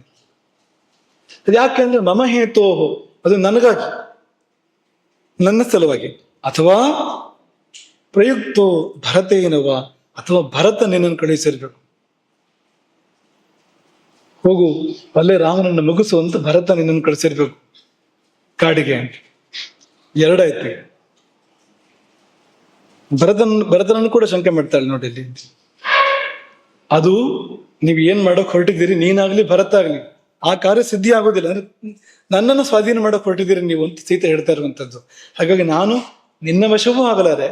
ಯಾಕೆಂದ್ರೆ ಮಮ ಹೇತೋಹೋ, ಅದು ನನಗಾಗಿ, ನನ್ನ ಸಲುವಾಗಿ. ಅಥವಾ ಪ್ರಯುಕ್ತೋ ಭರತೇನವ, ಅಥವಾ ಭರತ ನಿನ್ನನ್ನು ಕಳುಹಿಸಿರ್ಬೇಕು. ಹೋಗು ಅಲ್ಲೇ ರಾಮನನ್ನು ಮುಗಿಸುವಂತ ಭರತ ನಿನ್ನನ್ನು ಕಳಿಸಿರ್ಬೇಕು ಕಾಡಿಗೆ ಅಂತ. ಎರಡಾಯ್ತು. ಭರತನನ್ನು ಕೂಡ ಶಂಕೆ ಮಾಡ್ತಾಳೆ ನೋಡಿ ಇಲ್ಲಿ. ಅದು ನೀವು ಏನ್ ಮಾಡೋಕ್ ಹೊರಟಿದ್ದೀರಿ, ನೀನಾಗ್ಲಿ ಭರತ ಆಗ್ಲಿ, ಆ ಕಾರ್ಯ ಸಿದ್ಧಿ ಆಗೋದಿಲ್ಲ. ಅಂದ್ರೆ ನನ್ನನ್ನು ಸ್ವಾಧೀನ ಮಾಡಕ್ ಹೊರಟಿದ್ದೀರಿ ನೀವು ಅಂತ ಸೀತೆ ಹೇಳ್ತಾ ಇರುವಂತದ್ದು. ಹಾಗಾಗಿ ನಾನು ನಿನ್ನ ವಶವೂ ಆಗಲಾರೆ,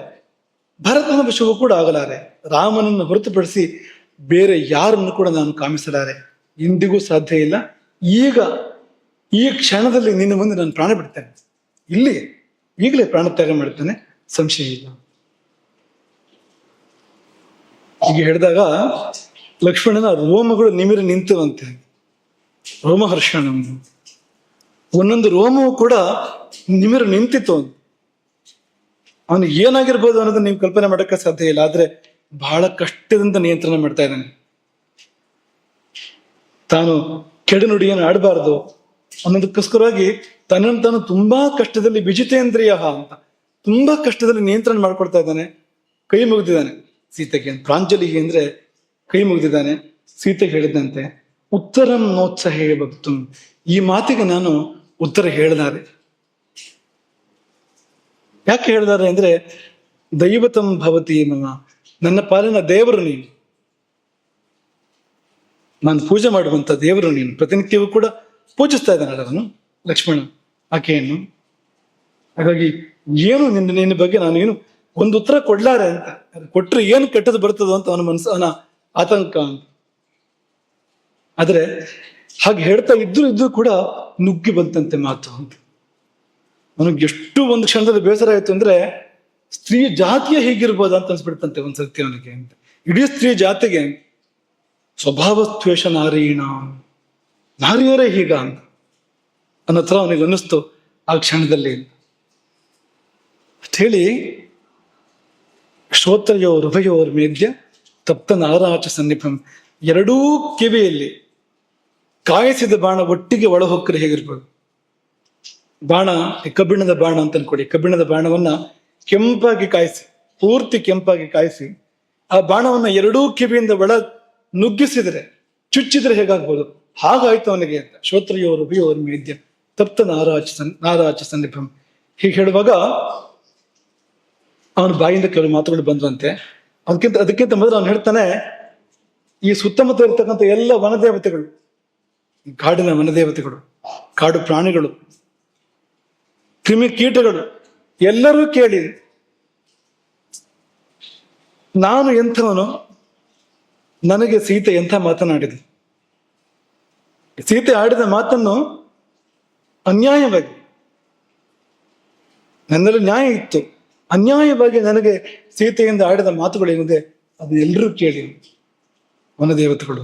ಭರತನ ವಶವೂ ಕೂಡ ಆಗಲಾರೆ. ರಾಮನನ್ನು ಹೊರತುಪಡಿಸಿ ಬೇರೆ ಯಾರನ್ನು ಕೂಡ ನಾನು ಕಾಮಿಸಲಾರೆ, ಇಂದಿಗೂ ಸಾಧ್ಯ ಇಲ್ಲ. ಈಗ ಈ ಕ್ಷಣದಲ್ಲಿ ನಿನ್ನ ಮುಂದೆ ನಾನು ಪ್ರಾಣ ಬಿಡ್ತೇನೆ, ಇಲ್ಲಿ ಈಗಲೇ ಪ್ರಾಣ ತ್ಯಾಗ ಮಾಡ್ತೇನೆ, ಸಂಶಯ ಇಲ್ಲ. ಹೀಗೆ ಹೇಳಿದಾಗ ಲಕ್ಷ್ಮಣನ ರೋಮಗಳು ನಿಮಿರಿ ನಿಂತವಂತೆ, ರೋಮಹರ್ಷಣ, ಒಂದೊಂದು ರೋಮವು ಕೂಡ ನಿಮಿರು ನಿಂತಿತ್ತು. ಅವನಿಗೆ ಏನಾಗಿರ್ಬೋದು ಅನ್ನೋದನ್ನ ನೀವು ಕಲ್ಪನೆ ಮಾಡಕ್ಕೆ ಸಾಧ್ಯ ಇಲ್ಲ. ಆದ್ರೆ ಬಹಳ ಕಷ್ಟದಿಂದ ನಿಯಂತ್ರಣ ಮಾಡ್ತಾ ಇದ್ದಾನೆ. ತಾನು ಕೆಡುನುಡಿಯನ್ನು ಆಡಬಾರ್ದು ಅನ್ನೋದಕ್ಕೋಸ್ಕರವಾಗಿ ತನ್ನನ್ನು ತಾನು ತುಂಬಾ ಕಷ್ಟದಲ್ಲಿ ವಿಜಿತೇಂದ್ರಿಯ ಅಂತ ತುಂಬಾ ಕಷ್ಟದಲ್ಲಿ ನಿಯಂತ್ರಣ ಮಾಡ್ಕೊಳ್ತಾ ಇದ್ದಾನೆ. ಕೈ ಮುಗಿದಿದ್ದಾನೆ ಸೀತೆಗೆ, ಪ್ರಾಂಜಲಿಗೆ ಅಂದ್ರೆ ಕೈ ಮುಗಿದಿದ್ದಾನೆ. ಸೀತೆ ಹೇಳಿದಂತೆ ಉತ್ತರಂ ನೋತ್ಸಹೇ ಭಕ್ತು, ಈ ಮಾತಿಗೆ ನಾನು ಉತ್ತರ ಹೇಳಿದಾರೆ. ಯಾಕೆ ಹೇಳಿದಾರೆ ಅಂದ್ರೆ ದೈವತಂ ಭವತಿ ಮಮ, ನನ್ನ ಪಾಲಿನ ದೇವರು ನೀನು, ನಾನು ಪೂಜೆ ಮಾಡುವಂತ ದೇವರು ನೀನು. ಪ್ರತಿನಿತ್ಯವೂ ಕೂಡ ಪೂಜಿಸ್ತಾ ಇದ್ದಾನೆ ಅದನ್ನು ಲಕ್ಷ್ಮಣ ಆಕೆಯನ್ನು. ಹಾಗಾಗಿ ಏನು ನಿನ್ನ ಬಗ್ಗೆ ನಾನು ಏನು ಒಂದು ಉತ್ತರ ಕೊಡ್ಲಾರೆ ಅಂತ, ಕೊಟ್ರೆ ಏನು ಕೆಟ್ಟದ್ದು ಬರ್ತದೋ ಅಂತ ಅವನ ಮನಸ್ಸನ ಆತಂಕ ಅಂತ. ಆದ್ರೆ ಹಾಗೆ ಹೇಳ್ತಾ ಇದ್ದು ಕೂಡ ನುಗ್ಗಿ ಬಂತಂತೆ ಮಾತು ಅಂತ. ಅವನಿಗೆ ಎಷ್ಟು ಒಂದು ಕ್ಷಣದಲ್ಲಿ ಬೇಸರ ಆಯ್ತು ಅಂದ್ರೆ ಸ್ತ್ರೀ ಜಾತಿಯ ಹೀಗಿರ್ಬೋದ ಅಂತ ಅನ್ಸ್ಬಿಡ್ತಂತೆ ಒಂದ್ಸತಿ ಅವನಿಗೆ ಅಂತ. ಇಡೀ ಸ್ತ್ರೀ ಜಾತಿಗೆ ಸ್ವಭಾವತ್ವೇಷ ನಾರೀಣ, ನಾರಿಯರೇ ಹೀಗ ಅಂತ ಅನ್ನತ್ರ ಅವನಿಗೆ ಅನ್ನಿಸ್ತು ಆ ಕ್ಷಣದಲ್ಲಿ ಅಂತ ಹೇಳಿ. ಶ್ರೋತ್ರಯೋರ್ ಉಭಯೋರ್ ಮೇದ್ಯ ತಪ್ತ ನಾರಾಚ ಸನ್ನಿಭಂ, ಎರಡೂ ಕಿವಿಯಲ್ಲಿ ಕಾಯಿಸಿದ ಬಾಣ ಒಟ್ಟಿಗೆ ಒಳ ಹೊಕ್ಕರೆ ಹೇಗಿರ್ಬೋದು. ಬಾಣ ಕಬ್ಬಿಣದ ಬಾಣ ಅಂತ ಅನ್ಕೊಡಿ, ಕಬ್ಬಿಣದ ಬಾಣವನ್ನ ಕೆಂಪಾಗಿ ಕಾಯಿಸಿ, ಪೂರ್ತಿ ಕೆಂಪಾಗಿ ಕಾಯಿಸಿ ಆ ಬಾಣವನ್ನ ಎರಡೂ ಕಿವಿಯಿಂದ ಒಳ ನುಗ್ಗಿಸಿದ್ರೆ, ಚುಚ್ಚಿದ್ರೆ ಹೇಗಾಗ್ಬೋದು, ಹಾಗಾಯ್ತು ಅವನಿಗೆ ಅಂತ. ಶ್ರೋತ್ರಯೋರ್ ಉಭಯೋರ್ ಮೇದ್ಯ ತಪ್ತ ನಾರಾಚ ಸನ್ನಿಭಂ ಹೀಗೆ ಹೇಳುವಾಗ ಅವನ ಬಾಯಿಂದ ಕೆಲವು ಮಾತುಗಳು ಬಂದ್ವಂತೆ. ಅದಕ್ಕಿಂತ ಮೊದಲು ಅವನು ಹೇಳ್ತಾನೆ, ಈ ಸುತ್ತಮುತ್ತ ಇರ್ತಕ್ಕಂಥ ಎಲ್ಲ ವನದೇವತೆಗಳು, ಕಾಡಿನ ವನದೇವತೆಗಳು, ಕಾಡು ಪ್ರಾಣಿಗಳು, ಕ್ರಿಮಿ ಕೀಟಗಳು ಎಲ್ಲರೂ ಕೇಳಿ ನಾನು ಎಂಥವನು, ನನಗೆ ಸೀತೆ ಎಂಥ ಮಾತನಾಡಿದೆ, ಸೀತೆ ಆಡಿದ ಮಾತನ್ನು ಅನ್ಯಾಯವಾಗಿ, ನನ್ನಲ್ಲಿ ನ್ಯಾಯ ಇತ್ತು, ಅನ್ಯಾಯವಾಗಿ ನನಗೆ ಸೀತೆಯಿಂದ ಆಡಿದ ಮಾತುಗಳೇನಿದೆ ಅದು ಎಲ್ಲರೂ ಕೇಳಿ ವನದೇವತೆಗಳು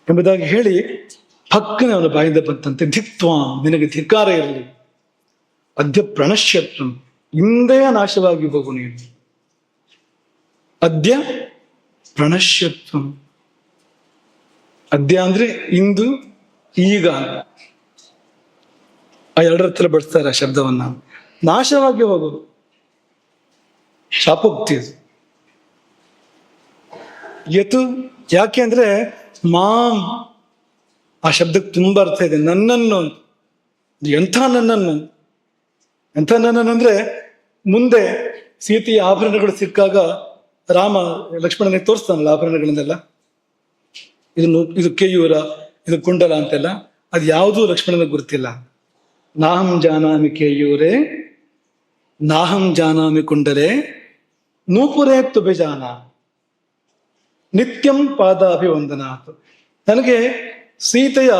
ಎಂಬುದಾಗಿ ಹೇಳಿ ಪಕ್ಕನೆ ಅವನ ಬಾಯಿಂದ ಬಂತಂತೆ. ಧಿಕ್ತ್ವಾ, ನಿನಗೆ ಧಿಕ್ಕಾರ ಇರಲಿ, ಅದ್ಯ ಪ್ರಣಶ್ಯತ್ವ, ಇಂದೇ ನಾಶವಾಗಿ ಹೋಗು ನೀನು. ಅದ್ಯ ಪ್ರಣಶ್ಯತ್ವಂ. ಅದ್ಯ ಅಂದ್ರೆ ಇಂದು, ಈಗ, ಆ ಎರಡರ ಬಳಸ್ತಾರೆ ಆ ಶಬ್ದವನ್ನ. ನಾಶವಾಗಿ ಹೋಗೋದು, ಶಾಪೋಕ್ತಿ ಅದು. ಯತು, ಯಾಕೆ ಅಂದ್ರೆ ಮಾಂ, ಆ ಶಬ್ದಕ್ಕೆ ತುಂಬಾ ಅರ್ಥ ಇದೆ. ನನ್ನನ್ನು, ಎಂಥ ನನ್ನನ್ನು, ಎಂಥ ನನ್ನನ್ನು ಅಂದ್ರೆ ಮುಂದೆ ಸೀತೆಯ ಆಭರಣಗಳು ಸಿಕ್ಕಾಗ ರಾಮ ಲಕ್ಷ್ಮಣನಿಗೆ ತೋರಿಸ್ತಾನಲ್ಲ ಆಭರಣಗಳನ್ನೆಲ್ಲ, ಇದು ಕೇಯೂರ, ಇದು ಕುಂಡಲ ಅಂತೆಲ್ಲ, ಅದು ಯಾವುದೂ ಲಕ್ಷ್ಮಣನಿಗೆ ಗುರುತಿಲ್ಲ. ನಾಹಂ ಜಾನಾಮಿ ಕೇಯೂರೇ, ನಾಹಂ ಜಾನಾಮಿ ಕುಂಡಲೆ, ನೂಪುರೇ ತುಭಿಜಾನ, ನಿತ್ಯಂ ಪಾದಾಭಿವಂದನಾತ್. ನನಗೆ ಸೀತೆಯ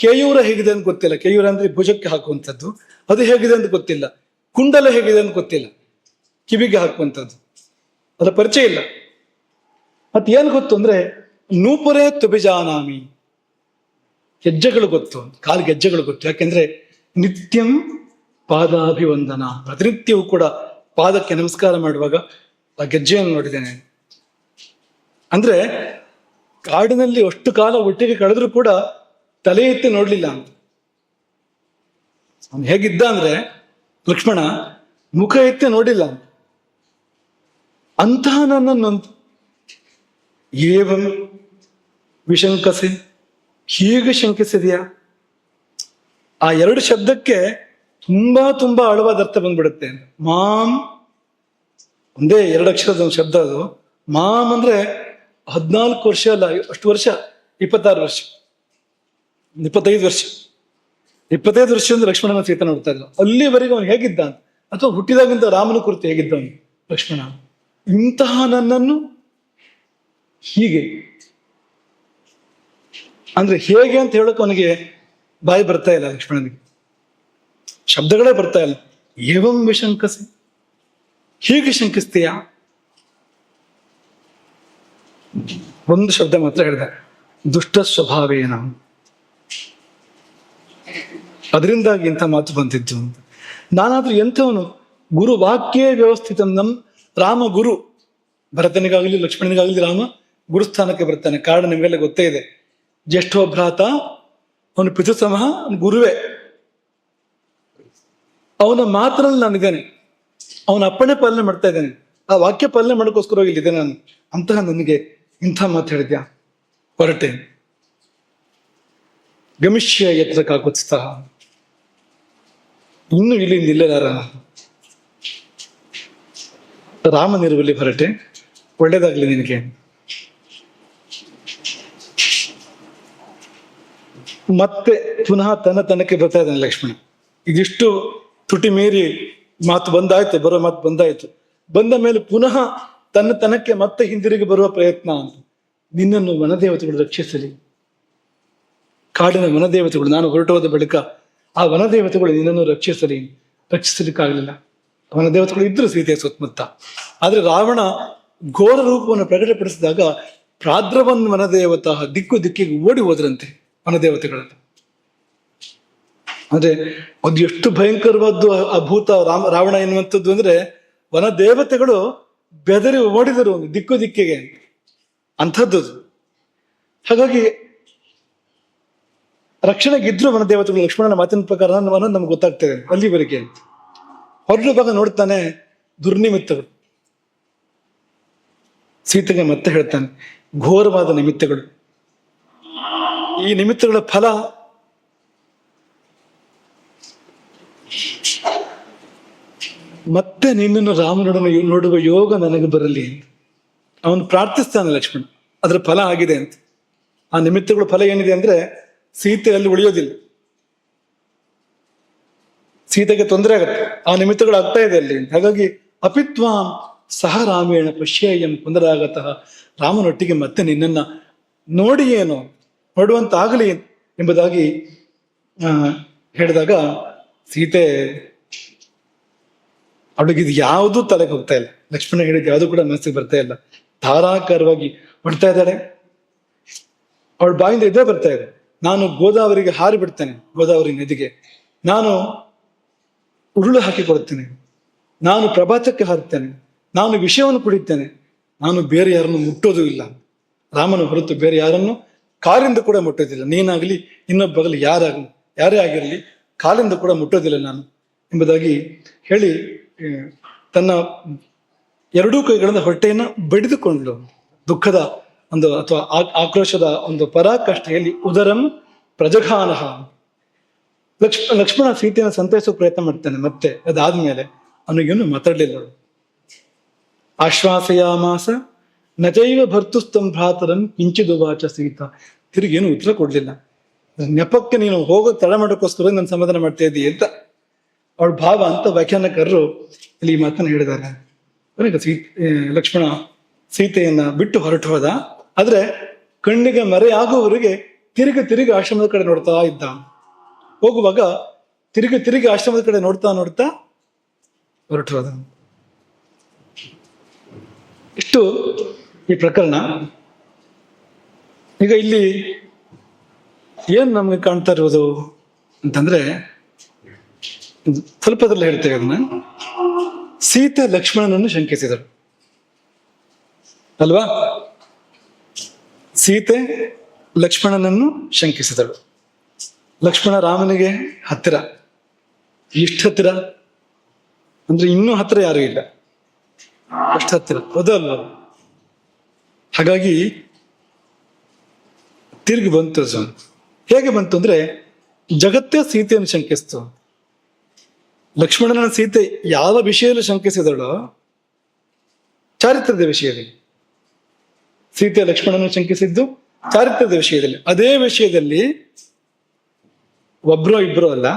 ಕೇಯೂರ ಹೇಗಿದೆ ಅಂತ ಗೊತ್ತಿಲ್ಲ. ಕೇಯೂರ ಅಂದ್ರೆ ಭುಜಕ್ಕೆ ಹಾಕುವಂಥದ್ದು, ಅದು ಹೇಗಿದೆ ಅಂತ ಗೊತ್ತಿಲ್ಲ. ಕುಂಡಲ ಹೇಗಿದೆ ಅಂತ ಗೊತ್ತಿಲ್ಲ, ಕಿವಿಗೆ ಹಾಕುವಂಥದ್ದು, ಅದರ ಪರಿಚಯ ಇಲ್ಲ. ಮತ್ತೆ ಏನ್ ಗೊತ್ತು ಅಂದ್ರೆ ನೂಪುರೇ ತುಭಿಜಾನಾಮಿ, ಹೆಜ್ಜೆಗಳು ಗೊತ್ತು, ಕಾಲಿಗೆ ಹೆಜ್ಜೆಗಳು ಗೊತ್ತು. ಯಾಕೆಂದ್ರೆ ನಿತ್ಯಂ ಪಾದಾಭಿವಂದನ, ಪ್ರತಿನಿತ್ಯವೂ ಕೂಡ ಪಾದಕ್ಕೆ ನಮಸ್ಕಾರ ಮಾಡುವಾಗ ಆ ಗೆಜ್ಜೆಯನ್ನು ನೋಡಿದ್ದೇನೆ. ಅಂದ್ರೆ ಕಾಡಿನಲ್ಲಿ ಅಷ್ಟು ಕಾಲ ಒಟ್ಟಿಗೆ ಕಳೆದ್ರೂ ಕೂಡ ತಲೆ ಎತ್ತಿ ನೋಡ್ಲಿಲ್ಲ ಅಂತ. ಅವನು ಹೇಗಿದ್ದ ಅಂದ್ರೆ ಲಕ್ಷ್ಮಣ ಮುಖ ಎತ್ತಿ ನೋಡಿಲ್ಲ ಅಂತ. ಅಂತಹ ನನ್ನನ್ನಂತ ಏವಂ ವಿಶಂಕಸೆ, ಹೀಗೆ ಶಂಕಿಸಿದೆಯಾ? ಆ ಎರಡು ಶಬ್ದಕ್ಕೆ ತುಂಬಾ ತುಂಬಾ ಆಳವಾದ ಅರ್ಥ ಬಂದ್ಬಿಡುತ್ತೆ. ಮಾಂ ಒಂದೇ ಎರಡು ಅಕ್ಷರದ ಒಂದು ಶಬ್ದ ಅದು. ಮಾಂ ಅಂದ್ರೆ 14 ವರ್ಷ ಅಲ್ಲ, ಅಷ್ಟು ವರ್ಷ, 26 ವರ್ಷ, 25 ವರ್ಷ, 25 ವರ್ಷ ಅಂದ್ರೆ ಲಕ್ಷ್ಮಣನ ಸೀತೆ ನೋಡ್ತಾ ಇದ್ದ. ಅಲ್ಲಿವರೆಗೆ ಅವನು ಹೇಗಿದ್ದ ಅಂತ, ಅಥವಾ ಹುಟ್ಟಿದಾಗಿಂತ ರಾಮನ ಕುರಿತು ಹೇಗಿದ್ದ ಅವನು ಲಕ್ಷ್ಮಣ. ಇಂತಹ ನನ್ನನ್ನು ಹೀಗೆ ಅಂದ್ರೆ ಹೇಗೆ ಅಂತ ಹೇಳಕ್ ಅವನಿಗೆ ಬಾಯಿ ಬರ್ತಾ ಇಲ್ಲ ಲಕ್ಷ್ಮಣನಿಗೆ, ಶಬ್ದಗಳೇ ಬರ್ತಾ ಇಲ್ಲ. ಏವಂ ವಿಶಂಕಸಿ, ಹೀಗೆ ಶಂಕಿಸ್ತೀಯಾ? ಒಂದು ಶಬ್ದ ಮಾತ್ರ ಹೇಳಿದೆ, ದುಷ್ಟ ಸ್ವಭಾವೇನ, ಅದರಿಂದಾಗಿ ಇಂಥ ಮಾತು ಬಂದಿದ್ದು ಅಂತ. ನಾನಾದ್ರೂ ಎಂಥವನು, ಗುರು ವಾಕ್ಯೇ ವ್ಯವಸ್ಥಿತ. ನಮ್ ರಾಮ ಗುರು, ಭರತನಿಗಾಗಲಿ ಲಕ್ಷ್ಮಣನಿಗಾಗಲಿ ರಾಮ ಗುರುಸ್ಥಾನಕ್ಕೆ ಬರ್ತಾನೆ. ಕಾರಣ ನಿಮಗೆಲ್ಲ ಗೊತ್ತೇ ಇದೆ. ಜ್ಯೇಷ್ಠೋ ಭ್ರಾತ, ಅವನು ಪಿತೃಸಮಃ, ಗುರುವೇ. ಅವನ ಮಾತಿನಲ್ಲಿ ನಾನಿದ್ದೇನೆ, ಅವನ ಅಪ್ಪಣೆ ಪಾಲನೆ ಮಾಡ್ತಾ ಇದ್ದೇನೆ, ಆ ವಾಕ್ಯ ಪಾಲನೆ ಮಾಡೋಕ್ಕೋಸ್ಕರ ಇಲ್ಲಿದ್ದೇನೆ ನಾನು. ಅಂತಹ ನನಗೆ ಇಂಥ ಮಾತು ಹೇಳಿದ್ಯಾ? ಹೊರಟೆ. ಗಮಿಷ್ಯ ಯತ್ರ ಕಾಕುತ್ಸ್ಥಃ, ಇನ್ನು ಇಲ್ಲಿ ನಿಲ್ಲಲಾರ, ರಾಮನಿರುವಲ್ಲಿ ಹೊರಟೆ, ಒಳ್ಳೇದಾಗ್ಲಿ ನಿನಗೆ. ಮತ್ತೆ ಪುನಃ ತನಕ್ಕೆ ಬರ್ತಾ ಇದ್ದಾನೆ ಲಕ್ಷ್ಮಣ. ಇದಿಷ್ಟು ತುಟಿ ಮೀರಿ ಮಾತು ಬಂದಾಯ್ತು, ಬರೋ ಮಾತು ಬಂದಾಯ್ತು. ಬಂದ ಮೇಲೆ ಪುನಃ ತನಕ್ಕೆ ಮತ್ತೆ ಹಿಂದಿರುಗಿ ಬರುವ ಪ್ರಯತ್ನ ಅಂತ. ನಿನ್ನನ್ನು ವನದೇವತೆಗಳು ರಕ್ಷಿಸಲಿ, ಕಾಡಿನ ವನದೇವತೆಗಳು, ನಾನು ಹೊರಟೋದ ಬಳಿಕ ಆ ವನದೇವತೆಗಳು ನಿನ್ನನ್ನು ರಕ್ಷಿಸಲಿಕ್ಕಾಗಲಿಲ್ಲ. ವನದೇವತೆಗಳು ಇದ್ರು ಸೀತೆಯ ಸುತ್ತಮುತ್ತ. ಆದ್ರೆ ರಾವಣ ಘೋರ ರೂಪವನ್ನು ಪ್ರಕಟಪಡಿಸಿದಾಗ ಪ್ರಾದ್ರವನ್ ವನದೇವತಾ, ದಿಕ್ಕಿಗೆ ಓಡಿ ಹೋದ್ರಂತೆ ವನದೇವತೆಗಳನ್ನ. ಅಂದ್ರೆ ಅದು ಎಷ್ಟು ಭಯಂಕರವಾದ್ದು ಅಭೂತ ರಾವಣ ಎನ್ನುವಂಥದ್ದು ಅಂದ್ರೆ, ವನದೇವತೆಗಳು ಬೆದರಿ ಓಡಿದರು ದಿಕ್ಕಿಗೆ ಅಂಥದ್ದು. ಹಾಗಾಗಿ ರಕ್ಷಣೆಗಿದ್ರು ವನದೇವತೆಗಳು ಲಕ್ಷ್ಮಣನ ಮಾತಿನ ಪ್ರಕಾರ ಅನ್ನೋದು ನಮ್ಗೆ ಗೊತ್ತಾಗ್ತದೆ ಅಲ್ಲಿವರೆಗೆ. ಹೊರಡು ಭಾಗ ನೋಡ್ತಾನೆ ದುರ್ನಿಮಿತ್ತಗಳು. ಸೀತೆಗೆ ಮತ್ತೆ ಹೇಳ್ತಾನೆ ಘೋರವಾದ ನಿಮಿತ್ತಗಳು. ಈ ನಿಮಿತ್ತಗಳ ಫಲ ಮತ್ತೆ ನಿನ್ನನ್ನು ರಾಮನೊಡನೆ ನೋಡುವ ಯೋಗ ನನಗೆ ಬರಲಿ. ಅವನು ಪ್ರಾರ್ಥಿಸ್ತಾನೆ ಲಕ್ಷ್ಮಣ, ಅದರ ಫಲ ಆಗಿದೆ ಅಂತ. ಆ ನಿಮಿತ್ತಗಳ ಫಲ ಏನಿದೆ ಅಂದ್ರೆ ಸೀತೆ ಅಲ್ಲಿ ಉಳಿಯೋದಿಲ್ಲ, ಸೀತೆಗೆ ತೊಂದರೆ ಆಗತ್ತೆ. ಆ ನಿಮಿತ್ತಗಳು ಆಗ್ತಾ ಇದೆ ಅಲ್ಲಿ. ಹಾಗಾಗಿ ಅಪಿತ್ವಾಂ ಸಹ ರಾಮೇಣ ಪಶ್ಯೇಯಂ ಪುನರಾಗತಃ, ರಾಮನೊಟ್ಟಿಗೆ ಮತ್ತೆ ನಿನ್ನನ್ನ ನೋಡುವಂತಾಗಲಿ ಎಂಬುದಾಗಿ ಹೇಳಿದಾಗ ಸೀತೆ ಅವಳಿಗೆ ಇದು ಯಾವುದೂ ತಲೆಗೆ ಹೋಗ್ತಾ ಇಲ್ಲ. ಲಕ್ಷ್ಮಣ ಹೇಳಿದ್ದು ಯಾವುದು ಕೂಡ ಮನಸ್ಸಿಗೆ ಬರ್ತಾ ಇಲ್ಲ. ಧಾರಾಕಾರವಾಗಿ ಹೊಡ್ತಾ ಇದ್ದಾಳೆ. ಅವಳ ಬಾಯಿಂದ ಇದೇ ಬರ್ತಾ ಇದೆ, ನಾನು ಗೋದಾವರಿಗೆ ಹಾರಿ ಬಿಡ್ತೇನೆ, ಗೋದಾವರಿ ನದಿಗೆ ನಾನು ಉರುಳು ಹಾಕಿಕೊಡುತ್ತೇನೆ, ನಾನು ಪ್ರಭಾತಕ್ಕೆ ಹಾರುತ್ತೇನೆ, ನಾನು ವಿಷಯವನ್ನು ಕುಡಿತೇನೆ, ನಾನು ಬೇರೆ ಯಾರನ್ನು ಮುಟ್ಟೋದು ಇಲ್ಲ. ರಾಮನ ಹೊರತು ಬೇರೆ ಯಾರನ್ನು ಕಾಲಿಂದ ಕೂಡ ಮುಟ್ಟೋದಿಲ್ಲ. ನೀನಾಗಲಿ ಇನ್ನೊಬ್ಬಾಗಲಿ ಯಾರೇ ಆಗಿರಲಿ ಕಾಲಿಂದ ಕೂಡ ಮುಟ್ಟೋದಿಲ್ಲ ನಾನು ಎಂಬುದಾಗಿ ಹೇಳಿ ತನ್ನ ಎರಡೂ ಕೈಗಳಿಂದ ಹೊಟ್ಟೆಯನ್ನು ಬಡಿದುಕೊಂಡು ದುಃಖದ ಒಂದು ಅಥವಾ ಆಕ್ರೋಶದ ಒಂದು ಪರಾಕಾಷ್ಠೆಯಲ್ಲಿ ಉದರಂ ಪ್ರಜಘಾನಃ. ಲಕ್ಷ್ಮಣ ಸೀತೆಯನ್ನು ಸಂತೈಸೋ ಪ್ರಯತ್ನ ಮಾಡ್ತಾನೆ. ಮತ್ತೆ ಅದಾದ್ಮೇಲೆ ಅವನಿಗೇನು ಮಾತಾಡ್ಲಿಲ್ಲ. ಆಶ್ವಾಸಯಾಮಾಸ ನಚೈವ ಭರ್ತುಸ್ತಂ ಭ್ರಾತರನ್ ಕಿಂಚಿದುವಾಚ ಸೀತಾ. ತಿರುಗೇನು ಉತ್ತರ ಕೊಡ್ಲಿಲ್ಲ. ನೆಪಕ್ಕೆ ನೀನು ಹೋಗೋ ತಡ ಮಾಡೋಕ್ಕೋಸ್ಕರ ನಾನು ಸಮಾಧಾನ ಮಾಡ್ತಾ ಇದ್ದೀಯ ಅಂತ ಅವಳ ಭಾವ ಅಂತ ವ್ಯಾಖ್ಯಾನಕಾರರು ಇಲ್ಲಿ ಈ ಮಾತನ್ನು ಹೇಳಿದ್ದಾರೆ. ಲಕ್ಷ್ಮಣ ಸೀತೆಯನ್ನ ಬಿಟ್ಟು ಹೊರಟು ಹೋದ. ಆದ್ರೆ ಕಣ್ಣಿಗೆ ಮರೆಯಾಗುವವರೆಗೆ ತಿರುಗಿ ಆಶ್ರಮದ ಕಡೆ ನೋಡ್ತಾ ಇದ್ದ. ಹೋಗುವಾಗ ತಿರುಗಿ ಆಶ್ರಮದ ಕಡೆ ನೋಡ್ತಾ ಹೊರಟು ಹೋದ. ಇಷ್ಟು ಈ ಪ್ರಕರಣ. ಈಗ ಇಲ್ಲಿ ಏನ್ ನಮ್ಗೆ ಕಾಣ್ತಾ ಇರೋದು ಅಂತಂದ್ರೆ, ಸ್ವಲ್ಪದ್ರಲ್ಲಿ ಹೇಳ್ತೇವೆ ಅದನ್ನ. ಸೀತೆ ಲಕ್ಷ್ಮಣನನ್ನು ಶಂಕಿಸಿದಳು ಅಲ್ವಾ? ಸೀತೆ ಲಕ್ಷ್ಮಣನನ್ನು ಶಂಕಿಸಿದಳು. ಲಕ್ಷ್ಮಣ ರಾಮನಿಗೆ ಹತ್ತಿರ, ಇಷ್ಟು ಹತ್ತಿರ ಅಂದ್ರೆ ಇನ್ನೂ ಹತ್ತಿರ ಯಾರು ಇಲ್ಲ, ಅಷ್ಟು ಹತ್ತಿರ ಹೌದಲ್ವ? ಹಾಗಾಗಿ ತಿರುಗಿ ಬಂತು. ಹೇಗೆ ಬಂತು ಅಂದ್ರೆ, ಜಗತ್ತೇ ಸೀತೆಯನ್ನು ಶಂಕಿಸ್ತು. ಲಕ್ಷ್ಮಣನ ಸೀತೆ ಯಾವ ವಿಷಯದಲ್ಲಿ ಶಂಕಿಸಿದಳೋ, ಚಾರಿತ್ರ್ಯದ ವಿಷಯದಲ್ಲಿ. ಸೀತೆ ಲಕ್ಷ್ಮಣನ ಶಂಕಿಸಿದ್ದು ಚಾರಿತ್ರ್ಯದ ವಿಷಯದಲ್ಲಿ. ಅದೇ ವಿಷಯದಲ್ಲಿ ಒಬ್ರೋ ಇಬ್ರು ಅಲ್ಲ,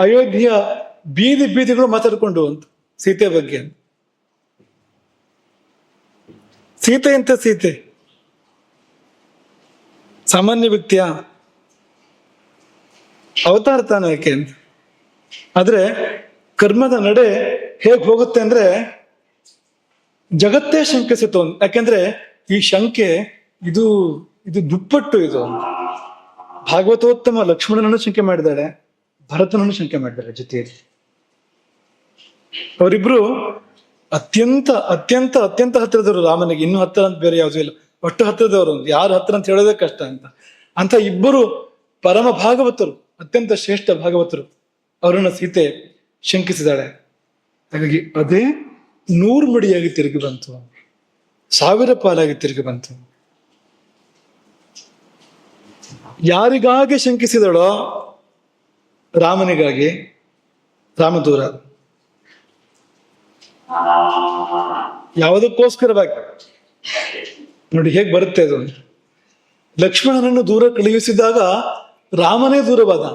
ಅಯೋಧ್ಯೆಯ ಬೀದಿಗಳು ಮಾತಾಡ್ಕೊಂಡು ಅಂತ ಸೀತೆ ಬಗ್ಗೆ. ಸೀತೆ ಅಂತ ಸೀತೆ ಸಾಮಾನ್ಯ ವ್ಯಕ್ತಿಯ ಅವತಾರ ತಾನು ಯಾಕೆ ಅಂತ. ಆದ್ರೆ ಕರ್ಮದ ನಡೆ ಹೇಗ್ ಹೋಗುತ್ತೆ ಅಂದ್ರೆ, ಜಗತ್ತೇ ಶಂಕಿಸಿತು. ಯಾಕೆಂದ್ರೆ ಈ ಶಂಕೆ ಇದು ದುಪ್ಪಟ್ಟು. ಇದು ಭಾಗವತೋತ್ತಮ ಲಕ್ಷ್ಮಣನನ್ನು ಶಂಕೆ ಮಾಡಿದ್ದಾಳೆ, ಭರತನನ್ನು ಶಂಕೆ ಮಾಡಿದ್ದಾಳೆ ಜೊತೆಯಲ್ಲಿ. ಅವರಿಬ್ರು ಅತ್ಯಂತ ಅತ್ಯಂತ ಅತ್ಯಂತ ಹತ್ತಿರದವರು ರಾಮನಿಗೆ. ಇನ್ನೂ ಹತ್ತಿರ ಅಂತ ಬೇರೆ ಯಾವುದೂ ಇಲ್ಲ, ಒಟ್ಟು ಹತ್ತಿರದವರು. ಯಾರು ಹತ್ತಿರ ಅಂತ ಹೇಳೋದೇ ಕಷ್ಟ ಅಂತ ಇಬ್ಬರು ಪರಮ ಭಾಗವತರು, ಅತ್ಯಂತ ಶ್ರೇಷ್ಠ ಭಾಗವತರು. ಅವರನ್ನ ಸೀತೆ ಶಂಕಿಸಿದಾಳೆ. ಹಾಗಾಗಿ ಅದೇ 100 ಮಡಿಯಾಗಿ ತಿರುಗಿ ಬಂತು, 1000 ಪಾಲಾಗಿ ತಿರುಗಿ ಬಂತು. ಯಾರಿಗಾಗಿ ಶಂಕಿಸಿದಳೋ ರಾಮನಿಗಾಗಿ ರಾಮ ದೂರ. ಯಾವುದಕ್ಕೋಸ್ಕರವಾಗಿ ನೋಡಿ ಹೇಗೆ ಬರುತ್ತೆ ಅದು. ಲಕ್ಷ್ಮಣನನ್ನು ದೂರ ಕಳುಹಿಸಿದಾಗ ರಾಮನೇ ದೂರವಾದ.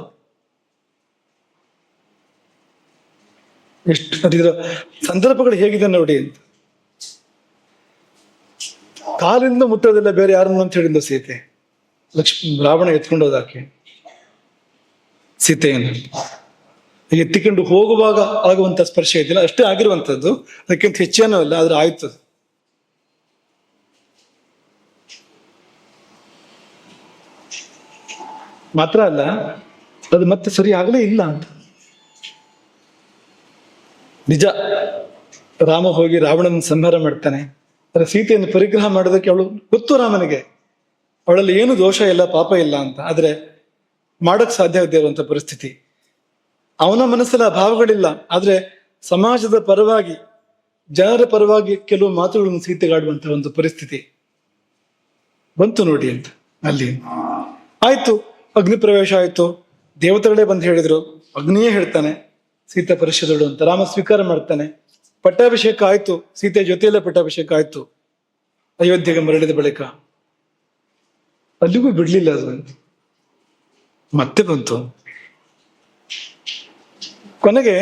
ಎಷ್ಟು ಇದರ ಸಂದರ್ಭಗಳು ಹೇಗಿದೆ ನೋಡಿ ಅಂತ. ಕಾಲಿಂದ ಮುಟ್ಟೋದಿಲ್ಲ ಬೇರೆ ಯಾರನ್ನು ಅಂತ ಹೇಳಿದ ಸೀತೆ. ರಾವಣ ಎತ್ಕೊಂಡೋದಾಕೆ ಸೀತೆಯನ್ನು ಎತ್ತಿಕೊಂಡು ಹೋಗುವಾಗ ಆಗುವಂತ ಸ್ಪರ್ಶ ಇದೆಯಲ್ಲ, ಅಷ್ಟೇ ಆಗಿರುವಂತದ್ದು, ಅದಕ್ಕಿಂತ ಹೆಚ್ಚೇನೂ ಅಲ್ಲ. ಆದ್ರೆ ಆಯ್ತು. ಮಾತ್ರ ಅಲ್ಲ, ಅದು ಮತ್ತೆ ಸರಿ ಆಗಲೇ ಇಲ್ಲ ಅಂತ. ನಿಜ, ರಾಮ ಹೋಗಿ ರಾವಣನ ಸಂಹಾರ ಮಾಡ್ತಾನೆ. ಆದ್ರೆ ಸೀತೆಯನ್ನು ಪರಿಗ್ರಹ ಮಾಡೋದಕ್ಕೆ ಅವಳು ಗೊತ್ತು ರಾಮನಿಗೆ, ಅವಳಲ್ಲಿ ಏನು ದೋಷ ಇಲ್ಲ, ಪಾಪ ಇಲ್ಲ ಅಂತ. ಆದ್ರೆ ಮಾಡಕ್ ಸಾಧ್ಯ ಆಗದೆ ಇರುವಂತ ಪರಿಸ್ಥಿತಿ. ಅವನ ಮನಸ್ಸಲ್ಲಿ ಆ ಭಾವಗಳಿಲ್ಲ. ಆದ್ರೆ ಸಮಾಜದ ಪರವಾಗಿ, ಜನರ ಪರವಾಗಿ ಕೆಲವು ಮಾತುಗಳನ್ನು ಸೀತೆಗಾಡುವಂತ ಒಂದು ಪರಿಸ್ಥಿತಿ ಬಂತು ನೋಡಿ ಅಂತ. ಅಲ್ಲಿ ಆಯ್ತು, ಅಗ್ನಿ ಪ್ರವೇಶ ಆಯ್ತು, ದೇವತೆಗಳೇ ಬಂದು ಹೇಳಿದ್ರು, ಅಗ್ನಿಯೇ ಹೇಳ್ತಾನೆ ಸೀತೆ ಪರಿಷದಳು ಅಂತ. ರಾಮ ಸ್ವೀಕಾರ ಮಾಡ್ತಾನೆ. ಪಟ್ಟಾಭಿಷೇಕ ಆಯ್ತು, ಸೀತೆ ಜೊತೆಯಲ್ಲೇ ಪಟ್ಟಾಭಿಷೇಕ ಆಯ್ತು ಅಯೋಧ್ಯೆಗೆ ಮರಳಿದ ಬಳಿಕ. ಅಲ್ಲಿಗೂ ಬಿಡ್ಲಿಲ್ಲ ಅದು, ಮತ್ತೆ ಬಂತು. ಕೊನೆಗೆ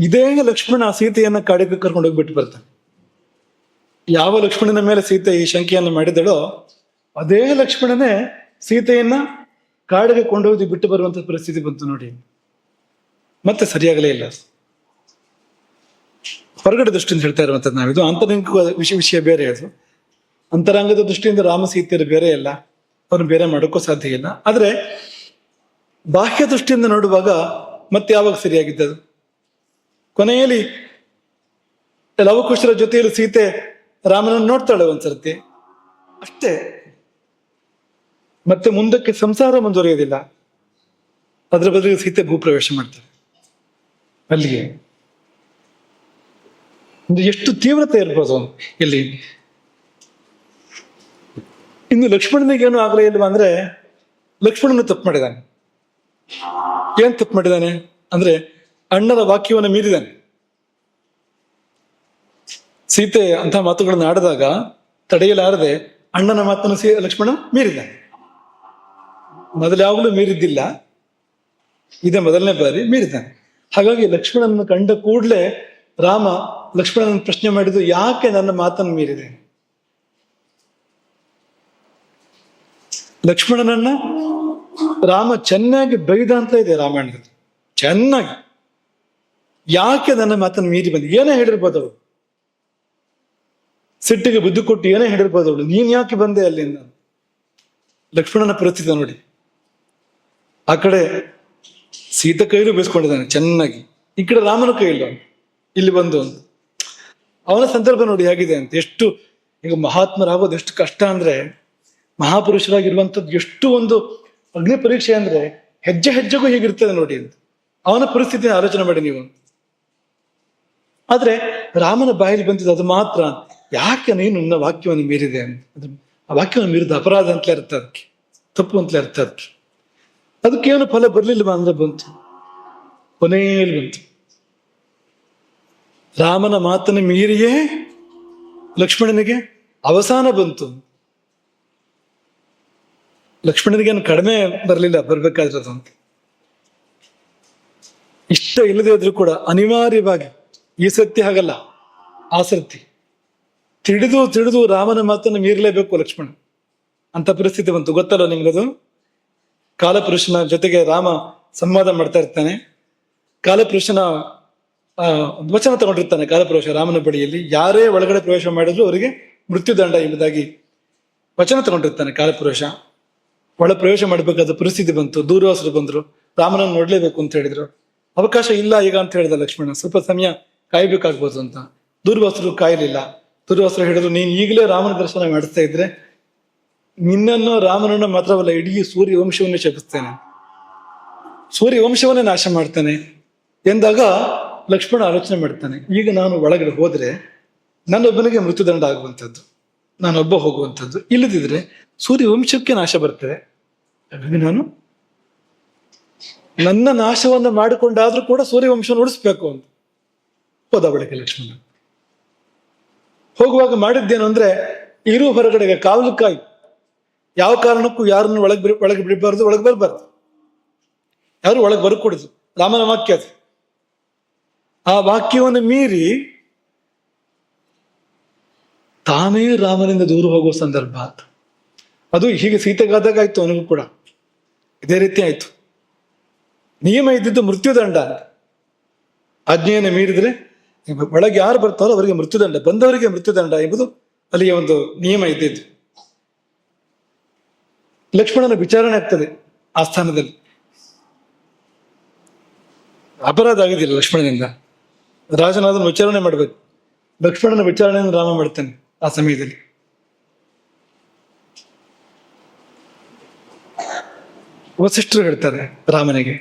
ಇದೇ ಲಕ್ಷ್ಮಣ ಸೀತೆಯನ್ನ ಕಾಡಿಗೆ ಕರ್ಕೊಂಡೋಗಿ ಬಿಟ್ಟು ಬರ್ತಾನೆ. ಯಾವ ಲಕ್ಷ್ಮಣನ ಮೇಲೆ ಸೀತೆ ಈ ಶಂಕೆಯನ್ನು ಮಾಡಿದಳೋ ಅದೇ ಲಕ್ಷ್ಮಣನೇ ಸೀತೆಯನ್ನ ಕಾಡಿಗೆ ಕೊಂಡೋಗಿ ಬಿಟ್ಟು ಬರುವಂತ ಪರಿಸ್ಥಿತಿ ಬಂತು ನೋಡಿ. ಮತ್ತೆ ಸರಿಯಾಗಲೇ ಇಲ್ಲ. ಹೊರಗಡೆ ದೃಷ್ಟಿಯಿಂದ ಹೇಳ್ತಾ ಇರುವಂತದ್ದು ನಾವಿದು. ಅಂತರಂಗ ವಿಷಯ ಬೇರೆ ಅದು. ಅಂತರಂಗದ ದೃಷ್ಟಿಯಿಂದ ರಾಮ ಸೀತೆಯರು ಬೇರೆ ಅಲ್ಲ, ಅವ್ರನ್ನ ಬೇರೆ ಮಾಡೋಕ್ಕೂ ಸಾಧ್ಯ ಇಲ್ಲ. ಆದ್ರೆ ಬಾಹ್ಯ ದೃಷ್ಟಿಯಿಂದ ನೋಡುವಾಗ ಮತ್ತೆ ಯಾವಾಗ ಸರಿಯಾಗಿದ್ದದು? ಕೊನೆಯಲ್ಲಿ ಲವಕುಶರ ಜೊತೆಯಲ್ಲಿ ಸೀತೆ ರಾಮನನ್ನು ನೋಡ್ತಾಳೆ ಒಂದ್ಸರ್ತಿ, ಅಷ್ಟೇ. ಮತ್ತೆ ಮುಂದಕ್ಕೆ ಸಂಸಾರ ಮುಂದುವರಿಯೋದಿಲ್ಲ. ಅದರ ಬದಲಿಗೆ ಸೀತೆ ಭೂಪ್ರವೇಶ ಮಾಡ್ತಾರೆ ಅಲ್ಲಿಗೆ. ಎಷ್ಟು ತೀವ್ರತೆ ಇರ್ಬೋದು ಇಲ್ಲಿ. ಇನ್ನು ಲಕ್ಷ್ಮಣನಿಗೇನು ಆಗಲೇ ಇಲ್ವಾ ಅಂದ್ರೆ, ಲಕ್ಷ್ಮಣನು ತಪ್ಪು ಮಾಡಿದ್ದಾನೆ. ಏನ್ ತಪ್ಪು ಮಾಡಿದ್ದಾನೆ ಅಂದ್ರೆ, ಅಣ್ಣನ ವಾಕ್ಯವನ್ನು ಮೀರಿದ್ದಾನೆ. ಸೀತೆ ಅಂತ ಮಾತುಗಳನ್ನು ಆಡಿದಾಗ ತಡೆಯಲಾರದೆ ಅಣ್ಣನ ಮಾತನ್ನು ಲಕ್ಷ್ಮಣ ಮೀರಿದ್ದಾನೆ. ಮೊದಲಾಗಲೂ ಮೀರಿದ್ದಿಲ್ಲ, ಇದೇ ಮೊದಲನೇ ಬಾರಿ ಮೀರಿದ್ದಾನೆ. ಹಾಗಾಗಿ ಲಕ್ಷ್ಮಣನನ್ನು ಕಂಡ ಕೂಡಲೇ ರಾಮ ಲಕ್ಷ್ಮಣನ ಪ್ರಶ್ನೆ ಮಾಡಿದ್ದು, ಯಾಕೆ ನನ್ನ ಮಾತನ್ನು ಮೀರಿದೆ? ಲಕ್ಷ್ಮಣನನ್ನ ರಾಮ ಚೆನ್ನಾಗಿ ಬೈದ ಅಂತ ಇದೆ ರಾಮಾಯಣದಲ್ಲಿ, ಚೆನ್ನಾಗಿ. ಯಾಕೆ ನನ್ನ ಮಾತನ್ನು ಮೀರಿ ಬಂದು? ಏನೇ ಹೇಳಿರ್ಬೋದು ಅವಳು, ಸಿಟ್ಟಿಗೆ ಬುದ್ಧಿ ಕೊಟ್ಟು ಏನೇ ಹೇಳಿರ್ಬೋದು ಅವಳು, ನೀನ್ ಯಾಕೆ ಬಂದೆ ಅಲ್ಲಿಂದ? ಲಕ್ಷ್ಮಣನ ಪರಿಸ್ಥಿತಿ ನೋಡಿ. ಆ ಕಡೆ ಸೀತೆ ಕೈಲೂ ಬೇಯಿಸ್ಕೊಂಡಿದ್ದಾನೆ ಚೆನ್ನಾಗಿ, ಈ ಕಡೆ ರಾಮನ ಕೈಯಲ್ಲ ಇಲ್ಲಿ ಬಂದು ಅಂತ. ಅವನ ಸಂದರ್ಭ ನೋಡಿ ಹೇಗಿದೆ ಅಂತ. ಎಷ್ಟು ಈಗ ಮಹಾತ್ಮರಾಗೋದು ಎಷ್ಟು ಕಷ್ಟ ಅಂದ್ರೆ, ಮಹಾಪುರುಷರಾಗಿರುವಂಥದ್ದು ಎಷ್ಟು ಒಂದು ಅಗ್ನಿ ಪರೀಕ್ಷೆ ಅಂದ್ರೆ, ಹೆಜ್ಜೆ ಹೆಜ್ಜೆಗೂ ಹೀಗಿರ್ತದೆ ನೋಡಿ ಅಂತ. ಅವನ ಪರಿಸ್ಥಿತಿನ ಆಲೋಚನೆ ಮಾಡಿ ನೀವು. ಆದ್ರೆ ರಾಮನ ಬಾಯಲ್ಲಿ ಬಂದಿದ್ದು ಅದು ಮಾತ್ರ, ಯಾಕೆ ನೀನು ನನ್ನ ವಾಕ್ಯವನ್ನು ಮೀರಿದೆ ಅಂತ. ಆ ವಾಕ್ಯವನ್ನು ಮೀರಿದ ಅಪರಾಧ ಅಂತಲೇ ಇರುತ್ತೆ, ಅದಕ್ಕೆ ತಪ್ಪು ಅಂತಲೇ ಇರುತ್ತೆ. ಅದಕ್ಕೇನು ಫಲ ಬರ್ಲಿಲ್ವಾ ಅಂದ್ರೆ ಬಂತು, ಕೊನೆಯಲ್ಲಿ ಬಂತು. ರಾಮನ ಮಾತನ್ನು ಮೀರಿಯೇ ಲಕ್ಷ್ಮಣನಿಗೆ ಅವಸಾನ ಬಂತು. ಲಕ್ಷ್ಮಣನಿಗೇನು ಕಡಿಮೆ ಬರಲಿಲ್ಲ, ಬರ್ಬೇಕಾದ್ರೆ ಅದು ಅಂತ. ಇಷ್ಟ ಇಲ್ಲದೆ ಇದ್ರೂ ಕೂಡ ಅನಿವಾರ್ಯವಾಗಿ ಈ ಸತ್ಯ ಹಾಗಲ್ಲ, ಆ ಸತ್ಯ ತಿಳಿದು ರಾಮನ ಮಾತನ್ನು ಮೀರಲೇಬೇಕು ಲಕ್ಷ್ಮಣ. ಅಂತ ಪರಿಸ್ಥಿತಿ ಬಂತು. ಗೊತ್ತಲ್ಲ ನಿಮ್ಗದು. ಕಾಲಪುರುಷನ ಜೊತೆಗೆ ರಾಮ ಸಂವಾದ ಮಾಡ್ತಾ ಇರ್ತಾನೆ. ಕಾಲಪುರುಷನ ವಚನ ತಗೊಂಡಿರ್ತಾನೆ ಕಾಲಪುರುಷ ರಾಮನ ಬಳಿಯಲ್ಲಿ. ಯಾರೇ ಒಳಗಡೆ ಪ್ರವೇಶ ಮಾಡಿದ್ರು ಅವರಿಗೆ ಮೃತ್ಯುದಂಡ ಎಂಬುದಾಗಿ ವಚನ ತಗೊಂಡಿರ್ತಾನೆ ಕಾಲಪುರುಷ. ಒಳ ಪ್ರವೇಶ ಮಾಡಬೇಕಾದ ಪರಿಸ್ಥಿತಿ ಬಂತು. ದೂರ್ವಾಸರು ಬಂದ್ರು, ರಾಮನನ್ನು ನೋಡ್ಲೇಬೇಕು ಅಂತ ಹೇಳಿದ್ರು. ಅವಕಾಶ ಇಲ್ಲ ಈಗ ಅಂತ ಹೇಳಿದ ಲಕ್ಷ್ಮಣ, ಸ್ವಲ್ಪ ಸಮಯ ಕಾಯ್ಬೇಕಾಗ್ಬೋದು ಅಂತ. ದೂರ್ವಾಸರು ಕಾಯಲಿಲ್ಲ. ದೂರ್ವಾಸರು ಹೇಳಿದ್ರು, ನೀನ್ ಈಗಲೇ ರಾಮನ ದರ್ಶನ ಮಾಡಿಸ್ತಾ ಇದ್ರೆ ನಿನ್ನನ್ನು ರಾಮನನ್ನು ಮಾತ್ರವಲ್ಲ, ಇಡೀ ಸೂರ್ಯ ವಂಶವನ್ನೇ ಶಪಿಸ್ತೇನೆ, ಸೂರ್ಯ ವಂಶವನ್ನೇ ನಾಶ ಮಾಡ್ತಾನೆ ಎಂದಾಗ ಲಕ್ಷ್ಮಣ ಆಲೋಚನೆ ಮಾಡ್ತಾನೆ, ಈಗ ನಾನು ಒಳಗಡೆ ಹೋದ್ರೆ ನನ್ನೊಬ್ಬನಿಗೆ ಮೃತ್ಯುದಂಡ ಆಗುವಂಥದ್ದು, ನಾನೊಬ್ಬ ಹೋಗುವಂಥದ್ದು. ಇಲ್ಲದಿದ್ರೆ ಸೂರ್ಯ ವಂಶಕ್ಕೆ ನಾಶ ಬರ್ತದೆ. ಹಾಗಾಗಿ ನಾನು ನನ್ನ ನಾಶವನ್ನು ಮಾಡಿಕೊಂಡಾದ್ರೂ ಕೂಡ ಸೂರ್ಯವಂಶವನ್ನು ಉಳಿಸ್ಬೇಕು ಅಂತ ಹೋದ ಬಳಿಕ ಲಕ್ಷ್ಮಣ. ಹೋಗುವಾಗ ಮಾಡಿದ್ದೇನು ಅಂದ್ರೆ, ಇರು ಹೊರಗಡೆಗೆ ಕಾವಲುಕಾಯಿ, ಯಾವ ಕಾರಣಕ್ಕೂ ಯಾರನ್ನು ಒಳಗೆ ಬಿಡಬಾರ್ದು, ಒಳಗೆ ಬರಬಾರ್ದು, ಯಾರು ಒಳಗೆ ಬರ್ಕೊಡುದು. ರಾಮನ ವಾಕ್ಯ ಅದು. ಆ ವಾಕ್ಯವನ್ನು ಮೀರಿ ತಾನೇ ರಾಮನಿಂದ ದೂರ ಹೋಗುವ ಸಂದರ್ಭ ಆಯ್ತು. ಅದು ಹೀಗೆ ಸೀತೆಗಾದಾಗ ಆಯ್ತು, ಅವನಿಗೂ ಕೂಡ ಇದೇ ರೀತಿ ಆಯ್ತು. ನಿಯಮ ಇದ್ದಿದ್ದು ಮೃತ್ಯುದಂಡ. ಆಜ್ಞೆಯನ್ನು ಮೀರಿದ್ರೆ ಒಳಗೆ ಯಾರು ಬರ್ತಾರೋ ಅವರಿಗೆ ಮೃತ್ಯುದಂಡ, ಬಂದವರಿಗೆ ಮೃತ್ಯುದಂಡ ಎಂಬುದು ಅಲ್ಲಿಗೆ ಒಂದು ನಿಯಮ ಇದ್ದಿದ್ದು. ಲಕ್ಷ್ಮಣನ ವಿಚಾರಣೆ ಆಗ್ತದೆ ಆ ಸ್ಥಾನದಲ್ಲಿ. ಅಪರಾಧ ಆಗಿದ್ದಿಲ್ಲ ಲಕ್ಷ್ಮಣನಿಂದ, ರಾಜನಾದನ್ನು ವಿಚಾರಣೆ ಮಾಡ್ಬೇಕು. ಲಕ್ಷ್ಮಣನ ವಿಚಾರಣೆಯನ್ನು ರಾಮ ಮಾಡ್ತಾನೆ ಆ ಸಮಯದಲ್ಲಿ. ವಸಿಷ್ಠರು ಹೇಳ್ತಾರೆ ರಾಮನಿಗೆ,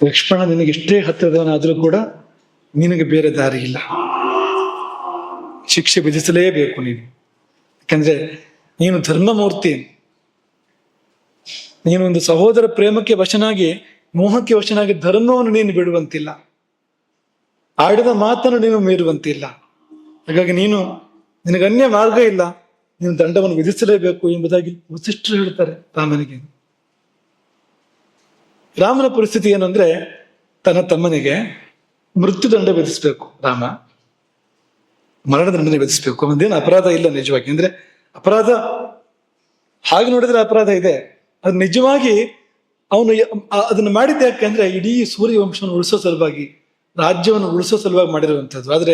ಲಕ್ಷ್ಮಣ ನಿನಗೆ ಎಷ್ಟೇ ಹತ್ತಿರದವನಾದ್ರೂ ಕೂಡ ನಿನಗೆ ಬೇರೆ ದಾರಿ ಇಲ್ಲ, ಶಿಕ್ಷೆ ವಿಧಿಸಲೇಬೇಕು ನೀನು. ಯಾಕಂದ್ರೆ ನೀನು ಧರ್ಮಮೂರ್ತಿ, ನೀನು ಒಂದು ಸಹೋದರ ಪ್ರೇಮಕ್ಕೆ ವಶನಾಗಿ, ಮೋಹಕ್ಕೆ ವಶನಾಗಿ ಧರ್ಮವನ್ನು ನೀನು ಬಿಡುವಂತಿಲ್ಲ, ಆಡಿದ ಮಾತನ್ನು ನೀನು ಮೀರುವಂತಿಲ್ಲ. ಹಾಗಾಗಿ ನಿನಗೆ ಅನ್ಯ ಮಾರ್ಗ ಇಲ್ಲ, ನೀನು ದಂಡವನ್ನು ವಿಧಿಸಲೇಬೇಕು ಎಂಬುದಾಗಿ ವಸಿಷ್ಠರು ಹೇಳ್ತಾರೆ ರಾಮನಿಗೆ. ರಾಮನ ಪರಿಸ್ಥಿತಿ ಏನಂದ್ರೆ, ತನ್ನ ತಮ್ಮನಿಗೆ ಮೃತ್ಯುದಂಡ ವಿಧಿಸ್ಬೇಕು. ರಾಮ ಮರಣದಂಡನೆ ವಿಧಿಸ್ಬೇಕು. ಒಂದೇನು ಅಪರಾಧ ಇಲ್ಲ ನಿಜವಾಗಿ. ಅಂದ್ರೆ ಅಪರಾಧ ಹಾಗೆ ನೋಡಿದ್ರೆ ಅಪರಾಧ ಇದೆ, ಅದು ನಿಜವಾಗಿ ಅವನು ಅದನ್ನು ಮಾಡಿದ್ದೆ ಯಾಕೆಂದ್ರೆ ಇಡೀ ಸೂರ್ಯವಂಶವನ್ನು ಉಳಿಸೋ ಸಲುವಾಗಿ, ರಾಜ್ಯವನ್ನು ಉಳಿಸೋ ಸಲುವಾಗಿ ಮಾಡಿರುವಂಥದ್ದು. ಆದ್ರೆ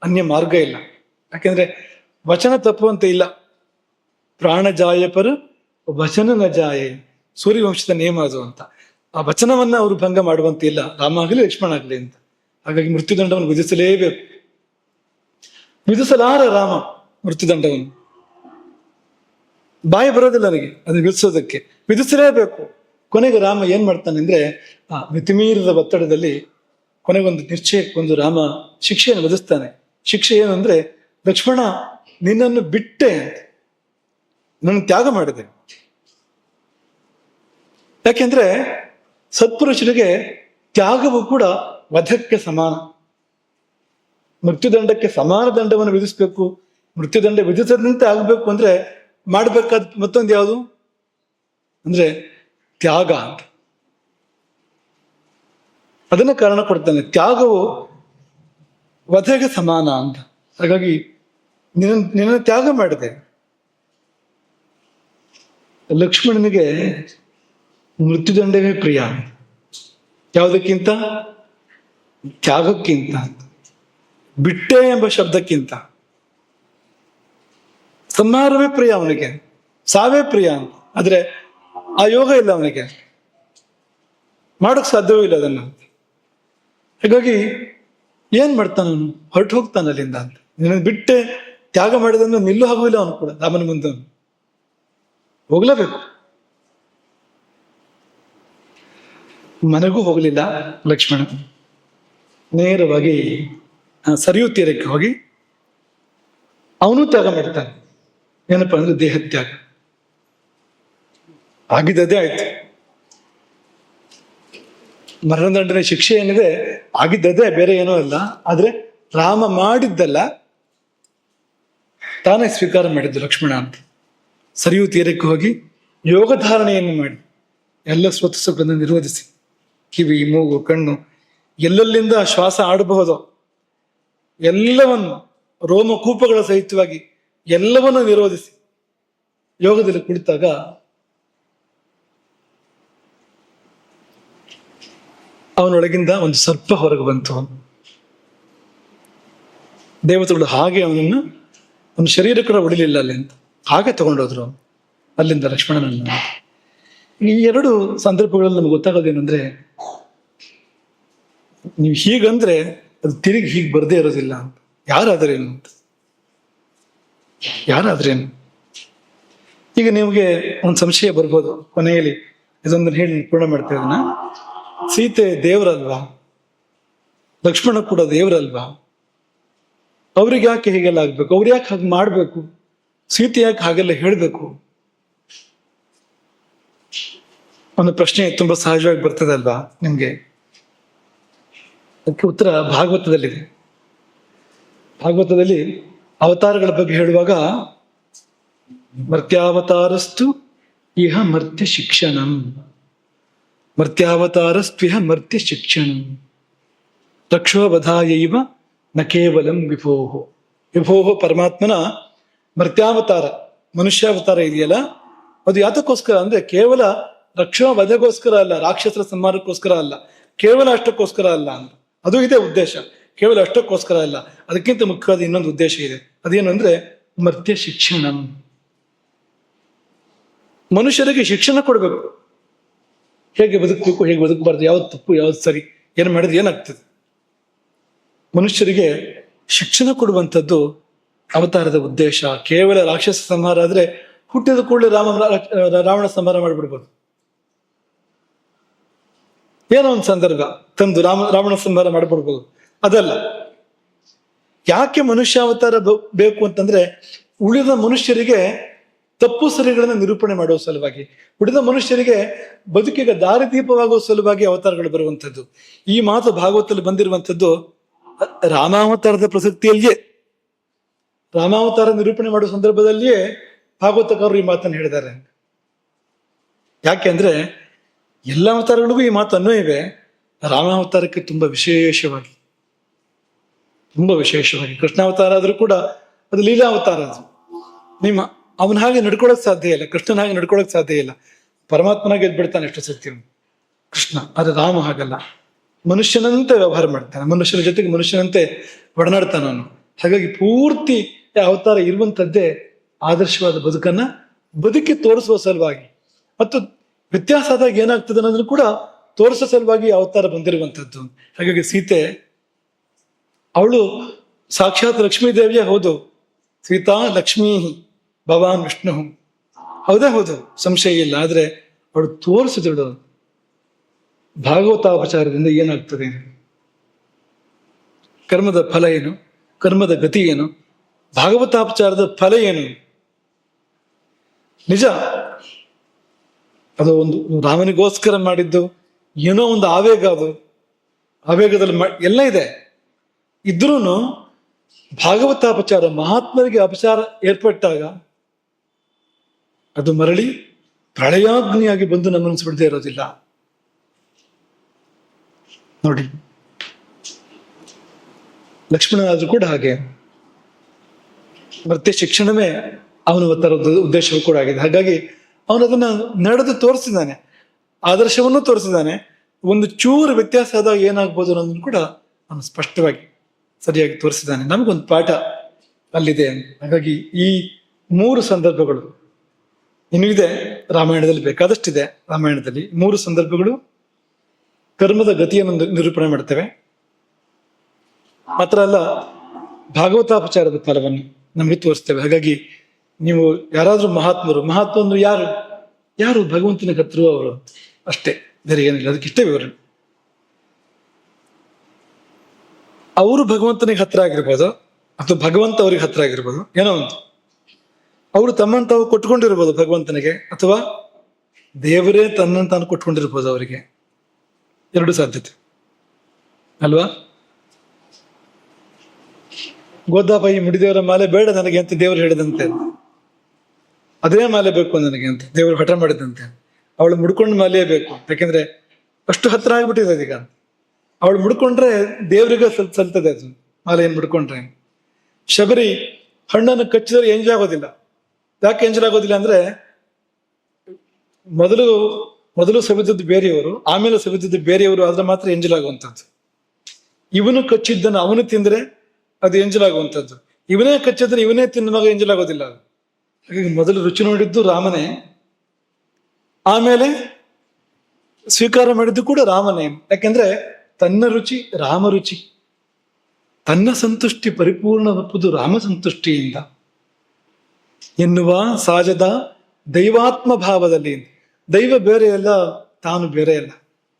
ಅನ್ಯ ಮಾರ್ಗ ಇಲ್ಲ. ಯಾಕೆಂದ್ರೆ ವಚನ ತಪ್ಪುವಂತೆ ಇಲ್ಲ. ಪ್ರಾಣ ಜಾಯ ಪರ ವಚನ ನ ಜಾಯೆ, ಸೂರ್ಯವಂಶದ ನಿಯಮ ಅದು ಅಂತ. ಆ ವಚನವನ್ನ ಅವರು ಭಂಗ ಮಾಡುವಂತೆ ಇಲ್ಲ, ರಾಮ ಆಗಲಿ ಲಕ್ಷ್ಮಣ ಆಗಲಿ ಅಂತ. ಹಾಗಾಗಿ ಮೃತ್ಯುದಂಡವನ್ನು ವಿಧಿಸಲೇಬೇಕು. ವಿಧಿಸಲಾರ ರಾಮ ಮೃತ್ಯುದಂಡವನ್ನು. ಬಾಯಿ ಬರೋದಿಲ್ಲ ನನಗೆ ಅದನ್ನ ವಿಧಿಸೋದಕ್ಕೆ, ವಿಧಿಸಲೇಬೇಕು. ಕೊನೆಗೆ ರಾಮ ಏನ್ ಮಾಡ್ತಾನೆ ಅಂದ್ರೆ ಆ ಮಿತಿಮೀರಿದ ಒತ್ತಡದಲ್ಲಿ ಕೊನೆಗೊಂದು ನಿಶ್ಚಯಕ್ಕೊಂದು ರಾಮ ಶಿಕ್ಷೆಯನ್ನು ವಿಧಿಸ್ತಾನೆ. ಶಿಕ್ಷೆ ಏನು ಅಂದ್ರೆ, ಲಕ್ಷ್ಮಣ ನಿನ್ನನ್ನು ಬಿಟ್ಟೆ ಅಂತ, ನನ್ನ ತ್ಯಾಗ ಮಾಡಿದೆ. ಯಾಕೆಂದ್ರೆ ಸತ್ಪುರುಷರಿಗೆ ತ್ಯಾಗವು ಕೂಡ ವಧಕ್ಕೆ ಸಮಾನ, ಮೃತ್ಯುದಂಡಕ್ಕೆ ಸಮಾನ ದಂಡವನ್ನು ವಿಧಿಸ್ಬೇಕು. ಮೃತ್ಯುದಂಡ ವಿಧಿಸದಂತೆ ಆಗ್ಬೇಕು ಅಂದ್ರೆ ಮಾಡ್ಬೇಕಾದ ಮತ್ತೊಂದು ಯಾವುದು ಅಂದ್ರೆ ತ್ಯಾಗ ಅಂತ. ಅದನ್ನ ಕಾರಣ ಕೊಡ್ತಾನೆ, ತ್ಯಾಗವು ವಧೆಗೆ ಸಮಾನ ಅಂತ. ಹಾಗಾಗಿ ನಿನ್ನ ತ್ಯಾಗ ಮಾಡಿದೆ. ಲಕ್ಷ್ಮಣನಿಗೆ ಮೃತ್ಯುದಂಡವೇ ಪ್ರಿಯ, ಯಾವುದಕ್ಕಿಂತ? ತ್ಯಾಗಕ್ಕಿಂತ, ಬಿಟ್ಟೆ ಎಂಬ ಶಬ್ದಕ್ಕಿಂತ. ಸಂಹಾರವೇ ಪ್ರಿಯ ಅವನಿಗೆ, ಸಾವೇ ಪ್ರಿಯ. ಆದ್ರೆ ಆ ಯೋಗ ಇಲ್ಲ ಅವನಿಗೆ, ಮಾಡೋಕ್ ಸಾಧ್ಯವೂ ಇಲ್ಲ ಅದನ್ನ. ಹಾಗಾಗಿ ಏನ್ ಮಾಡ್ತಾನ ಅವನು? ಹೊರಟು ಹೋಗ್ತಾನ ಅಲ್ಲಿಂದ ಅಂತ. ನಿನ್ನ ಬಿಟ್ಟೆ ತ್ಯಾಗ ಮಾಡಿದಂದ್ರೆ ನಿಲ್ಲೂ ಆಗುವಿಲ್ಲ ಅವನು ಕೂಡ. ರಾಮನ ಮುಂದೆ ಹೋಗ್ಲೇಬೇಕು. ಮನೆಗೂ ಹೋಗ್ಲಿಲ್ಲ ಲಕ್ಷ್ಮಣ, ನೇರವಾಗಿ ಸರಿಯೂ ತೀರಕ್ಕೆ ಹೋಗಿ ಅವನು ತ್ಯಾಗ ಮಾಡ್ತಾನೆ. ಏನಪ್ಪಾ ಅಂದ್ರೆ ದೇಹ ತ್ಯಾಗ. ಆಗಿದ್ದದೇ ಆಯ್ತು. ಮರಣದಂಡನೆ ಶಿಕ್ಷೆ ಏನಿದೆ ಆಗಿದ್ದದೇ, ಬೇರೆ ಏನೋ ಅಲ್ಲ. ಆದ್ರೆ ರಾಮ ಮಾಡಿದ್ದಲ್ಲ, ತಾನೇ ಸ್ವೀಕಾರ ಮಾಡಿದ್ದು ಲಕ್ಷ್ಮಣ ಅಂತ. ಸರಿಯೂ ತೀರಕ್ಕೆ ಹೋಗಿ ಯೋಗ ಧಾರಣೆಯನ್ನು ಮಾಡಿ ಎಲ್ಲ ಸ್ವತಸ್ಸುಗಳನ್ನು ನಿರ್ವಹಿಸಿ, ಕಿವಿ, ಮೂಗು, ಕಣ್ಣು, ಎಲ್ಲೆಲ್ಲಿಂದ ಶ್ವಾಸ ಆಡಬಹುದೋ ಎಲ್ಲವನ್ನು, ರೋಮಕೂಪಗಳ ಸಹಿತವಾಗಿ ಎಲ್ಲವನ್ನು ನಿರೋಧಿಸಿ ಯೋಗದಲ್ಲಿ ಕುಳಿತಾಗ ಅವನೊಳಗಿಂದ ಒಂದು ಸರ್ಪ ಹೊರಗೆ ಬಂತು. ದೇವತೆಗಳು ಹಾಗೆ ಅವನನ್ನು, ಅವನ ಶರೀರ ಕೂಡ ಉಳಿಲಿಲ್ಲ ಅಲ್ಲಿ ಅಂತ, ಹಾಗೆ ತಗೊಂಡೋದ್ರು ಅಲ್ಲಿಂದ ಲಕ್ಷ್ಮಣನನ್ನು. ಈ ಎರಡು ಸಂದರ್ಭಗಳಲ್ಲಿ ನಮ್ಗೆ ಗೊತ್ತಾಗೋದೇನೆಂದ್ರೆ, ನೀವು ಹೀಗಂದ್ರೆ ಅದು ತಿರುಗಿ ಹೀಗೆ ಬರದೇ ಇರೋದಿಲ್ಲ ಅಂತ. ಯಾರಾದ್ರೇನು ಅಂತ, ಯಾರಾದ್ರೇನು. ಈಗ ನಿಮಗೆ ಒಂದು ಸಂಶಯ ಬರ್ಬೋದು, ಕೊನೆಯಲ್ಲಿ ಇದೊಂದನ್ನು ಹೇಳಿ ಪೂರ್ಣ ಮಾಡ್ತಾ ಇದನ್ನ. ಸೀತೆ ದೇವರಲ್ವಾ? ಲಕ್ಷ್ಮಣ ಕೂಡ ದೇವರಲ್ವಾ? ಅವ್ರಿಗೆ ಯಾಕೆ ಹೀಗೆಲ್ಲ ಆಗ್ಬೇಕು? ಅವ್ರು ಯಾಕೆ ಹಾಗೆ ಮಾಡ್ಬೇಕು? ಸೀತೆ ಯಾಕೆ ಹಾಗೆಲ್ಲ ಹೇಳ್ಬೇಕು? ಒಂದು ಪ್ರಶ್ನೆ ತುಂಬಾ ಸಹಜವಾಗಿ ಬರ್ತದಲ್ವಾ ನಿಮ್ಗೆ? ಅದಕ್ಕೆ ಉತ್ತರ ಭಾಗವತದಲ್ಲಿದೆ. ಭಾಗವತದಲ್ಲಿ ಅವತಾರಗಳ ಬಗ್ಗೆ ಹೇಳುವಾಗ, ಮರ್ತ್ಯಾವತಾರಸ್ತು ಇಹ ಮರ್ತ್ಯ ಶಿಕ್ಷಣಂ, ಮರ್ತ್ಯಾವತಾರಸ್ತ್ವಿಹ ಮರ್ತ್ಯ ಶಿಕ್ಷಣಂ, ರಕ್ಷೋವಧಾಯೈವ ನ ಕೇವಲಂ ವಿಭೋಹೋ. ವಿಭೋಹೋ ಪರಮಾತ್ಮನ ಮರ್ತ್ಯಾವತಾರ, ಮನುಷ್ಯಾವತಾರ ಇದೆಯಲ್ಲ, ಅದು ಯಾತಕ್ಕೋಸ್ಕರ ಅಂದ್ರೆ ಕೇವಲ ರಕ್ಷೋ ವಧೆಗೋಸ್ಕರ ಅಲ್ಲ, ರಾಕ್ಷಸರ ಸಂಹಾರಕ್ಕೋಸ್ಕರ ಅಲ್ಲ, ಕೇವಲ ಅಷ್ಟಕ್ಕೋಸ್ಕರ ಅಲ್ಲ ಅಂತ. ಅದು ಇದೆ ಉದ್ದೇಶ, ಕೇವಲ ಅಷ್ಟಕ್ಕೋಸ್ಕರ ಅಲ್ಲ. ಅದಕ್ಕಿಂತ ಮುಖ್ಯವಾದ ಇನ್ನೊಂದು ಉದ್ದೇಶ ಇದೆ. ಅದೇನು ಅಂದ್ರೆ ಮರ್ತ್ಯ ಶಿಕ್ಷಣಂ. ಮನುಷ್ಯರಿಗೆ ಶಿಕ್ಷಣ ಕೊಡ್ಬೇಕು, ಹೇಗೆ ಬದುಕಬೇಕು, ಹೇಗೆ ಬದುಕಬಾರ್ದು, ಯಾವ್ದು ತಪ್ಪು, ಯಾವ್ದು ಸರಿ, ಏನ್ ಮಾಡಿದ್ರೆ ಏನಾಗ್ತದೆ. ಮನುಷ್ಯರಿಗೆ ಶಿಕ್ಷಣ ಕೊಡುವಂಥದ್ದು ಅವತಾರದ ಉದ್ದೇಶ. ಕೇವಲ ರಾಕ್ಷಸ ಸಂಹಾರ ಆದ್ರೆ ಹುಟ್ಟಿದ ಕೂಡಲೇ ರಾವಣ ಸಂಹಾರ ಮಾಡಿಬಿಡ್ಬೋದು. ಏನೋ ಒಂದು ಸಂದರ್ಭ ತಂದು ರಾವಣ ಸಂಹಾರ ಮಾಡಿಬಿಡ್ಬೋದು. ಅದಲ್ಲ. ಯಾಕೆ ಮನುಷ್ಯಾವತಾರ ಬೇಕು ಅಂತಂದ್ರೆ, ಉಳಿದ ಮನುಷ್ಯರಿಗೆ ತಪ್ಪು ಸರಿಗಳನ್ನ ನಿರೂಪಣೆ ಮಾಡುವ ಸಲುವಾಗಿ, ಉಳಿದ ಮನುಷ್ಯರಿಗೆ ಬದುಕಿಗೆ ದಾರಿದೀಪವಾಗುವ ಸಲುವಾಗಿ ಅವತಾರಗಳು ಬರುವಂಥದ್ದು. ಈ ಮಾತು ಭಾಗವತದಲ್ಲಿ ಬಂದಿರುವಂಥದ್ದು ರಾಮಾವತಾರದ ಪ್ರಸಕ್ತಿಯಲ್ಲಿಯೇ, ರಾಮಾವತಾರ ನಿರೂಪಣೆ ಮಾಡುವ ಸಂದರ್ಭದಲ್ಲಿಯೇ ಭಾಗವತಕಾರರು ಈ ಮಾತನ್ನು ಹೇಳಿದ್ದಾರೆ. ಯಾಕೆ ಅಂದ್ರೆ ಎಲ್ಲ ಅವತಾರಗಳಿಗೂ ಈ ಮಾತು ಅನ್ವಯವೇ, ರಾಮಾವತಾರಕ್ಕೆ ತುಂಬಾ ವಿಶೇಷವಾಗಿ, ತುಂಬಾ ವಿಶೇಷವಾಗಿ. ಕೃಷ್ಣಾವತಾರ ಆದ್ರೂ ಕೂಡ ಅದು ಲೀಲಾವತಾರ. ಅದು ಅವನ ಹಾಗೆ ನಡ್ಕೊಳಕ್ ಸಾಧ್ಯ ಇಲ್ಲ, ಕೃಷ್ಣನ ಹಾಗೆ ನಡ್ಕೊಳಕ್ ಸಾಧ್ಯ ಇಲ್ಲ. ಪರಮಾತ್ಮನಾಗೆ ಎದ್ಬಿಡ್ತಾನೆ ಎಷ್ಟು ಸತ್ಯ ಕೃಷ್ಣ. ಆದ್ರೆ ರಾಮ ಹಾಗಲ್ಲ, ಮನುಷ್ಯನಂತೆ ವ್ಯವಹಾರ ಮಾಡ್ತಾನೆ, ಮನುಷ್ಯನ ಜೊತೆಗೆ ಮನುಷ್ಯನಂತೆ ಒಡನಾಡ್ತಾನೆ ಅವನು. ಹಾಗಾಗಿ ಪೂರ್ತಿ ಅವತಾರ ಇರುವಂತದ್ದೇ ಆದರ್ಶವಾದ ಬದುಕನ್ನ ಬದುಕಿ ತೋರಿಸುವ ಸಲುವಾಗಿ, ಮತ್ತು ವ್ಯತ್ಯಾಸ ಆದಾಗ ಏನಾಗ್ತದೆ ಅನ್ನೋದನ್ನು ಕೂಡ ತೋರಿಸೋ ಸಲುವಾಗಿ ಅವತಾರ ಬಂದಿರುವಂಥದ್ದು. ಹಾಗಾಗಿ ಸೀತೆ ಅವಳು ಸಾಕ್ಷಾತ್ ಲಕ್ಷ್ಮೀ ದೇವಿಯ ಹೌದು. ಸೀತಾ ಲಕ್ಷ್ಮೀ ಭವಾನ್ ವಿಷ್ಣು, ಹೌದೇ ಹೌದು, ಸಂಶಯ ಇಲ್ಲ. ಆದ್ರೆ ಅವಳು ತೋರಿಸಿದಳು ಭಾಗವತಾಪಚಾರದಿಂದ ಏನಾಗ್ತದೆ, ಕರ್ಮದ ಫಲ ಏನು, ಕರ್ಮದ ಗತಿ ಏನು, ಭಾಗವತಾಪಚಾರದ ಫಲ ಏನು. ನಿಜ, ಅದು ಒಂದು ರಾಮನಿಗೋಸ್ಕರ ಮಾಡಿದ್ದು ಏನೋ ಒಂದು ಆವೇಗ, ಅದು ಆವೇಗದಲ್ಲಿ ಎಲ್ಲ ಇದೆ. ಇದ್ರೂ ಭಾಗವತಾಪಚಾರ, ಮಹಾತ್ಮರಿಗೆ ಅಪಚಾರ ಏರ್ಪಟ್ಟಾಗ ಅದು ಮರಳಿ ಪ್ರಳಯಾಗ್ನಿಯಾಗಿ ಬಂದು ನಮ್ಮನ್ನು ಬಿಡದೇ ಇರೋದಿಲ್ಲ. ನೋಡಿ, ಲಕ್ಷ್ಮಣನಾದ್ರೂ ಕೂಡ ಹಾಗೆ. ಮತ್ತೆ ಶಿಕ್ಷಣವೇ ಅವನ ತರದ ಉದ್ದೇಶವೂ ಕೂಡ ಆಗಿದೆ. ಹಾಗಾಗಿ ಅವನು ಅದನ್ನ ನಡೆದು ತೋರಿಸಿದ್ದಾನೆ, ಆದರ್ಶವನ್ನು ತೋರಿಸಿದ್ದಾನೆ. ಒಂದು ಚೂರು ವ್ಯತ್ಯಾಸ ಆದಾಗ ಏನಾಗ್ಬೋದು ಅನ್ನೋದನ್ನು ಕೂಡ ಅವನು ಸ್ಪಷ್ಟವಾಗಿ ಸರಿಯಾಗಿ ತೋರಿಸಿದ್ದಾನೆ. ನಮಗೊಂದು ಪಾಠ ಅಲ್ಲಿದೆ. ಹಾಗಾಗಿ ಈ 3 ಸಂದರ್ಭಗಳು ಇನ್ನೂ ಇದೆ ರಾಮಾಯಣದಲ್ಲಿ, ಬೇಕಾದಷ್ಟಿದೆ ರಾಮಾಯಣದಲ್ಲಿ. 3 ಸಂದರ್ಭಗಳು ಕರ್ಮದ ಗತಿಯನ್ನು ನಿರೂಪಣೆ ಮಾಡ್ತೇವೆ. ಮಾತ್ರ ಅಲ್ಲ, ಭಾಗವತಾಪಚಾರದ ಫಲವನ್ನು ನಮಗೆ ತೋರಿಸ್ತೇವೆ. ಹಾಗಾಗಿ ನೀವು ಯಾರಾದ್ರೂ ಮಹಾತ್ಮರು ಯಾರು ಭಗವಂತನಿಗೆ ಹತ್ರ ಅವರು ಅಷ್ಟೇ, ಬೇರೆ ಏನಿಲ್ಲ. ಅದಕ್ಕಿಷ್ಟೇ ವಿವರಣೆ. ಅವರು ಭಗವಂತನಿಗೆ ಹತ್ರ ಆಗಿರ್ಬೋದು, ಅಥವಾ ಭಗವಂತ ಅವ್ರಿಗೆ ಹತ್ರ ಆಗಿರ್ಬೋದು, ಏನೋ ಒಂದು. ಅವರು ತಮ್ಮನ್ನು ತಾವು ಕೊಟ್ಕೊಂಡಿರ್ಬೋದು ಭಗವಂತನಿಗೆ, ಅಥವಾ ದೇವರೇ ತನ್ನನ್ನು ತಾನು ಕೊಟ್ಕೊಂಡಿರ್ಬೋದು ಅವರಿಗೆ. 2 ಸಾಧ್ಯತೆ ಅಲ್ವಾ? ಗೋದಾಬಾಯಿ ಮುಡಿದೇವರ ಮಾಲೆ ಬೇಡ ನನಗೆ ಅಂತ ದೇವರು ಹೇಳಿದಂತೆ, ಅದೇ ಮಾಲೆ ಬೇಕು ನನಗೆ ಅಂತ ದೇವರು ಹಠ ಮಾಡಿದಂತೆ. ಅವಳು ಮುಡ್ಕೊಂಡು ಮಾಲೆಯೇ ಬೇಕು, ಯಾಕೆಂದ್ರೆ ಅಷ್ಟು ಹತ್ರ ಆಗ್ಬಿಟ್ಟಿದೆ ಅದೀಗ. ಅವಳು ಮುಡ್ಕೊಂಡ್ರೆ ದೇವ್ರಿಗೆ ಸಲ್ತದೆ ಅದು, ಮಾಲೆಯನ್ನು ಮುಡ್ಕೊಂಡ್ರೆ. ಶಬರಿ ಹಣ್ಣನ್ನು ಕಚ್ಚಿದ್ರೆ ಎಂಜಲ್ ಆಗೋದಿಲ್ಲ. ಯಾಕೆ ಎಂಜಲ್ ಆಗೋದಿಲ್ಲ ಅಂದ್ರೆ, ಮೊದಲು ಸವಿದದ್ದು ಬೇರೆಯವರು, ಆಮೇಲೆ ಸವಿದದ್ದು ಬೇರೆಯವರು ಆದ್ರೆ ಮಾತ್ರ ಎಂಜಲ್ ಆಗುವಂಥದ್ದು. ಇವನು ಕಚ್ಚಿದ್ದನ್ನು ಅವನು ತಿಂದ್ರೆ ಅದು ಎಂಜಲ್ ಆಗುವಂಥದ್ದು, ಇವನೇ ಕಚ್ಚಿದ್ರೆ ಇವನೇ ತಿನ್ನುವಾಗ ಎಂಜಲ್ ಆಗೋದಿಲ್ಲ ಅದು. ಹಾಗಾಗಿ ಮೊದಲು ರುಚಿ ನೋಡಿದ್ದು ರಾಮನೇ, ಆಮೇಲೆ ಸ್ವೀಕಾರ ಮಾಡಿದ್ದು ಕೂಡ ರಾಮನೇ. ಯಾಕೆಂದ್ರೆ ತನ್ನ ರುಚಿ ರಾಮ ರುಚಿ, ತನ್ನ ಸಂತುಷ್ಟಿ ಪರಿಪೂರ್ಣವಾಗುವುದು ರಾಮ ಸಂತುಷ್ಟಿಯಿಂದ ಎನ್ನುವ ಸಹಜದ ದೈವಾತ್ಮ ಭಾವದಲ್ಲಿ. ದೈವ ಬೇರೆ ಅಲ್ಲ, ತಾನು ಬೇರೆ ಅಲ್ಲ,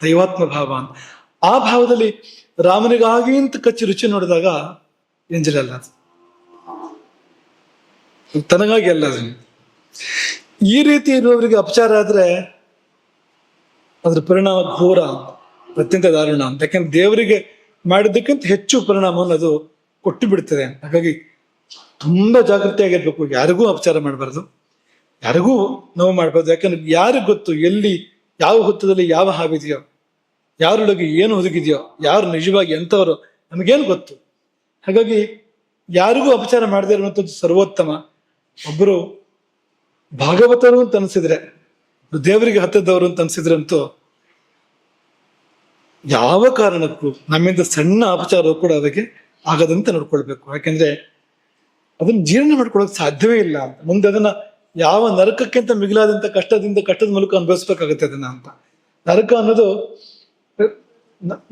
ದೈವಾತ್ಮ ಭಾವ. ಆ ಭಾವದಲ್ಲಿ ರಾಮನಿಗಾಗಿ ಅಂತ ಕಚ್ಚಿ ರುಚಿ ನೋಡಿದಾಗ ಎಂಜಲಲ್ಲ, ತನಗಾಗಿ ಅಲ್ಲ. ಈ ರೀತಿ ಇರುವವರಿಗೆ ಅಪಚಾರ ಆದ್ರೆ ಅದ್ರ ಪರಿಣಾಮ ಘೋರ, ಅತ್ಯಂತ ದಾರುಣ ಅಂತ. ಯಾಕೆಂದ್ರೆ ದೇವರಿಗೆ ಮಾಡಿದ್ದಕ್ಕಿಂತ ಹೆಚ್ಚು ಪರಿಣಾಮವನ್ನು ಅದು ಕೊಟ್ಟು ಬಿಡ್ತದೆ. ಹಾಗಾಗಿ ತುಂಬಾ ಜಾಗೃತಿಯಾಗಿರ್ಬೇಕು. ಯಾರಿಗೂ ಅಪಚಾರ ಮಾಡಬಾರ್ದು, ಯಾರಿಗೂ ನೋವು ಮಾಡಬಾರ್ದು. ಯಾಕಂದ್ರೆ ಯಾರಿಗೂ ಗೊತ್ತು ಎಲ್ಲಿ ಯಾವ ಹೊತ್ತದಲ್ಲಿ ಯಾವ ಹಾವಿದೆಯೋ, ಯಾರೊಳಗೆ ಏನು ಹುದುಗಿದೆಯೋ, ಯಾರು ನಿಜವಾಗಿ ಎಂಥವರು ನಮಗೇನು ಗೊತ್ತು. ಹಾಗಾಗಿ ಯಾರಿಗೂ ಅಪಚಾರ ಮಾಡದೇ ಇರುವಂಥದ್ದು ಸರ್ವೋತ್ತಮ. ಒಬ್ಬರು ಭಾಗವತರು ಅಂತ ಅನ್ಸಿದ್ರೆ, ದೇವರಿಗೆ ಹತ್ತದವರು ಅಂತ ಅನ್ಸಿದ್ರಂತೂ ಯಾವ ಕಾರಣಕ್ಕೂ ನಮ್ಮಿಂದ ಸಣ್ಣ ಅಪಚಾರವು ಕೂಡ ಅದಕ್ಕೆ ಆಗದಂತೆ ನೋಡ್ಕೊಳ್ಬೇಕು. ಯಾಕೆಂದ್ರೆ ಅದನ್ನ ಜೀರ್ಣ ಮಾಡ್ಕೊಳಕ್ ಸಾಧ್ಯವೇ ಇಲ್ಲ ಅಂತ. ಮುಂದೆ ಅದನ್ನ ಯಾವ ನರಕಕ್ಕಿಂತ ಮಿಗಿಲಾದಂತ ಕಷ್ಟದ ಮೂಲಕ ಅನುಭವಿಸ್ಬೇಕಾಗುತ್ತೆ ಅದನ್ನ ಅಂತ. ನರಕ ಅನ್ನೋದು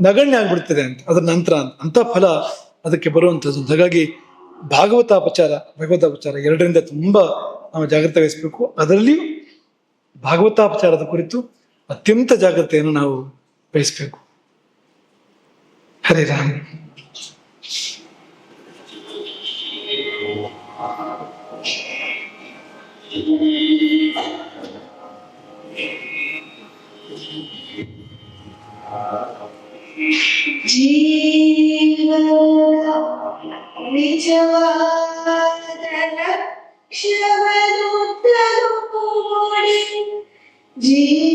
ನಗಣ್ಯ ಆಗ್ಬಿಡ್ತದೆ ಅಂತ ಅದ್ರ ನಂತರ ಅಂತ ಫಲ ಅದಕ್ಕೆ ಬರುವಂಥದ್ದು. ಹಾಗಾಗಿ ಭಗವತಾಪಚಾರ ಎರಡರಿಂದ ತುಂಬಾ ನಾವು ಜಾಗ್ರತೆ ವಹಿಸ್ಬೇಕು. ಅದರಲ್ಲಿಯೂ ಭಾಗವತಾಪಚಾರದ ಕುರಿತು ಅತ್ಯಂತ ಜಾಗ್ರತೆಯನ್ನು ನಾವು ವಹಿಸ್ಬೇಕು. ಹರೇ ರಾಮ್. ನಿಜವಾದ ಲಕ್ಷ್ಯವನ್ನು ತಲುಪುವಳಿ, ಜೀವನದ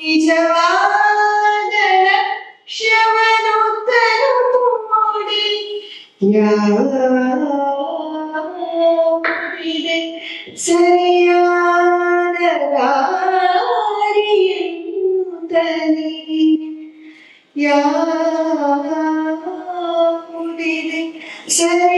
ನಿಜವಾದ ಲಕ್ಷ್ಯವನ್ನು ತಲುಪುವಳಿ. ಯಾವುದಿದೆ ಸರಿಯಾದ ದಾರಿಯೆಂದರೆ, ಯಾವುದಿದೆ ಸರಿ